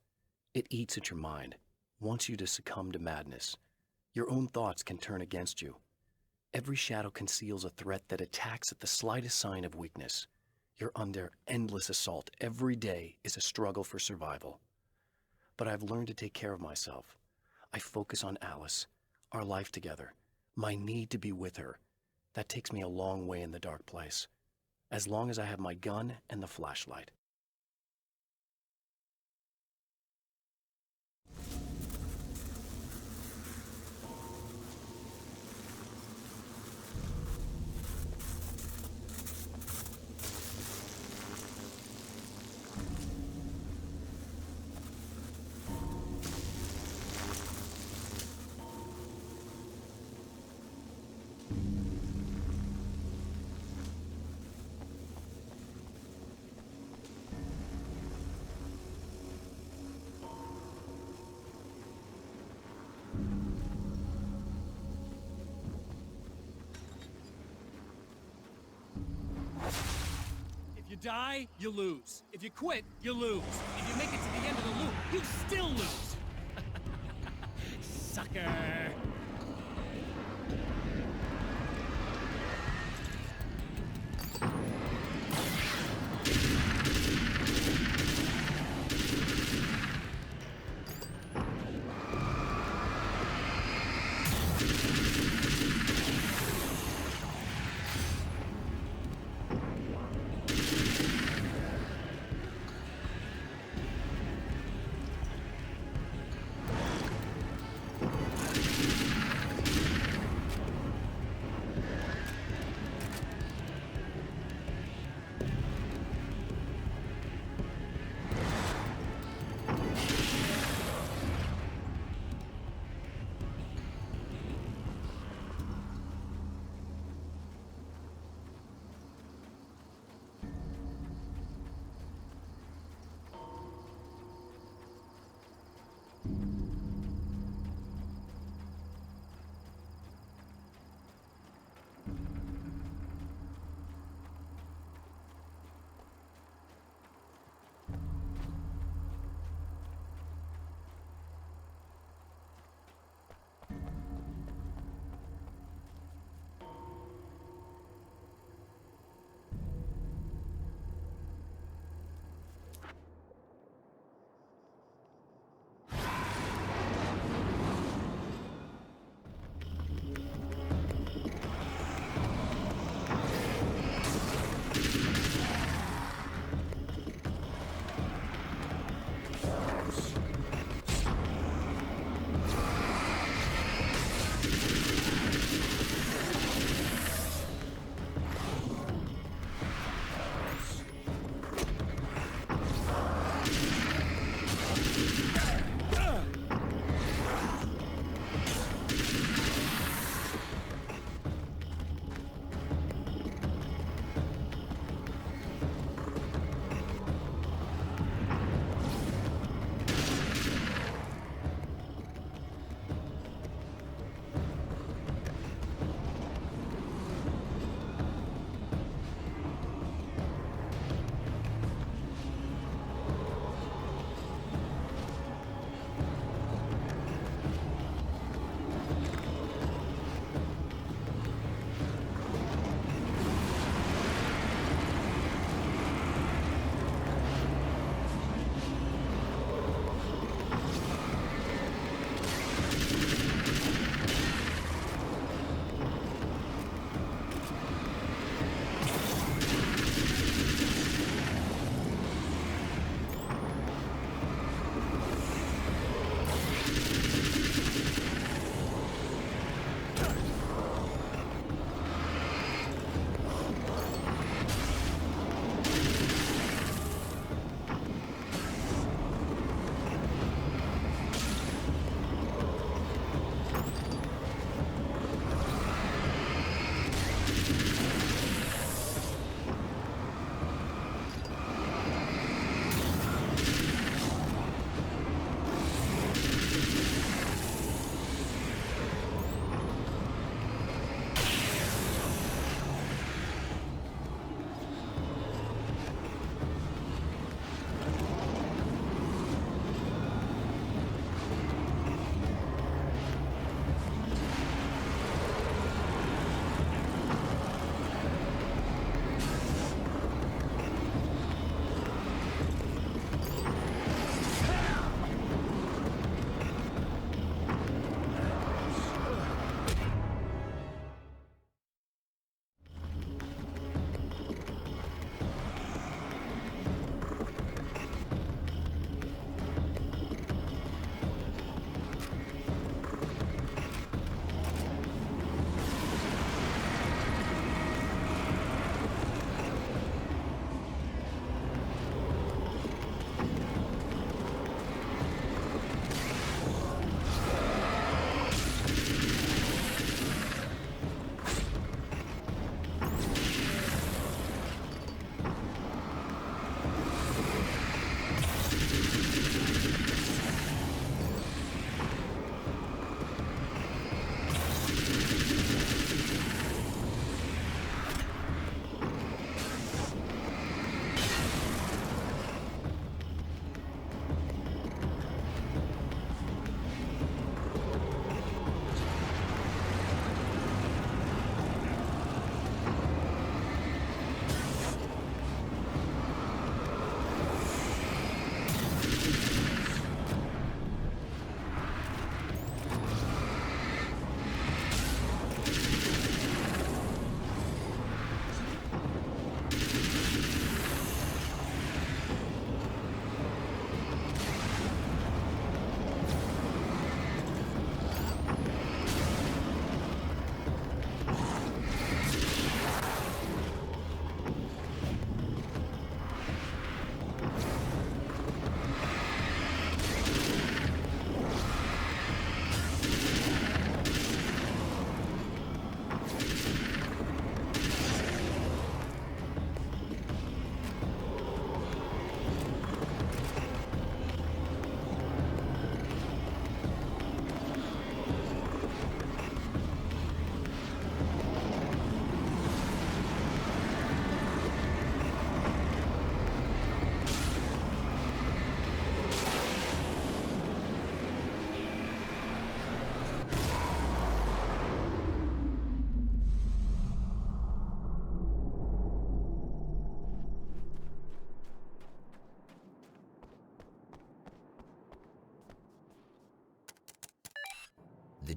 It eats at your mind, wants you to succumb to madness. Your own thoughts can turn against you. Every shadow conceals a threat that attacks at the slightest sign of weakness. You're under endless assault. Every day is a struggle for survival. But I've learned to take care of myself. I focus on Alice, our life together, my need to be with her. That takes me a long way in the dark place, as long as I have my gun and the flashlight. If you die, you lose. If you quit, you lose. If you make it to the end of the loop, you still lose. Sucker.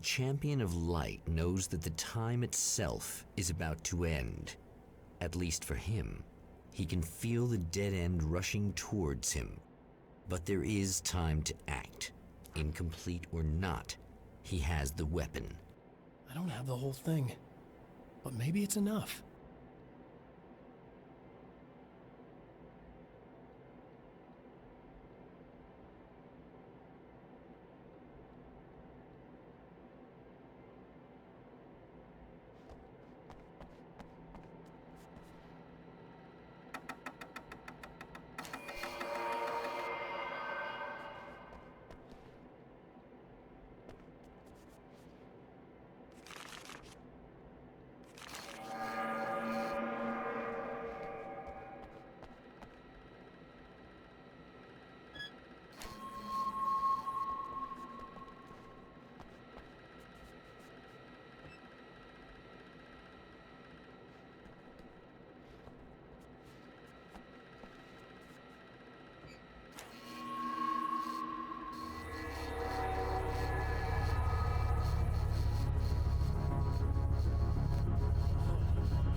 champion of light knows that the time itself is about to end. At least for him. He can feel the dead end rushing towards him. But there is time to act. Incomplete or not, he has the weapon. I don't have the whole thing, but maybe it's enough.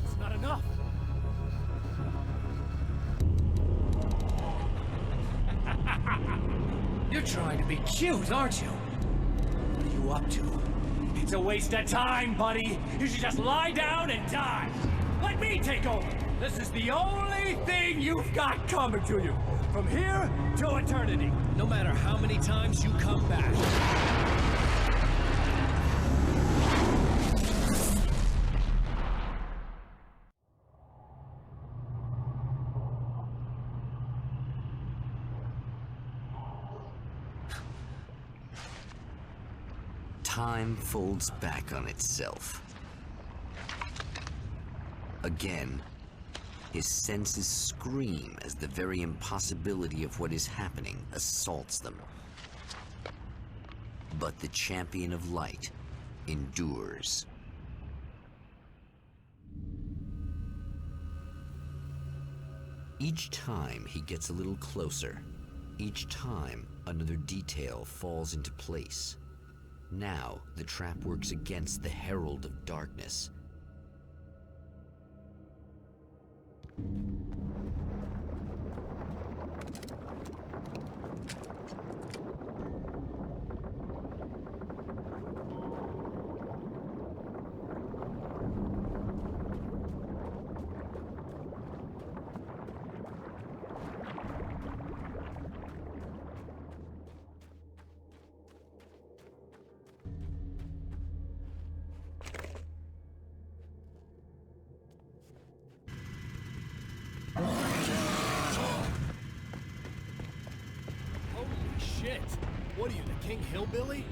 It's not enough. You're trying to be cute, aren't you? What are you up to? It's a waste of time, buddy. You should just lie down and die. Let me take over. This is the only thing you've got coming to you. From here to eternity. No matter how many times you come back. Time folds back on itself. Again, his senses scream as the very impossibility of what is happening assaults them. But the champion of light endures. Each time he gets a little closer. Each time another detail falls into place. Now the trap works against the herald of darkness. Holy shit! What are you, the King Hillbilly?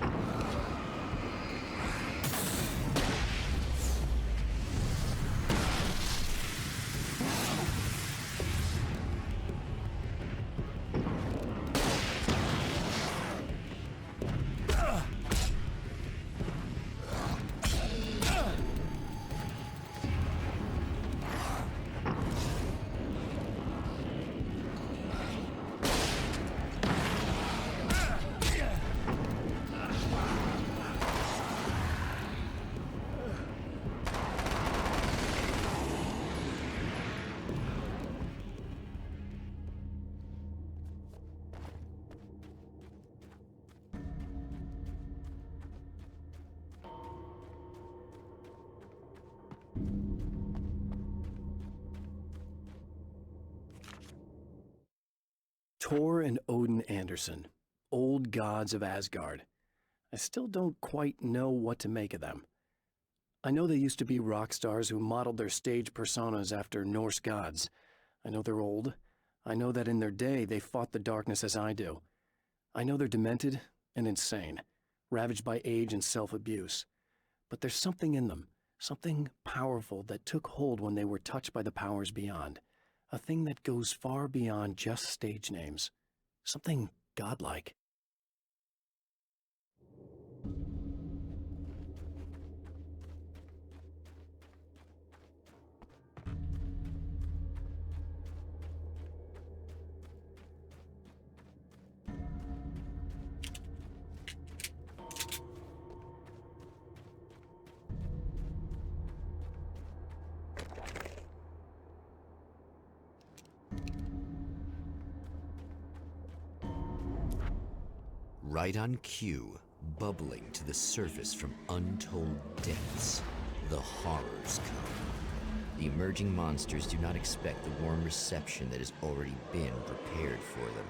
Thor and Odin Anderson, old gods of Asgard. I still don't quite know what to make of them. I know they used to be rock stars who modeled their stage personas after Norse gods. I know they're old. I know that in their day they fought the darkness as I do. I know they're demented and insane, ravaged by age and self-abuse. But there's something in them, something powerful that took hold when they were touched by the powers beyond. A thing that goes far beyond just stage names. Something godlike. right on cue, bubbling to the surface from untold depths, the horrors come. The emerging monsters do not expect the warm reception that has already been prepared for them.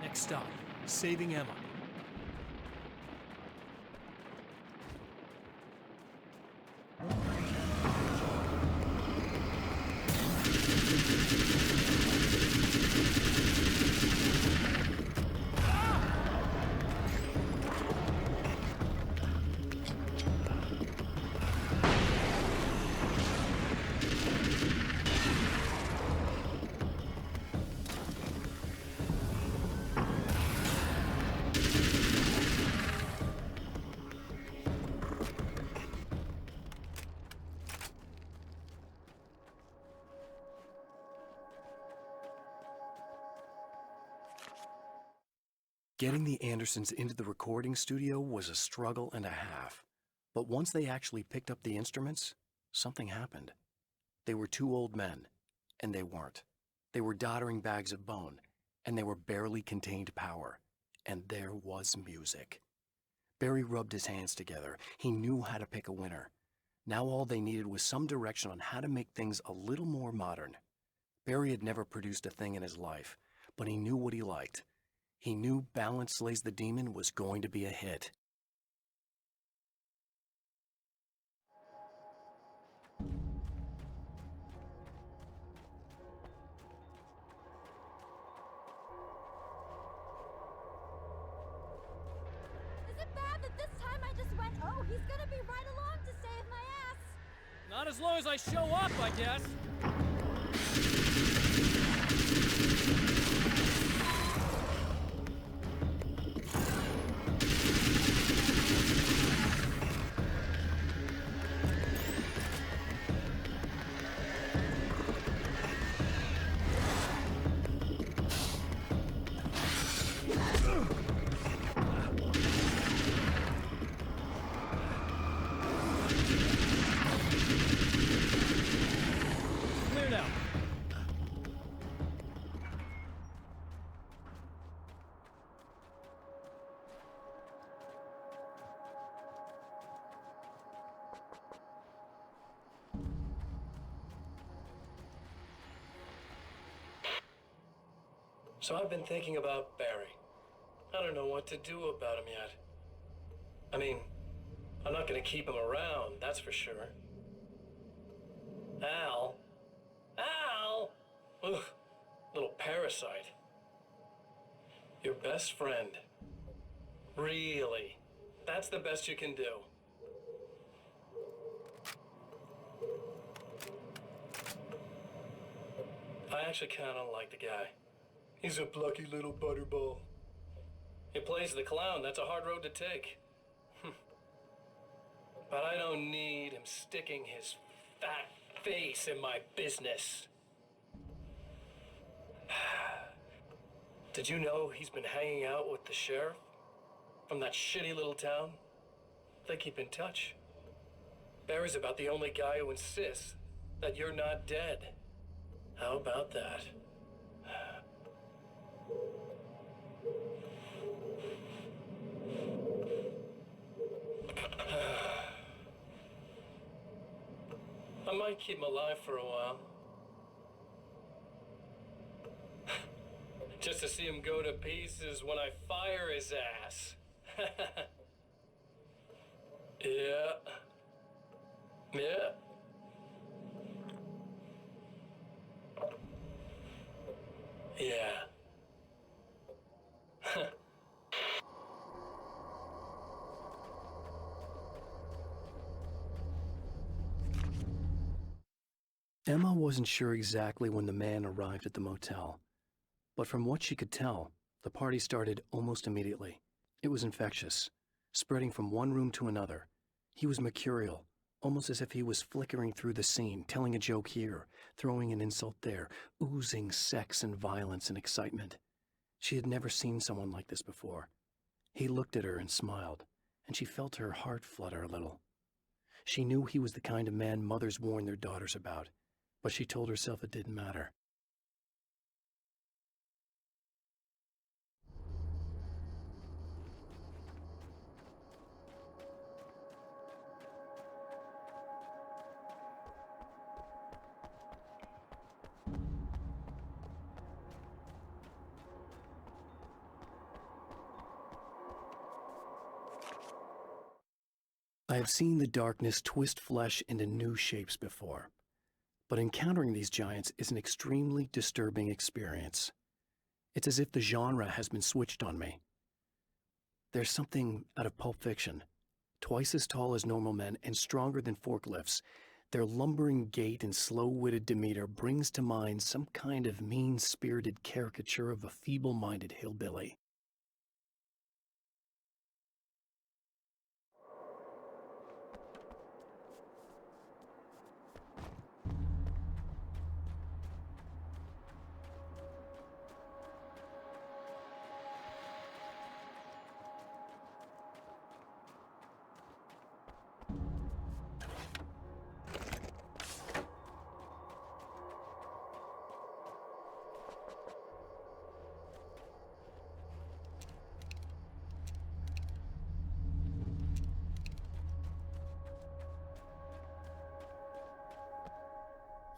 Next stop, saving Emma. Getting the Andersons into the recording studio was a struggle and a half. But once they actually picked up the instruments, something happened. They were two old men, and they weren't. They were doddering bags of bone, and they were barely contained power. And there was music. Barry rubbed his hands together. He knew how to pick a winner. Now all they needed was some direction on how to make things a little more modern. Barry had never produced a thing in his life, but he knew what he liked. He knew Balance Slays the Demon was going to be a hit. Is it bad that this time I just went, oh, he's gonna be right along to save my ass? Not as long as I show up, I guess. Clear now. So I've been thinking about Barry. I don't know what to do about him yet. I mean, I'm not gonna keep him around, that's for sure. parasite. Your best friend. Really? That's the best you can do. I actually kinda like the guy. He's a plucky little butterball. He plays the clown. That's a hard road to take. But I don't need him sticking his fat face in my business. Did you know he's been hanging out with the sheriff from that shitty little town? They keep in touch. Barry's about the only guy who insists that you're not dead. How about that? I might keep him alive for a while. Just to see him go to pieces when I fire his ass. Yeah. Yeah. Yeah. Emma wasn't sure exactly when the man arrived at the motel, but from what she could tell, the party started almost immediately. It was infectious, spreading from one room to another. He was mercurial, almost as if he was flickering through the scene, telling a joke here, throwing an insult there, oozing sex and violence and excitement. She had never seen someone like this before. He looked at her and smiled, and she felt her heart flutter a little. She knew he was the kind of man mothers warn their daughters about, but she told herself it didn't matter. I have seen the darkness twist flesh into new shapes before, but encountering these giants is an extremely disturbing experience. It's as if the genre has been switched on me. There's something out of Pulp Fiction. Twice as tall as normal men and stronger than forklifts, their lumbering gait and slow-witted demeanor brings to mind some kind of mean-spirited caricature of a feeble-minded hillbilly.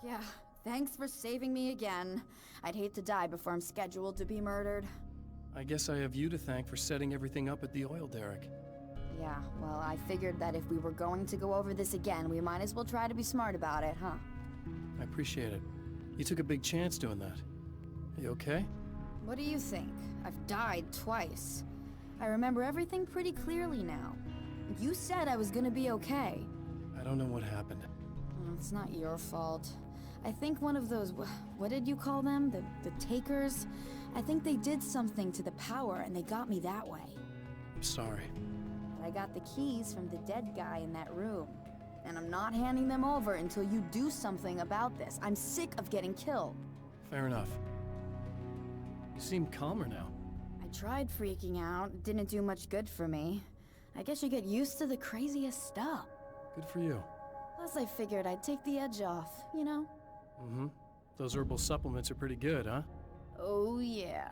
Yeah, thanks for saving me again. I'd hate to die before I'm scheduled to be murdered. I guess I have you to thank for setting everything up at the oil derrick. Yeah, well, I figured that if we were going to go over this again, we might as well try to be smart about it, huh? I appreciate it. You took a big chance doing that. Are you okay? What do you think? I've died twice. I remember everything pretty clearly now. You said I was gonna be okay. I don't know what happened. It's not your fault. I think one of those, what did you call them? The takers? I think they did something to the power and they got me that way. I'm sorry. But I got the keys from the dead guy in that room. And I'm not handing them over until you do something about this. I'm sick of getting killed. Fair enough. You seem calmer now. I tried freaking out. It didn't do much good for me. I guess you get used to the craziest stuff. Good for you. Plus I figured I'd take the edge off, you know? Mm-hmm. Those herbal supplements are pretty good, huh? Oh, yeah.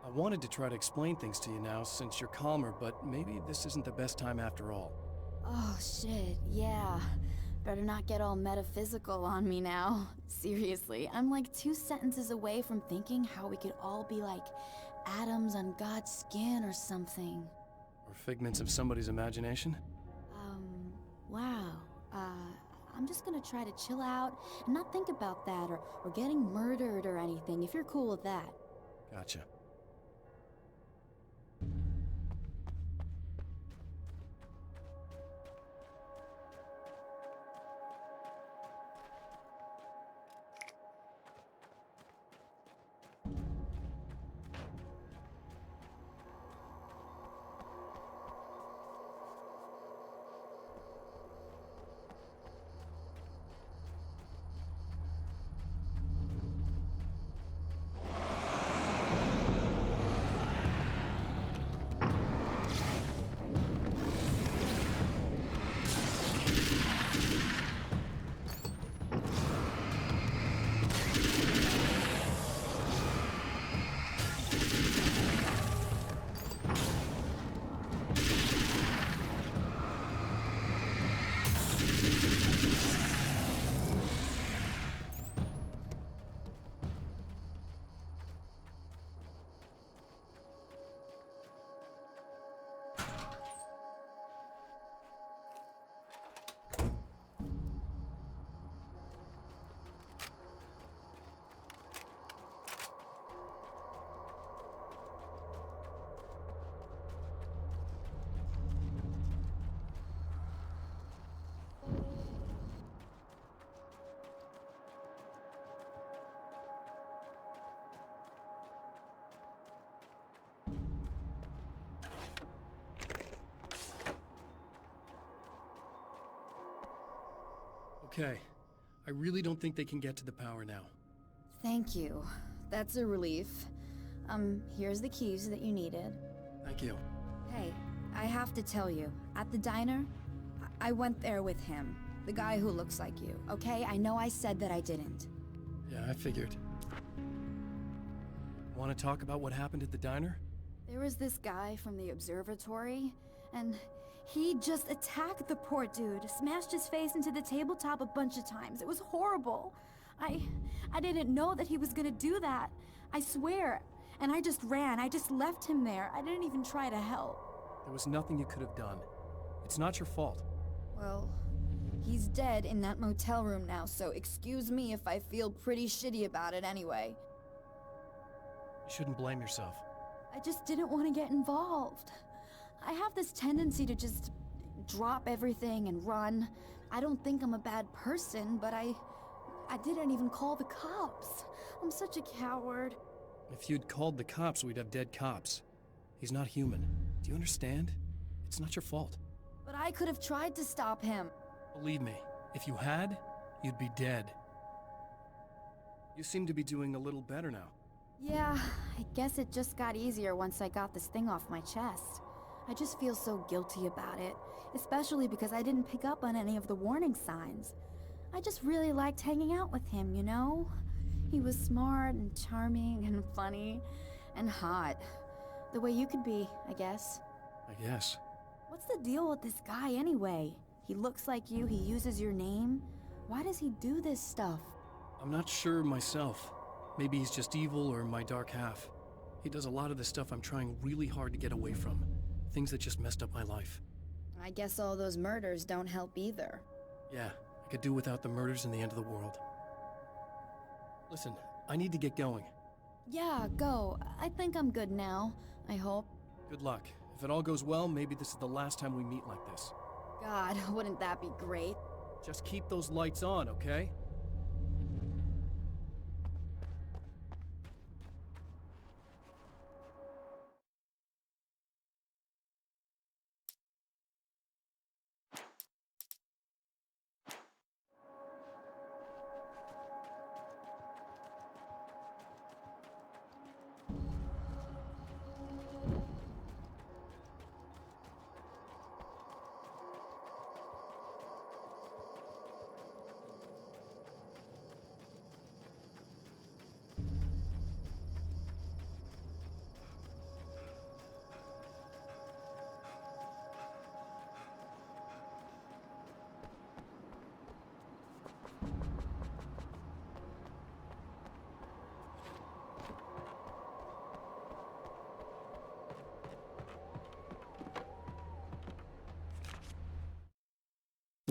I wanted to try to explain things to you now since you're calmer, but maybe this isn't the best time after all. Oh, shit, yeah. Better not get all metaphysical on me now. Seriously, I'm like 2 sentences away from thinking how we could all be like atoms on God's skin or something. Or figments of somebody's imagination? Wow. I'm just gonna try to chill out and not think about that or getting murdered or anything, if you're cool with that. Gotcha. Okay. I really don't think they can get to the power now. Thank you. That's a relief. Here's the keys that you needed. Thank you. Hey, I have to tell you, at the diner, I went there with him. The guy who looks like you, okay? I know I said that I didn't. Yeah, I figured. Want to talk about what happened at the diner? There was this guy from the Observatory, and he just attacked the poor dude, smashed his face into the tabletop a bunch of times. It was horrible. I didn't know that he was gonna do that. I swear. And I just ran. I just left him there. I didn't even try to help. There was nothing you could have done. It's not your fault. Well, he's dead in that motel room now, so excuse me if I feel pretty shitty about it anyway. You shouldn't blame yourself. I just didn't want to get involved. I have this tendency to just drop everything and run. I don't think I'm a bad person, but I didn't even call the cops. I'm such a coward. If you'd called the cops, we'd have dead cops. He's not human. Do you understand? It's not your fault. But I could have tried to stop him. Believe me, if you had, you'd be dead. You seem to be doing a little better now. Yeah, I guess it just got easier once I got this thing off my chest. I just feel so guilty about it, especially because I didn't pick up on any of the warning signs. I just really liked hanging out with him, you know? He was smart and charming and funny and hot. The way you could be, I guess. I guess. What's the deal with this guy anyway? He looks like you, he uses your name. Why does he do this stuff? I'm not sure myself. Maybe he's just evil or my dark half. He does a lot of the stuff I'm trying really hard to get away from. Things that just messed up my life. I guess all those murders don't help either. Yeah, I could do without the murders and the end of the world. Listen, I need to get going. Yeah, go. I think I'm good now. I hope. Good luck. If it all goes well, maybe this is the last time we meet like this. God, wouldn't that be great? Just keep those lights on, okay?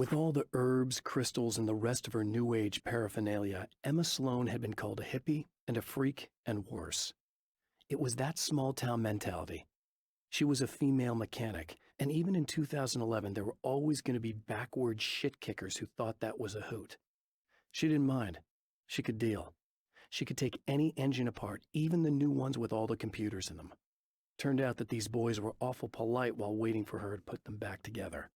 With all the herbs, crystals, and the rest of her New Age paraphernalia, Emma Sloan had been called a hippie and a freak and worse. It was that small-town mentality. She was a female mechanic, and even in 2011, there were always going to be backward shit-kickers who thought that was a hoot. She didn't mind. She could deal. She could take any engine apart, even the new ones with all the computers in them. Turned out that these boys were awful polite while waiting for her to put them back together.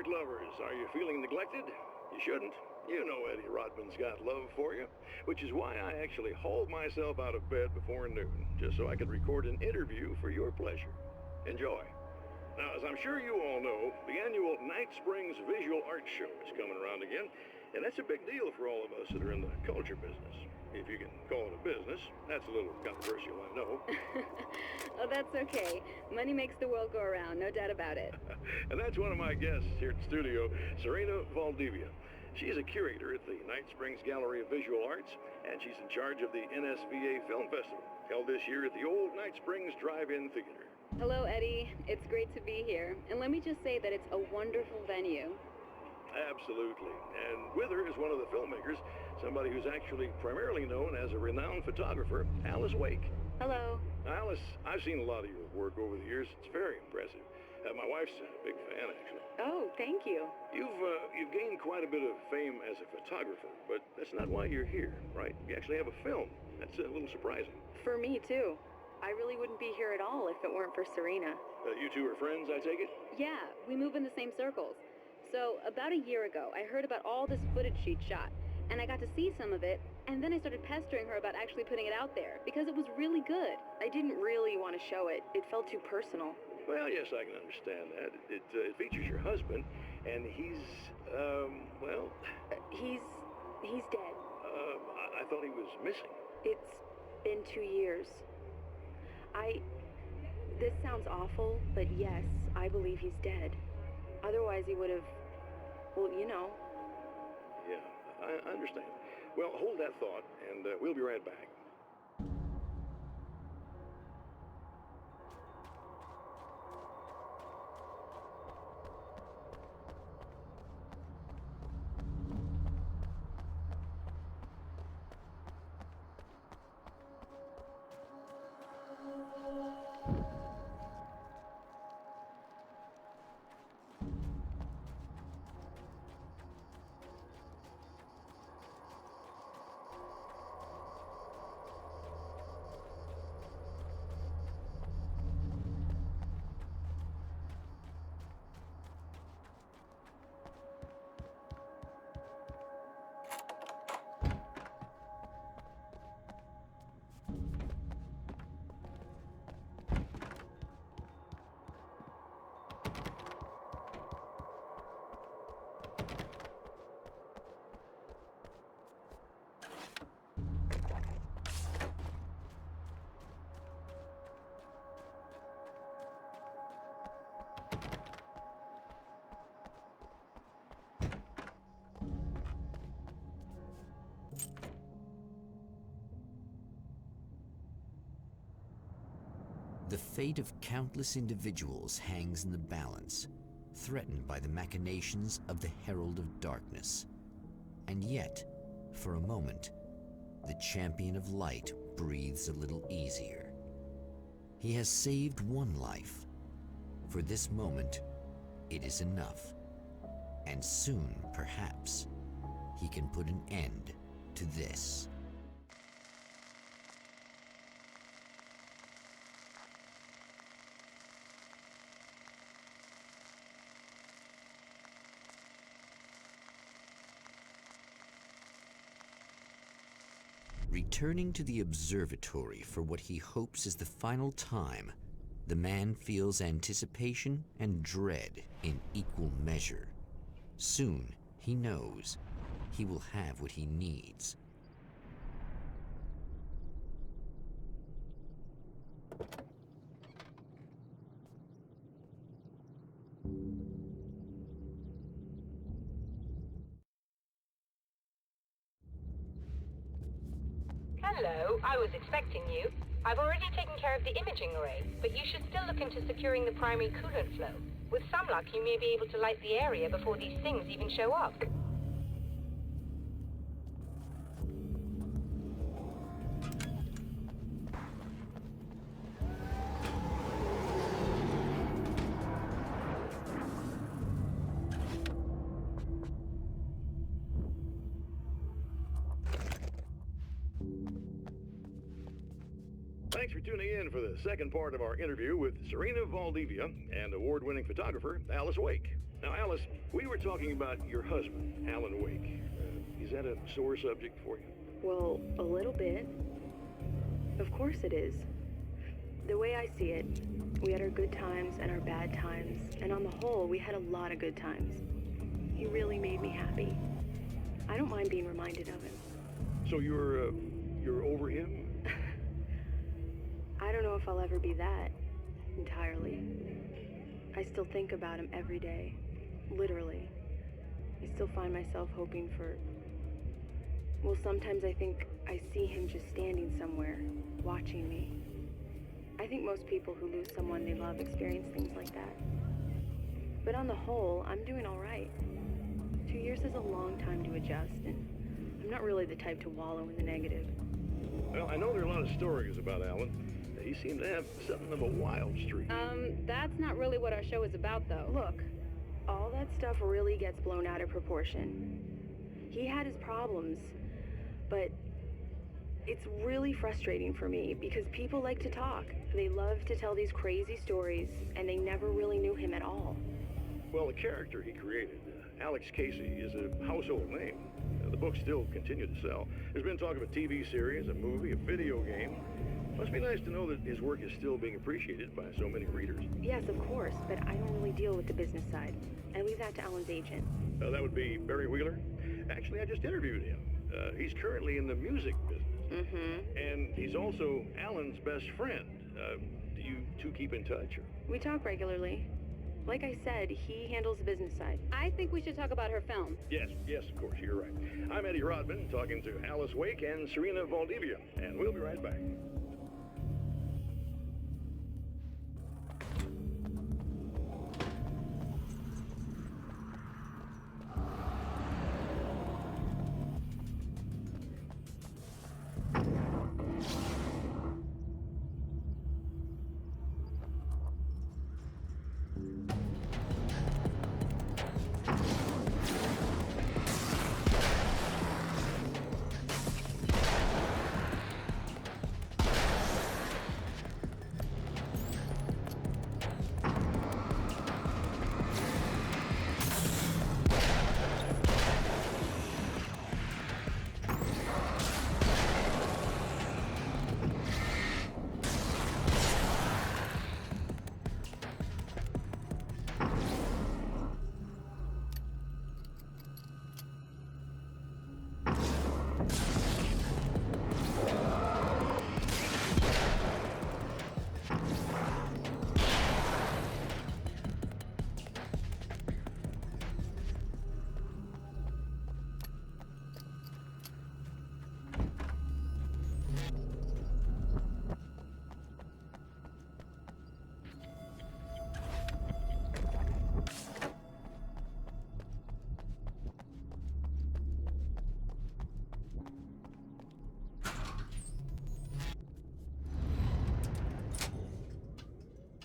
art lovers, are you feeling neglected? You shouldn't. You know Eddie Rodman's got love for you, which is why I actually hauled myself out of bed before noon, just so I could record an interview for your pleasure. Enjoy. Now, as I'm sure you all know, the annual Night Springs Visual Art Show is coming around again, and that's a big deal for all of us that are in the culture business. If you can call it a business. That's a little controversial, I know. Oh, that's okay. Money makes the world go around, no doubt about it. And that's one of my guests here at the studio, Serena Valdivia. She's a curator at the Night Springs Gallery of Visual Arts, and she's in charge of the NSVA Film Festival, held this year at the old Night Springs Drive-In Theater. Hello, Eddie. It's great to be here. And let me just say that it's a wonderful venue. Absolutely. And with her is one of the filmmakers, somebody who's actually primarily known as a renowned photographer, Alice Wake. Hello. Alice, I've seen a lot of your work over the years. It's very impressive. My wife's a big fan, actually. Oh, thank you. You've gained quite a bit of fame as a photographer, but that's not why you're here, right? You actually have a film. That's a little surprising. For me, too. I really wouldn't be here at all if it weren't for Serena. You two are friends, I take it? Yeah, we move in the same circles. So, about a year ago, I heard about all this footage she'd shot, and I got to see some of it, and then I started pestering her about actually putting it out there, because it was really good. I didn't really want to show it. It felt too personal. Well, yes, I can understand that. It features your husband, and he's, well... He's dead. I thought he was missing. It's been 2 years. This sounds awful, but yes, I believe he's dead. Otherwise he would have, well, you know. Yeah, I understand. Well, hold that thought, and we'll be right back. The fate of countless individuals hangs in the balance, threatened by the machinations of the Herald of Darkness. And yet, for a moment, the champion of light breathes a little easier. He has saved one life. For this moment, it is enough. And soon, perhaps, he can put an end to this. Returning to the observatory for what he hopes is the final time, the man feels anticipation and dread in equal measure. Soon, he knows, he will have what he needs. Hello, I was expecting you. I've already taken care of the imaging array, but you should still look into securing the primary coolant flow. With some luck, you may be able to light the area before these things even show up. Thanks for tuning in for the second part of our interview with Serena Valdivia and award-winning photographer Alice Wake. Now, Alice, we were talking about your husband, Alan Wake. Is that a sore subject for you? Well, a little bit. Of course it is. The way I see it, we had our good times and our bad times, and on the whole, we had a lot of good times. He really made me happy. I don't mind being reminded of him. So you're over him? I don't know if I'll ever be that, entirely. I still think about him every day. Literally. I still find myself hoping for... Well, sometimes I think I see him just standing somewhere, watching me. I think most people who lose someone they love experience things like that. But on the whole, I'm doing all right. 2 years is a long time to adjust, and I'm not really the type to wallow in the negative. Well, I know there are a lot of stories about Alan. He seemed to have something of a wild streak. That's not really what our show is about, though. Look, all that stuff really gets blown out of proportion. He had his problems, but it's really frustrating for me because people like to talk. They love to tell these crazy stories, and they never really knew him at all. Well, the character he created, Alex Casey, is a household name. The books still continue to sell. There's been talk of a TV series, a movie, a video game. Must be nice to know that his work is still being appreciated by so many readers. Yes, of course, but I don't really deal with the business side. I leave that to Alan's agent. That would be Barry Wheeler. Actually, I just interviewed him. He's currently in the music business. Mm-hmm. And he's also Alan's best friend. Do you two keep in touch? Or? We talk regularly. Like I said, he handles the business side. I think we should talk about her film. Yes, of course, you're right. I'm Eddie Rodman, talking to Alice Wake and Serena Valdivia, and we'll be right back.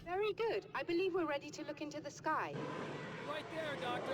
Very good. I believe we're ready to look into the sky. Right there, Doctor.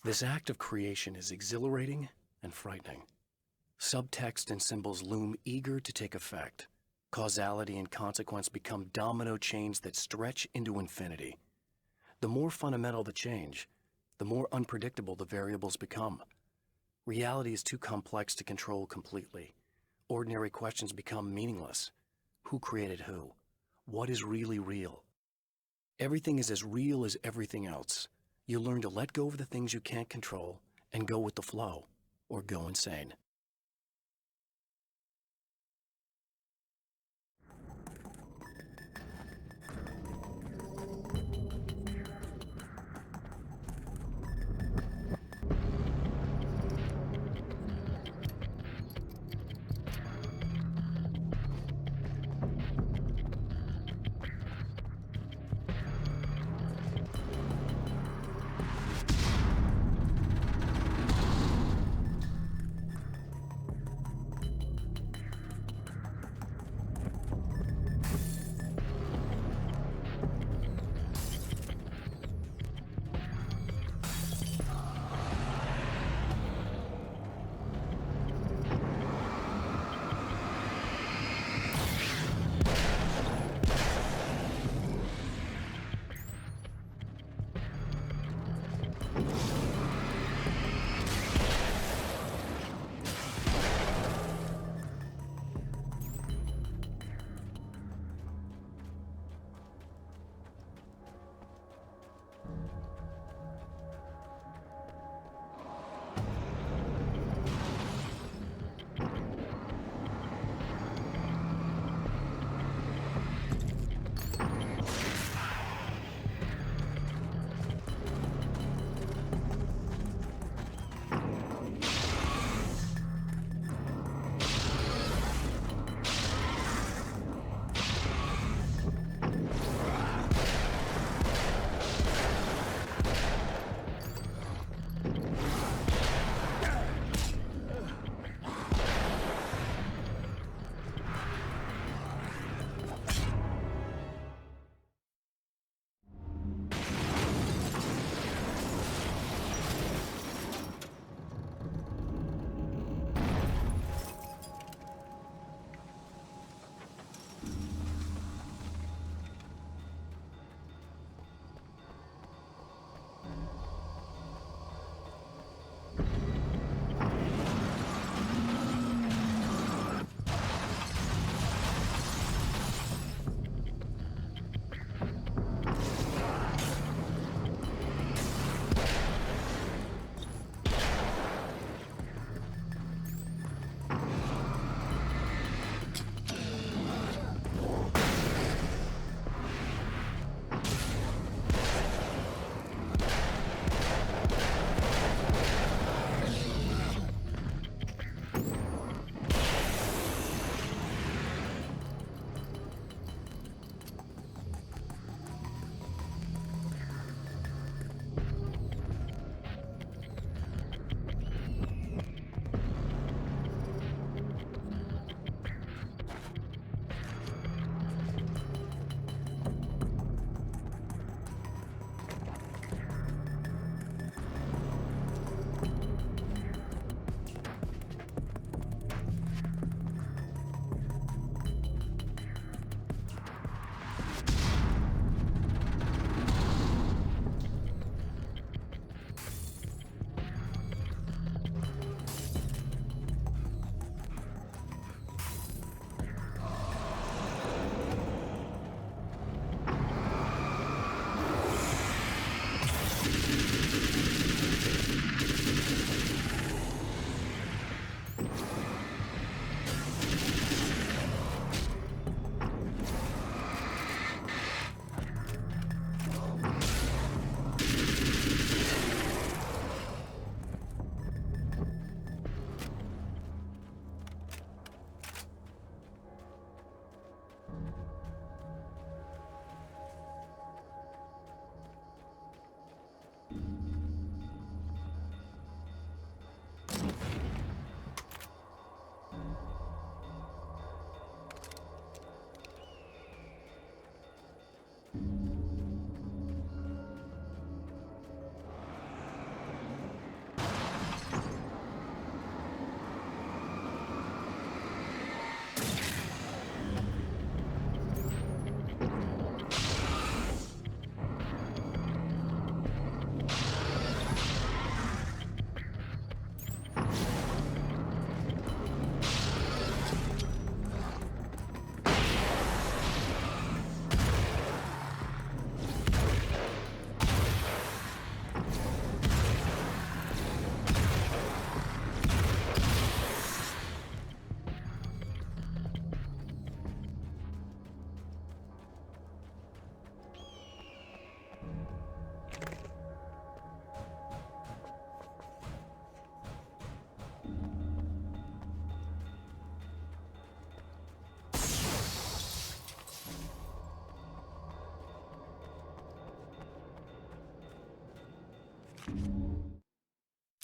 This act of creation is exhilarating and frightening. Subtext and symbols loom eager to take effect. Causality and consequence become domino chains that stretch into infinity. The more fundamental the change, the more unpredictable the variables become. Reality is too complex to control completely. Ordinary questions become meaningless. Who created who? What is really real? Everything is as real as everything else. You learn to let go of the things you can't control and go with the flow, or go insane.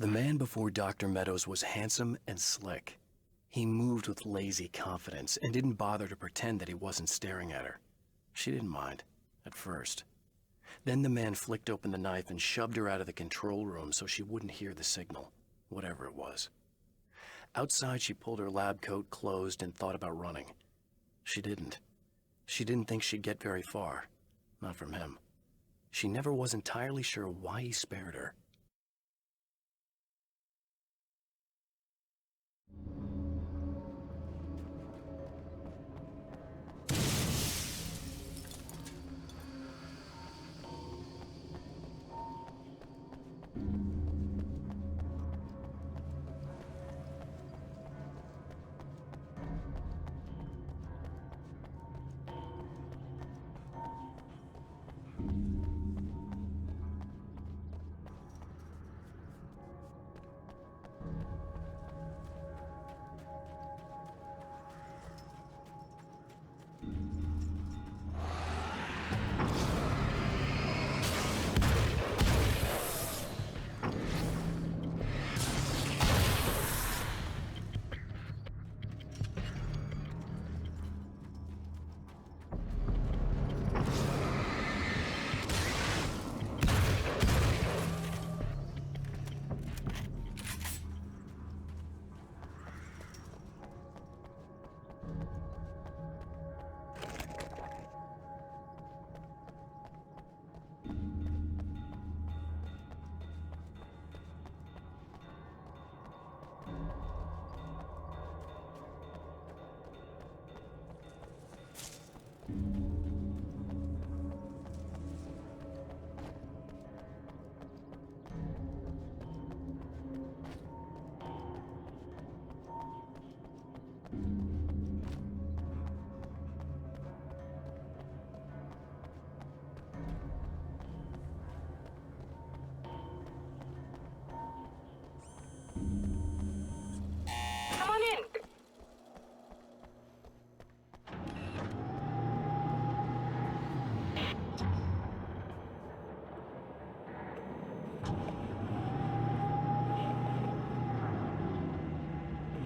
The man before Dr. Meadows was handsome and slick. He moved with lazy confidence and didn't bother to pretend that he wasn't staring at her. She didn't mind, at first. Then the man flicked open the knife and shoved her out of the control room so she wouldn't hear the signal, whatever it was. Outside, she pulled her lab coat closed and thought about running. She didn't. She didn't think she'd get very far. Not from him. She never was entirely sure why he spared her.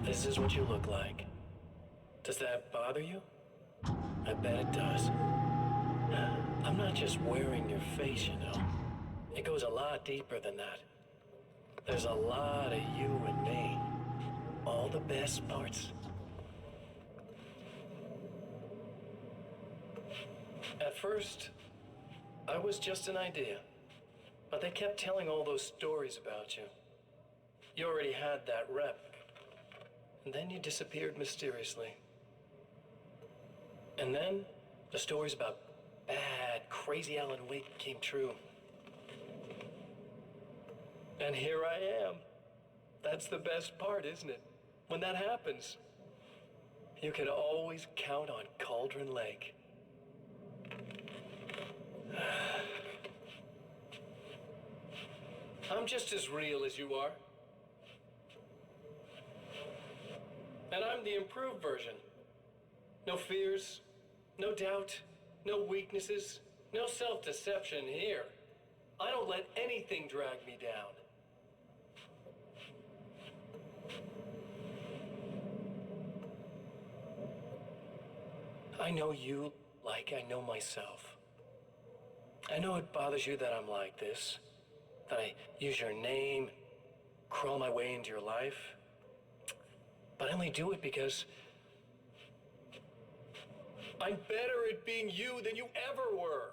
This is what you look like. Does that bother you? I bet it does. I'm not just wearing your face, you know. It goes a lot deeper than that. There's a lot of you and me. All the best parts. At first, I was just an idea. But they kept telling all those stories about you. You already had that rep. And then you disappeared mysteriously. And then, the stories about bad, crazy Alan Wake came true. And here I am. That's the best part, isn't it? When that happens, you can always count on Cauldron Lake. I'm just as real as you are. And I'm the improved version. No fears, no doubt, no weaknesses, no self-deception here. I don't let anything drag me down. I know you like I know myself. I know it bothers you that I'm like this, that I use your name, crawl my way into your life. But I only do it because I'm better at being you than you ever were.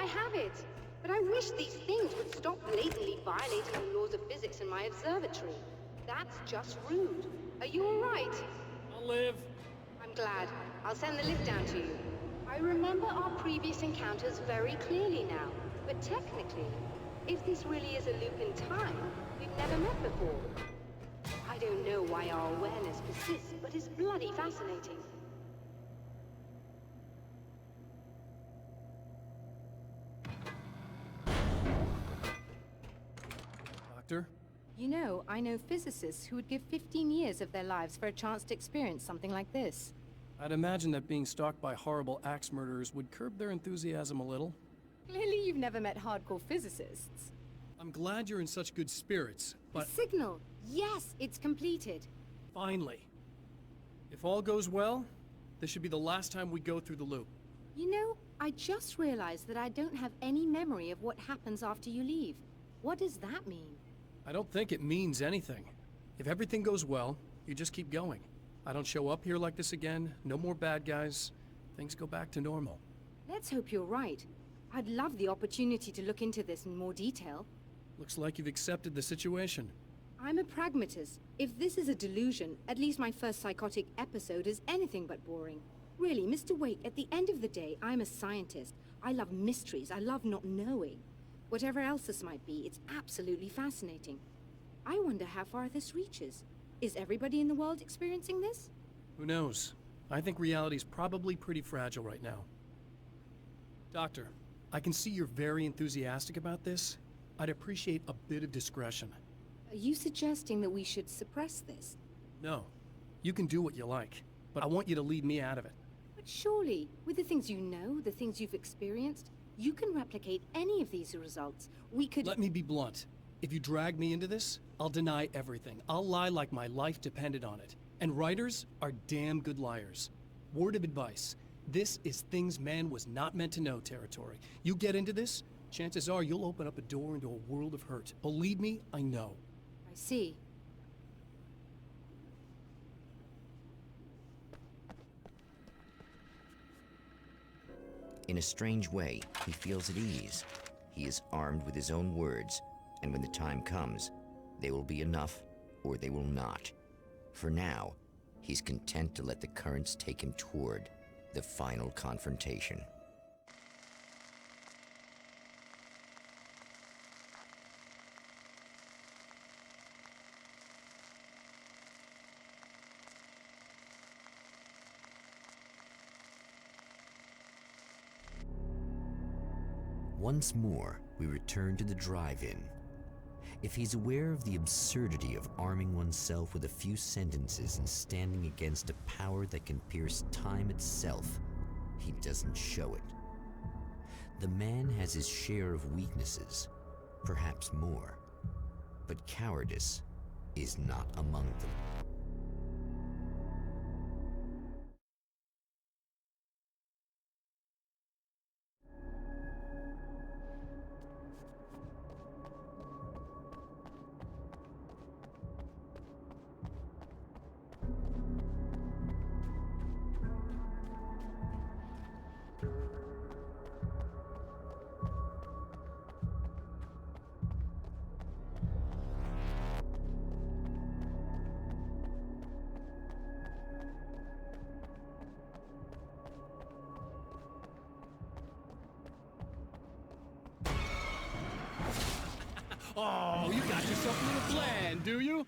I have it. But I wish these things would stop blatantly violating the laws of physics in my observatory. That's just rude. Are you all right? I'll live. I'm glad. I'll send the lift down to you. I remember our previous encounters very clearly now. But technically, if this really is a loop in time, we've never met before. I don't know why our awareness persists, but it's bloody fascinating. Doctor? You know, I know physicists who would give 15 years of their lives for a chance to experience something like this. I'd imagine that being stalked by horrible axe murderers would curb their enthusiasm a little. Clearly you've never met hardcore physicists. I'm glad you're in such good spirits, but... The signal! Yes, it's completed. Finally. If all goes well, this should be the last time we go through the loop. You know, I just realized that I don't have any memory of what happens after you leave. What does that mean? I don't think it means anything. If everything goes well, you just keep going. I don't show up here like this again, no more bad guys. Things go back to normal. Let's hope you're right. I'd love the opportunity to look into this in more detail. Looks like you've accepted the situation. I'm a pragmatist. If this is a delusion, at least my first psychotic episode is anything but boring. Really, Mr. Wake, at the end of the day, I'm a scientist. I love mysteries. I love not knowing. Whatever else this might be, it's absolutely fascinating. I wonder how far this reaches. Is everybody in the world experiencing this? Who knows? I think reality's probably pretty fragile right now. Doctor, I can see you're very enthusiastic about this. I'd appreciate a bit of discretion. Are you suggesting that we should suppress this? No. You can do what you like, but I want you to leave me out of it. But surely, with the things you know, the things you've experienced, you can replicate any of these results. We could— Let me be blunt. If you drag me into this, I'll deny everything. I'll lie like my life depended on it. And writers are damn good liars. Word of advice. This is things man was not meant to know territory. You get into this, chances are you'll open up a door into a world of hurt. Believe me, I know. I see. In a strange way, he feels at ease. He is armed with his own words, and when the time comes, they will be enough or they will not. For now, he's content to let the currents take him toward the final confrontation. Once more, we return to the drive-in. If he's aware of the absurdity of arming oneself with a few sentences and standing against a power that can pierce time itself, he doesn't show it. The man has his share of weaknesses, perhaps more, but cowardice is not among them. Oh, you got yourself a little plan, do you?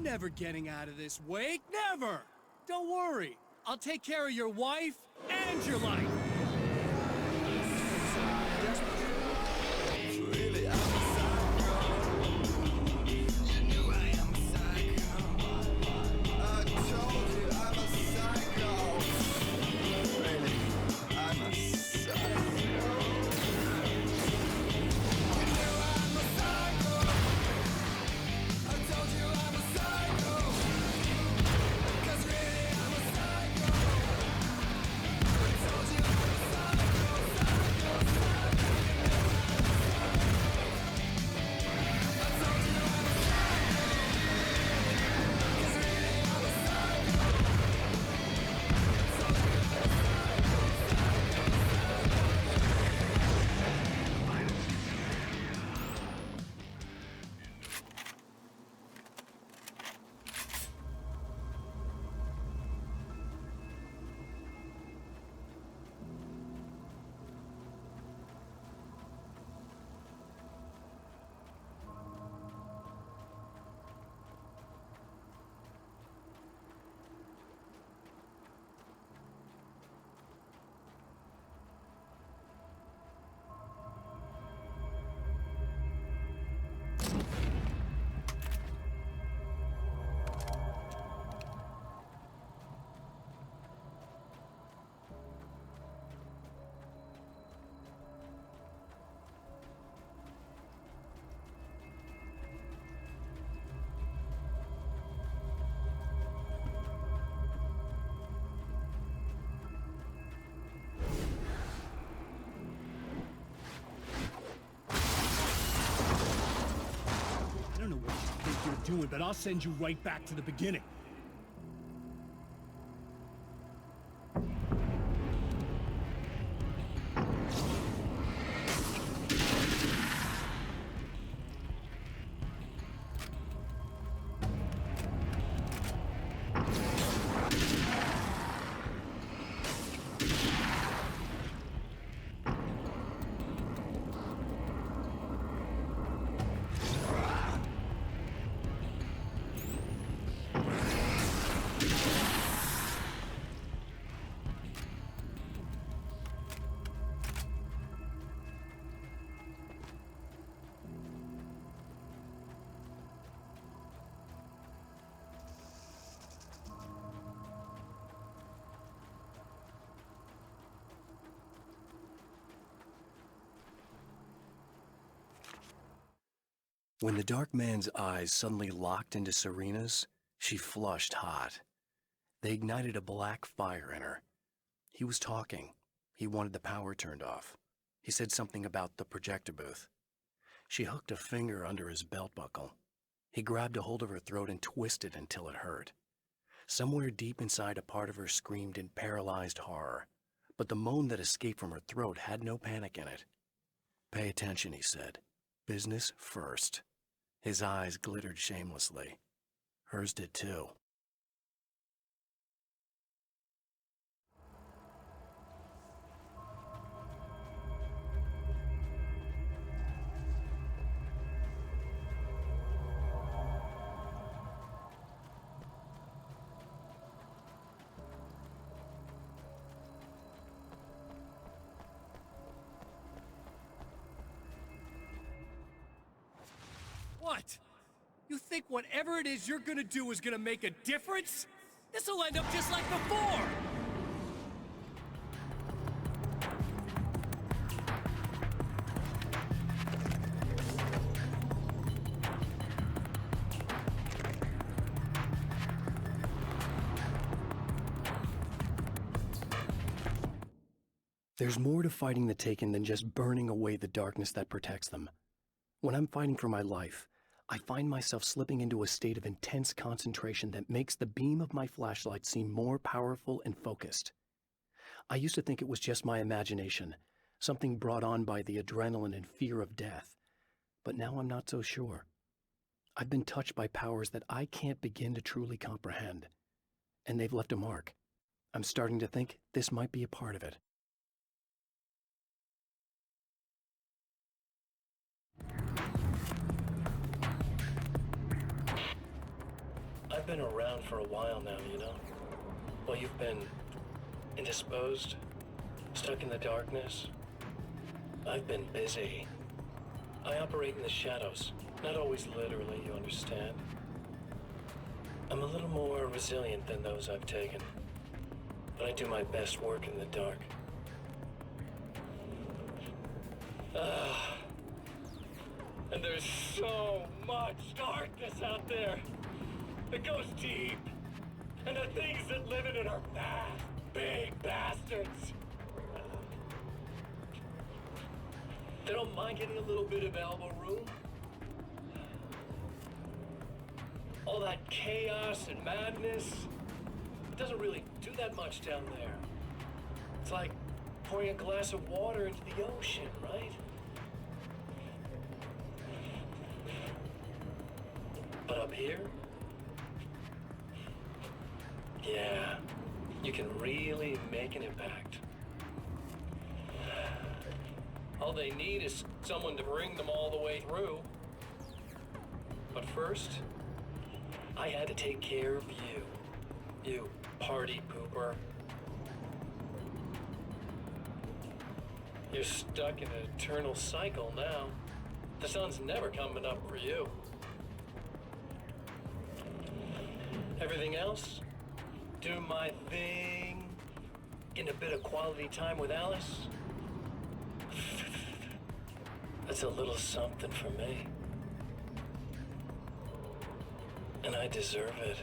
never getting out of this wake, never! Don't worry, I'll take care of your wife and your life! Really, I'm a psycho. You knew I am a psycho. I told you I'm a psycho. Really, I'm a psycho. You knew I'm a psycho. I told you I'm a psycho. 'Cause really I'm a psycho. I told you I'm a psycho, psycho, psycho. I don't know what you think you're doing, but I'll send you right back to the beginning. When the dark man's eyes suddenly locked into Serena's, she flushed hot. They ignited a black fire in her. He was talking. He wanted the power turned off. He said something about the projector booth. She hooked a finger under his belt buckle. He grabbed a hold of her throat and twisted until it hurt. Somewhere deep inside, a part of her screamed in paralyzed horror, but the moan that escaped from her throat had no panic in it. "Pay attention," he said. "Business first." His eyes glittered shamelessly. Hers did too. What? You think whatever it is you're gonna do is gonna make a difference? This'll end up just like before! There's more to fighting the Taken than just burning away the darkness that protects them. When I'm fighting for my life, I find myself slipping into a state of intense concentration that makes the beam of my flashlight seem more powerful and focused. I used to think it was just my imagination, something brought on by the adrenaline and fear of death, but now I'm not so sure. I've been touched by powers that I can't begin to truly comprehend, and they've left a mark. I'm starting to think this might be a part of it. I've been around for a while now, you know? Well, you've been indisposed, stuck in the darkness. I've been busy. I operate in the shadows, not always literally, you understand? I'm a little more resilient than those I've taken, but I do my best work in the dark. And there's so much darkness out there that goes deep, and the things that live in it are bad, big bastards. They don't mind getting a little bit of elbow room. All that chaos and madness, it doesn't really do that much down there. It's like pouring a glass of water into the ocean, right? But up here, yeah, you can really make an impact. All they need is someone to bring them all the way through. But first, I had to take care of you. You party pooper. You're stuck in an eternal cycle now. The sun's never coming up for you. Everything else? Do my thing. Get a bit of quality time with Alice. That's a little something for me. And I deserve it.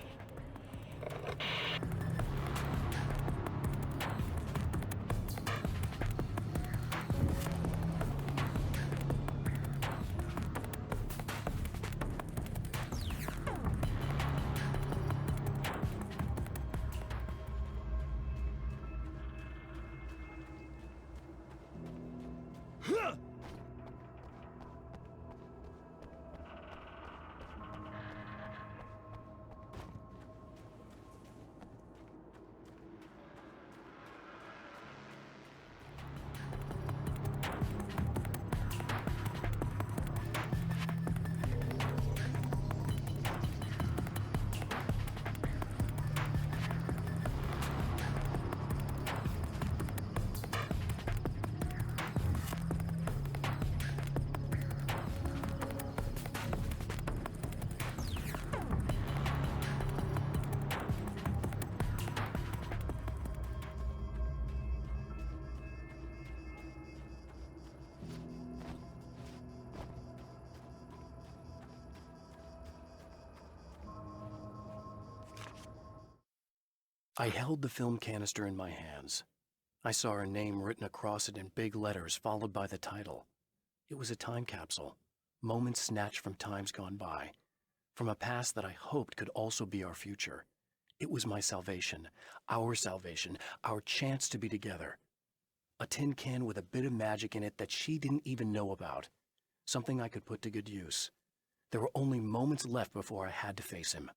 I held the film canister in my hands. I saw her name written across it in big letters, followed by the title. It was a time capsule, moments snatched from times gone by, from a past that I hoped could also be our future. It was my salvation, our chance to be together. A tin can with a bit of magic in it that she didn't even know about. Something I could put to good use. There were only moments left before I had to face him.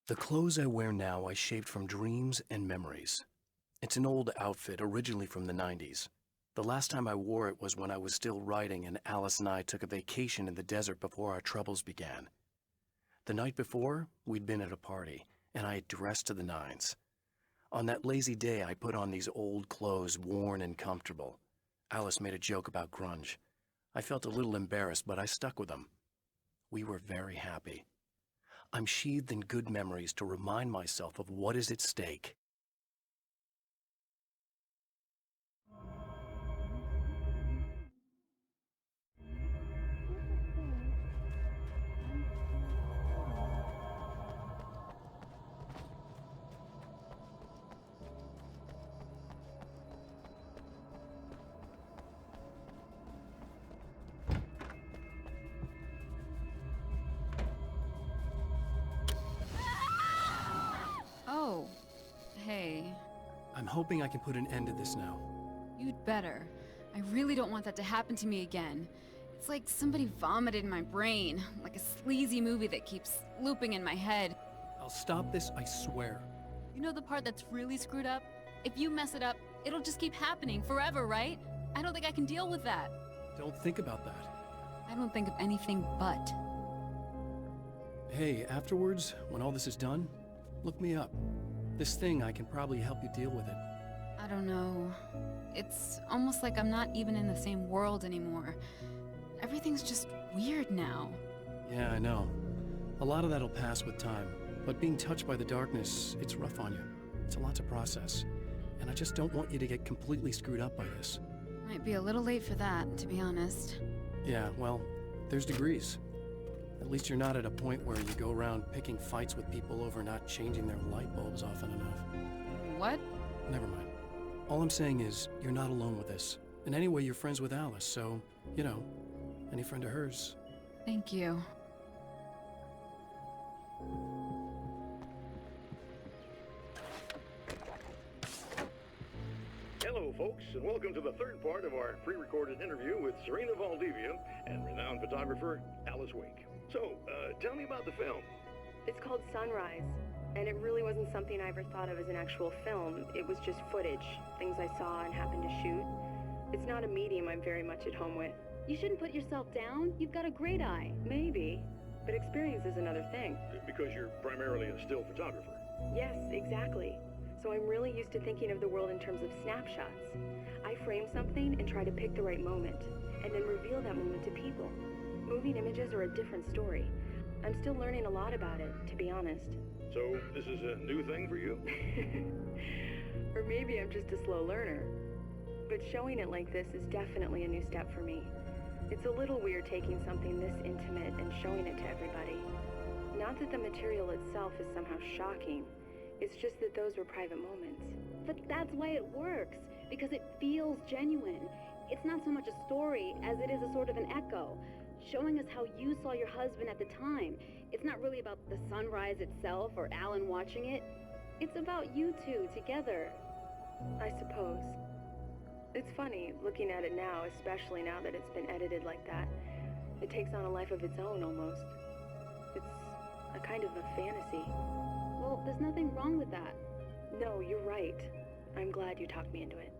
The clothes I wear now I shaped from dreams and memories. It's an old outfit, originally from the 90s. The last time I wore it was when I was still writing and Alice and I took a vacation in the desert before our troubles began. The night before, we'd been at a party, and I had dressed to the nines. On that lazy day, I put on these old clothes, worn and comfortable. Alice made a joke about grunge. I felt a little embarrassed, but I stuck with them. We were very happy. I'm sheathed in good memories to remind myself of what is at stake. Oh, hey. I'm hoping I can put an end to this now. You'd better. I really don't want that to happen to me again. It's like somebody vomited in my brain, like a sleazy movie that keeps looping in my head. I'll stop this, I swear. You know the part that's really screwed up? If you mess it up, it'll just keep happening forever, right? I don't think I can deal with that. Don't think about that. I don't think of anything but. Hey, afterwards, when all this is done, look me up. This thing, I can probably help you deal with it. I don't know. It's almost like I'm not even in the same world anymore. Everything's just weird now. Yeah, I know. A lot of that'll pass with time. But being touched by the darkness, it's rough on you. It's a lot to process. And I just don't want you to get completely screwed up by this. Might be a little late for that, to be honest. Yeah, well, there's degrees. At least you're not at a point where you go around picking fights with people over not changing their light bulbs often enough. What? Never mind. All I'm saying is, you're not alone with this. And anyway, you're friends with Alice, so, you know, any friend of hers. Thank you. Hello, folks, and welcome to the third part of our pre-recorded interview with Serena Valdivia and renowned photographer Alice Wake. So, tell me about the film. It's called Sunrise, and it really wasn't something I ever thought of as an actual film. It was just footage, things I saw and happened to shoot. It's not a medium I'm very much at home with. You shouldn't put yourself down. You've got a great eye. Maybe, but experience is another thing. Because you're primarily a still photographer. Yes, exactly. So I'm really used to thinking of the world in terms of snapshots. I frame something and try to pick the right moment, and then reveal that moment to people. Moving images are a different story. I'm still learning a lot about it, to be honest. So, this is a new thing for you? Or maybe I'm just a slow learner. But showing it like this is definitely a new step for me. It's a little weird taking something this intimate and showing it to everybody. Not that the material itself is somehow shocking. It's just that those were private moments. But that's why it works, because it feels genuine. It's not so much a story as it is a sort of an echo, showing us how you saw your husband at the time. It's not really about the sunrise itself or Alan watching it. It's about you two together. I suppose. It's funny, looking at it now, especially now that it's been edited like that. It takes on a life of its own, almost. It's a kind of a fantasy. Well, there's nothing wrong with that. No, you're right. I'm glad you talked me into it.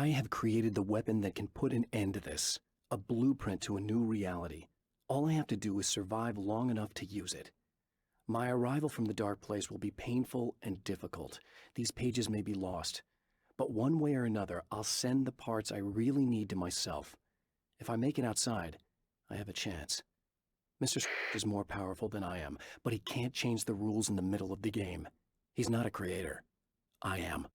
I have created the weapon that can put an end to this. A blueprint to a new reality. All I have to do is survive long enough to use it. My arrival from the dark place will be painful and difficult. These pages may be lost. But one way or another, I'll send the parts I really need to myself. If I make it outside, I have a chance. Mr. is more powerful than I am, but he can't change the rules in the middle of the game. He's not a creator. I am.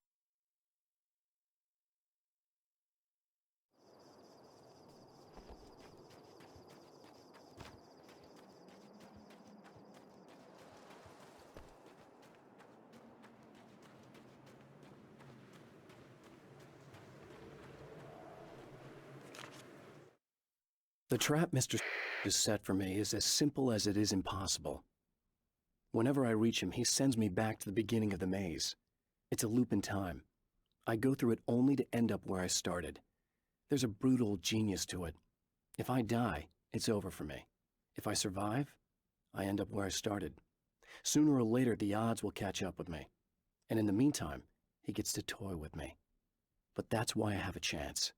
The trap Mr. has set for me is as simple as it is impossible. Whenever I reach him, he sends me back to the beginning of the maze. It's a loop in time. I go through it only to end up where I started. There's a brutal genius to it. If I die, it's over for me. If I survive, I end up where I started. Sooner or later, the odds will catch up with me. And in the meantime, he gets to toy with me. But that's why I have a chance.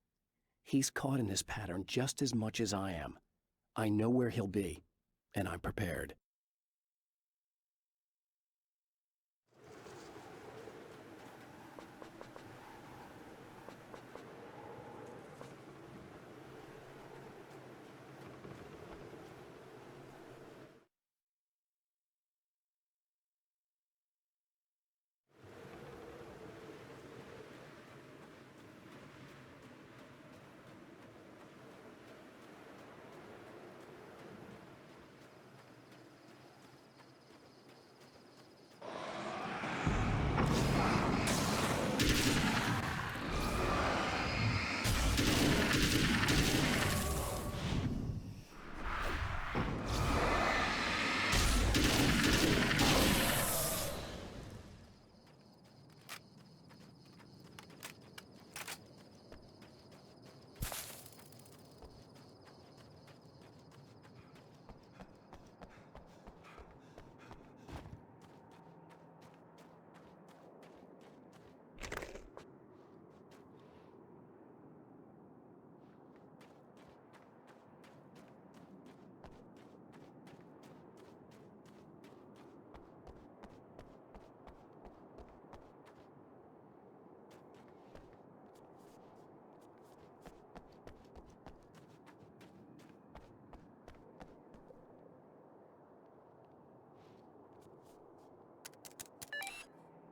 He's caught in this pattern just as much as I am. I know where he'll be, and I'm prepared.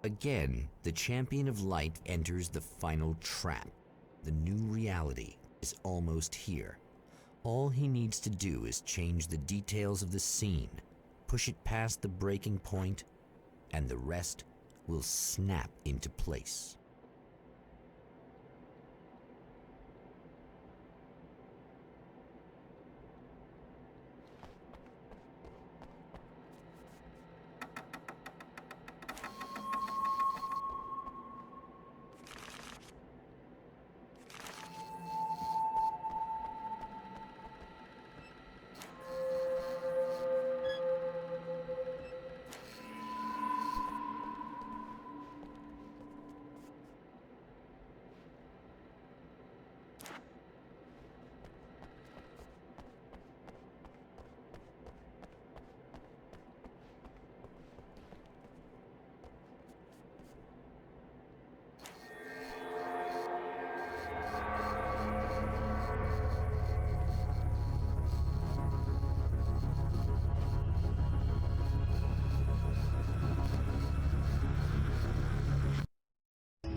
Again, the champion of light enters the final trap. The new reality is almost here. All he needs to do is change the details of the scene, push it past the breaking point, and the rest will snap into place.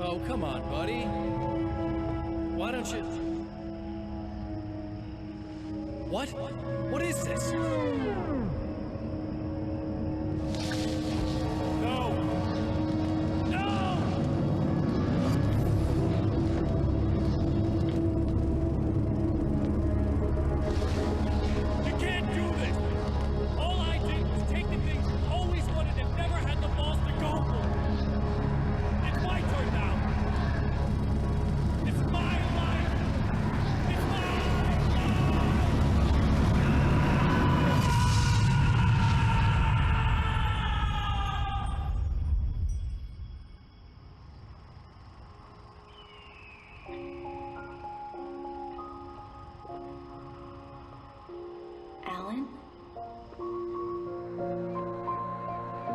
Oh, come on, buddy. Why don't you... What? What is this? No! No! You can't do this! All I did was take the things you always wanted and never had the balls to go for. It's my turn now. It's my life. It's my life.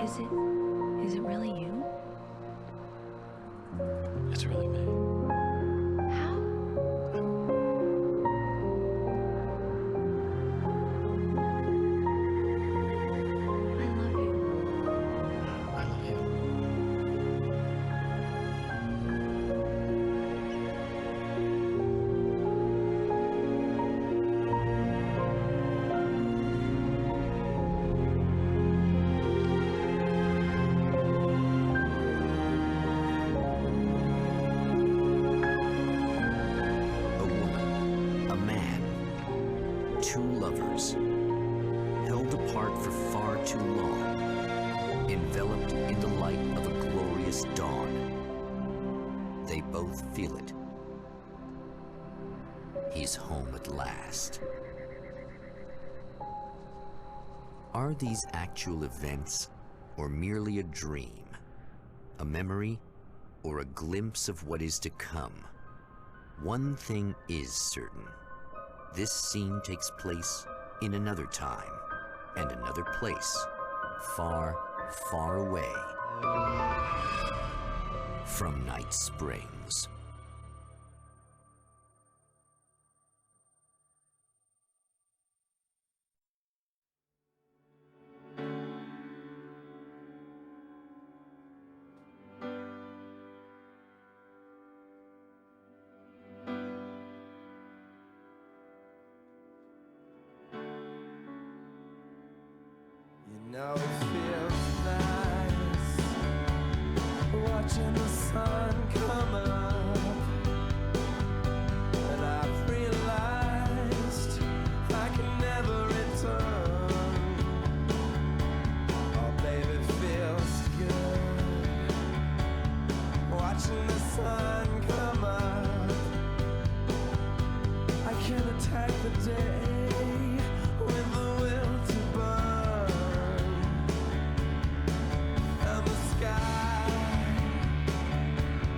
Is it really you? It's really me. How? I love you. I love you. A woman, a man, two lovers, held apart for far too long, enveloped in the light of a glorious dawn. They both feel it. He's home at last. Are these actual events, or merely a dream? A memory, or a glimpse of what is to come? One thing is certain. This scene takes place in another time and another place, far, far away from Night Springs. You know it feels nice watching the sun come up, and I've realized I can never return. Oh baby, it feels good watching the sun come up. I can attack the day with the will to burn, and the sky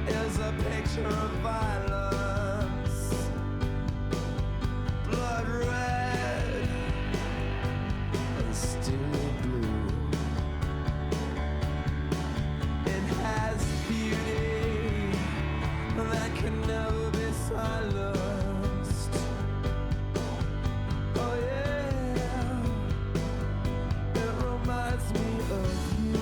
is a picture of violence, blood red and steely blue. It has beauty that can never be silenced. Oh yeah, it reminds me of you.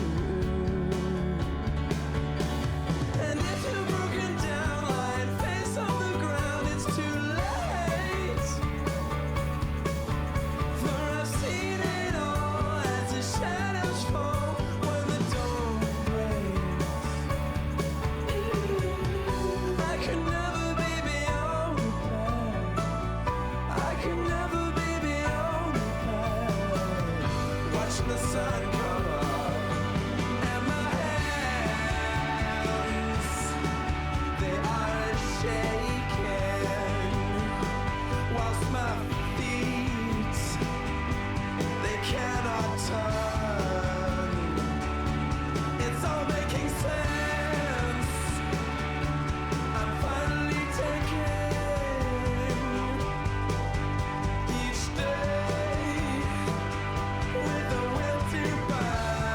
And if you're broken down, lying face on the ground, it's too late. For I've seen it all as the shadows fall when the dawn breaks. I can never be beyond repair. I can never be beyond repair. Watching the sun come up, and my hands, they are shaking, whilst my feet, they cannot turn. It's all making sense. I'm finally taking each day with a will to burn.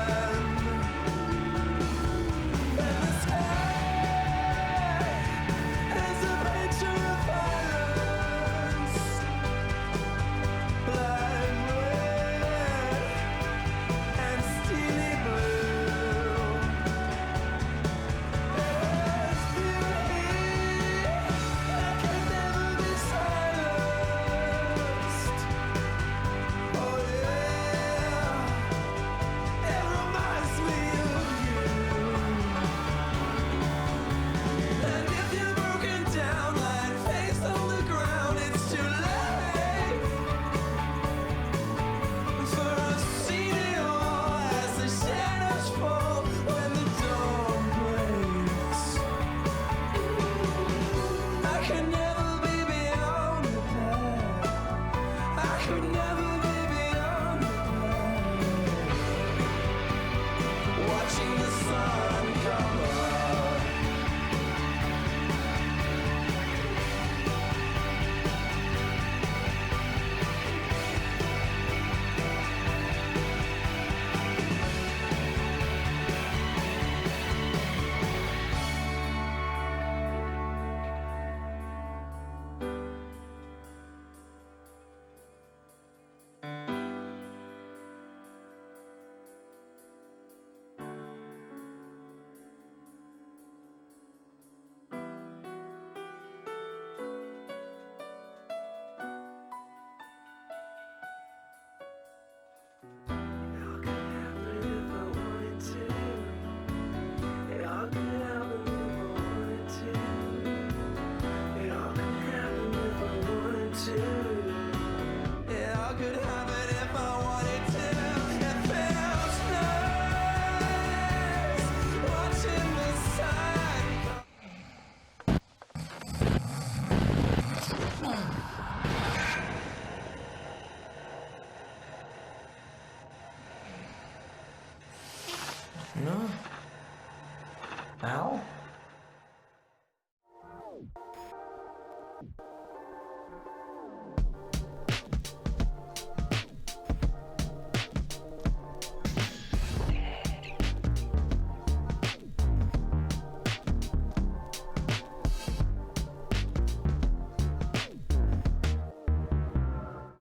Al?